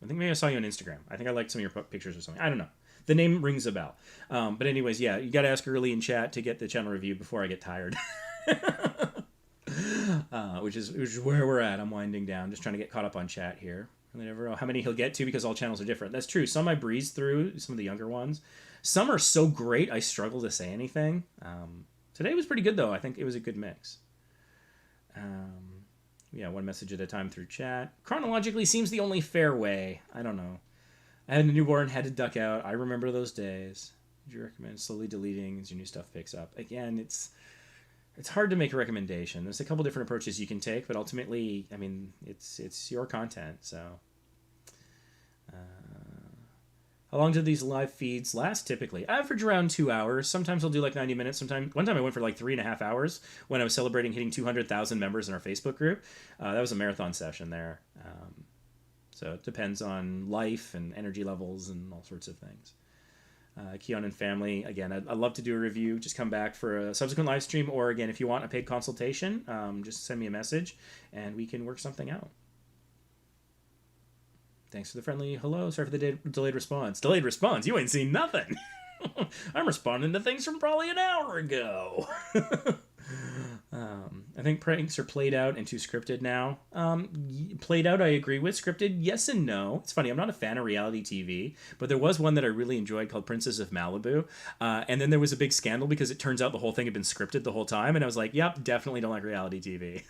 I think maybe I saw you on Instagram. I think I liked some of your pictures or something. I don't know. The name rings a bell. But anyways, yeah, you got to ask early in chat to get the channel reviewed before I get tired. Which is where we're at. I'm winding down, just trying to get caught up on chat here. I never know how many he'll get to because all channels are different. That's true. Some I breeze through, some of the younger ones. Some are so great I struggle to say anything. Today was pretty good though. I think it was a good mix. Yeah, 1 message at a time through chat. Chronologically seems the only fair way. I don't know. I had a newborn, had to duck out. I remember those days. Would you recommend slowly deleting as your new stuff picks up? Again, it's hard to make a recommendation. There's a couple different approaches you can take, but ultimately, I mean, it's your content, so. How long do these live feeds last typically? Average around 2 hours. Sometimes I'll do like 90 minutes. One time I went for like 3.5 hours when I was celebrating hitting 200,000 members in our Facebook group. That was a marathon session there. So it depends on life and energy levels and all sorts of things. Keon and family, again, I'd love to do a review. Just come back for a subsequent live stream, or again, if you want a paid consultation, just send me a message and we can work something out. Thanks for the friendly hello. Sorry for the delayed response. Delayed response? You ain't seen nothing. I'm responding to things from probably an hour ago. I think pranks are played out and too scripted now. Played out, I agree with. Scripted, yes and no. It's funny, I'm not a fan of reality TV, but there was one that I really enjoyed called Princess of Malibu. And then there was a big scandal because it turns out the whole thing had been scripted the whole time. And I was like, yep, definitely don't like reality TV.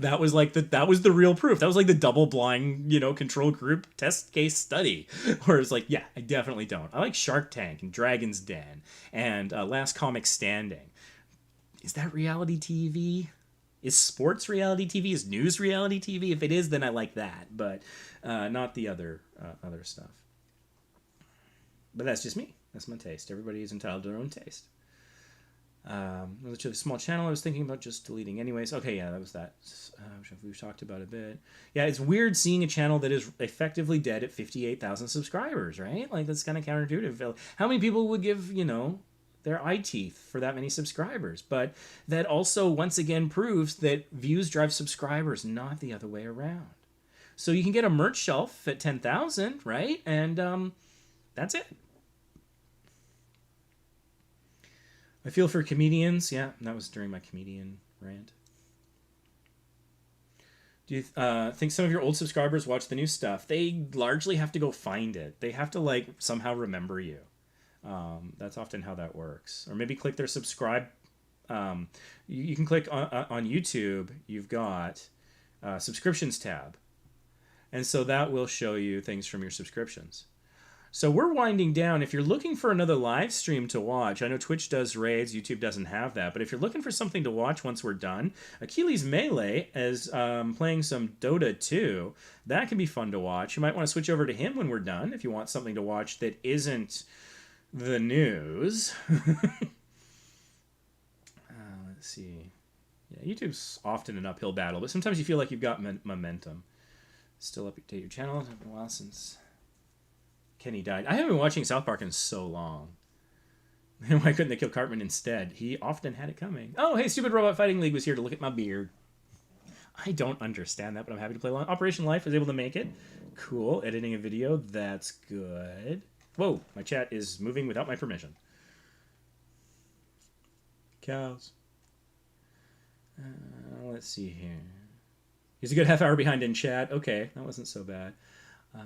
That was like that was the real proof. That was like the double blind, control group test case study. Where it's like, yeah, I definitely don't. I like Shark Tank and Dragon's Den and Last Comic Standing. Is that reality TV? Is sports reality TV? Is news reality TV? If it is, then I like that, but not the other stuff. But that's just me. That's my taste. Everybody is entitled to their own taste. Which is a small channel I was thinking about just deleting anyways. Okay, yeah, that was that. We've talked about a bit. Yeah, it's weird seeing a channel that is effectively dead at 58,000 subscribers, right? Like, that's kind of counterintuitive. How many people would give, their eye teeth for that many subscribers? But that also once again proves that views drive subscribers, not the other way around. So you can get a merch shelf at 10,000, right? And that's it. I feel for comedians. Yeah, that was during my comedian rant. Do you think some of your old subscribers watch the new stuff? They largely have to go find it. They have to somehow remember you. That's often how that works. Or maybe click their subscribe. You can click on YouTube. You've got subscriptions tab. And so that will show you things from your subscriptions. So we're winding down. If you're looking for another live stream to watch, I know Twitch does raids, YouTube doesn't have that, but if you're looking for something to watch once we're done, Achilles Melee is playing some Dota 2. That can be fun to watch. You might want to switch over to him when we're done if you want something to watch that isn't the news. Let's see. Yeah, YouTube's often an uphill battle, but sometimes you feel like you've got momentum. Still update your channel. It's been a while since Kenny died. I haven't been watching South Park in so long. Why couldn't they kill Cartman instead? He often had it coming. Oh, hey, Stupid Robot Fighting League was here to look at my beard. I don't understand that, but I'm happy to play along. Operation Life was able to make it. Cool. Editing a video. That's good. Whoa, my chat is moving without my permission. Cows. Let's see here. He's a good half hour behind in chat. Okay, that wasn't so bad. I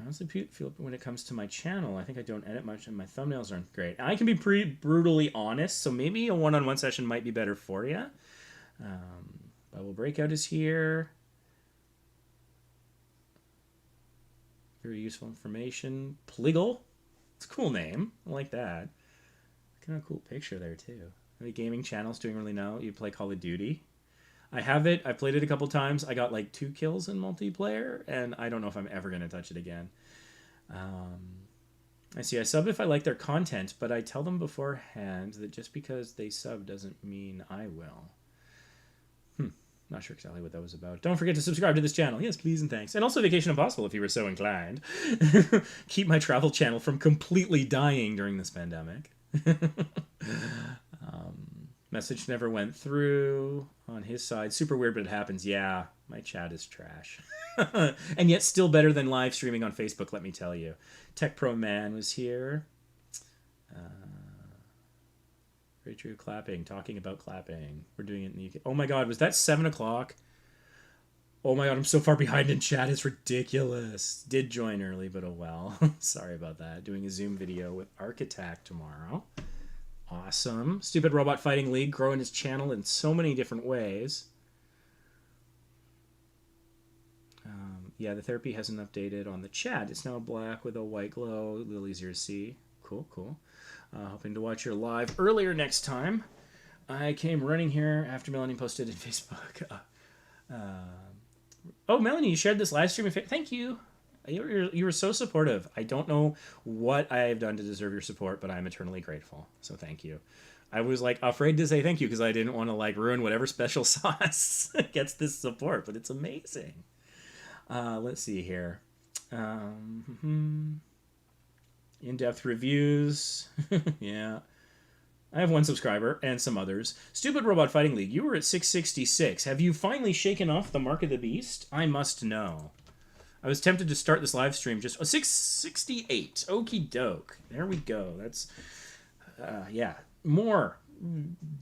honestly feel when it comes to my channel, I think I don't edit much and my thumbnails aren't great. I can be pretty brutally honest, so maybe a one-on-one session might be better for you. Bible Breakout is here. Very useful information. Pliggle. It's a cool name. I like that. Kind of a cool picture there, too. The gaming channel's doing really well. You play Call of Duty. I have it. I played it a couple times. I got 2 kills in multiplayer, and I don't know if I'm ever going to touch it again. I see. I sub if I like their content, but I tell them beforehand that just because they sub doesn't mean I will. Not sure exactly what that was about. Don't forget to subscribe to this channel. Yes, please and thanks. And also Vacation Impossible if you were so inclined. Keep my travel channel from completely dying during this pandemic. Message never went through on his side. Super weird, but it happens. Yeah, my chat is trash. And yet still better than live streaming on Facebook, let me tell you. Tech Pro Man was here. Very true. Clapping. Talking about clapping. We're doing it in the UK. Oh my god, was that 7 o'clock? Oh my god, I'm so far behind in chat. It's ridiculous. Did join early, but oh well. Sorry about that. Doing a Zoom video with Architect tomorrow. Awesome. Stupid Robot Fighting League growing his channel in so many different ways. Yeah, the therapy hasn't updated on the chat. It's now black with a white glow. A little easier to see. Cool, cool. Hoping to watch your live earlier next time. I came running here after Melanie posted in Facebook. Oh, Melanie, you shared this live stream. Thank you. You were so supportive. I don't know what I have done to deserve your support, but I'm eternally grateful. So thank you. I was afraid to say thank you because I didn't want to ruin whatever special sauce gets this support, but it's amazing. Let's see here. In-depth reviews. Yeah. I have 1 subscriber and some others. Stupid Robot Fighting League, you were at 666. Have you finally shaken off the mark of the beast? I must know. I was tempted to start this live stream just... 668. Okie doke. There we go. That's... yeah. More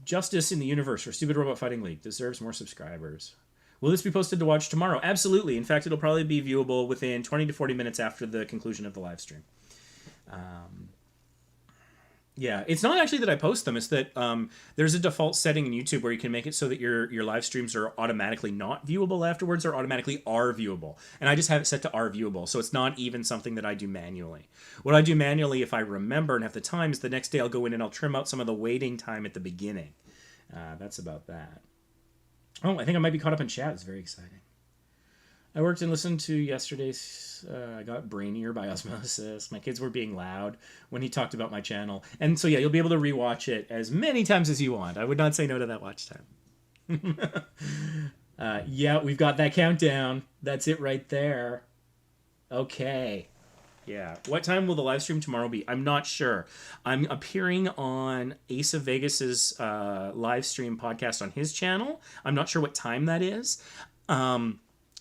Justice in the Universe for Stupid Robot Fighting League deserves more subscribers. Will this be posted to watch tomorrow? Absolutely. In fact, it'll probably be viewable within 20 to 40 minutes after the conclusion of the live stream. Yeah, it's not actually that I post them. It's that there's a default setting in YouTube where you can make it so that your live streams are automatically not viewable afterwards or automatically are viewable. And I just have it set to are viewable, so it's not even something that I do manually. What I do manually, if I remember and have the time, is the next day I'll go in and I'll trim out some of the waiting time at the beginning. That's about that. Oh, I think I might be caught up in chat. It's very exciting. I worked and listened to yesterday's I Got Brainier by Osmosis. My kids were being loud when he talked about my channel. And so, yeah, you'll be able to rewatch it as many times as you want. I would not say no to that watch time. Yeah, we've got that countdown. That's it right there. Okay. Yeah. What time will the live stream tomorrow be? I'm not sure. I'm appearing on Ace of Vegas's live stream podcast on his channel. I'm not sure what time that is.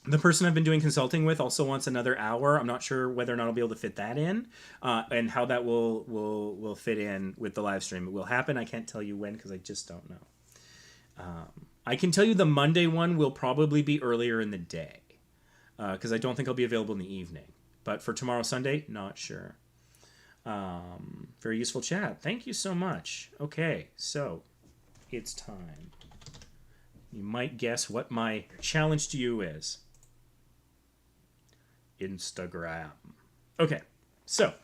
The person I've been doing consulting with also wants another hour. I'm not sure whether or not I'll be able to fit that in, and how that will fit in with the live stream. It will happen. I can't tell you when because I just don't know. I can tell you the Monday one will probably be earlier in the day because I don't think I'll be available in the evening. But for tomorrow, Sunday, not sure. Very useful chat. Thank you so much. Okay, so it's time. You might guess what my challenge to you is. Instagram. Okay, so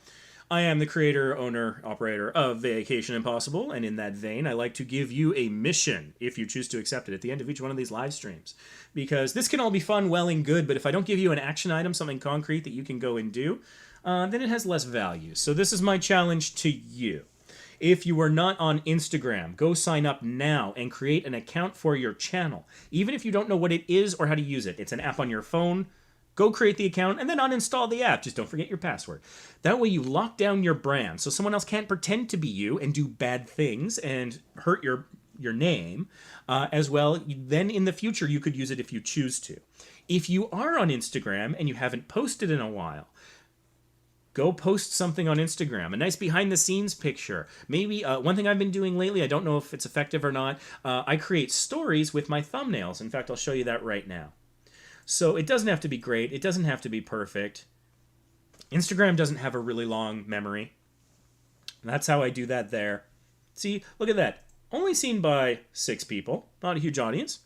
I am the creator, owner, operator of Vacation Impossible, and in that vein, I like to give you a mission, if you choose to accept it, at the end of each one of these live streams. Because this can all be fun, well, and good, but if I don't give you an action item, something concrete that you can go and do, then it has less value. So this is my challenge to you. If you are not on Instagram, go sign up now and create an account for your channel. Even if you don't know what it is or how to use it, it's an app on your phone. Go create the account and then uninstall the app. Just don't forget your password. That way you lock down your brand so someone else can't pretend to be you and do bad things and hurt your name as well. Then in the future, you could use it if you choose to. If you are on Instagram and you haven't posted in a while, go post something on Instagram, a nice behind-the-scenes picture. Maybe one thing I've been doing lately, I don't know if it's effective or not, I create stories with my thumbnails. In fact, I'll show you that right now. So it doesn't have to be great. It doesn't have to be perfect. Instagram doesn't have a really long memory. That's how I do that there. See, look at that. Only seen by 6 people. Not a huge audience.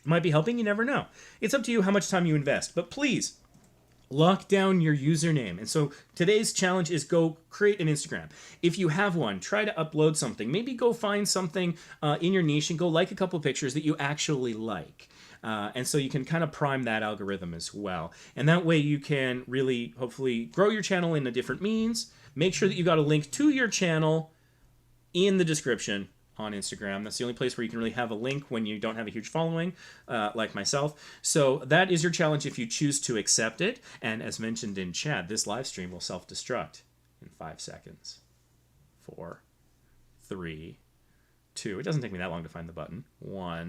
Might be helping, you never know. It's up to you how much time you invest. But please, lock down your username. And so today's challenge is go create an Instagram. If you have one, try to upload something. Maybe go find something in your niche and go like a couple pictures that you actually like. And so you can kind of prime that algorithm as well. And that way you can really, hopefully, grow your channel in a different means. Make sure that you got a link to your channel in the description on Instagram. That's the only place where you can really have a link when you don't have a huge following, like myself. So that is your challenge if you choose to accept it. And as mentioned in chat, this live stream will self-destruct in 5 seconds. 4, 3, 2. It doesn't take me that long to find the button. 1.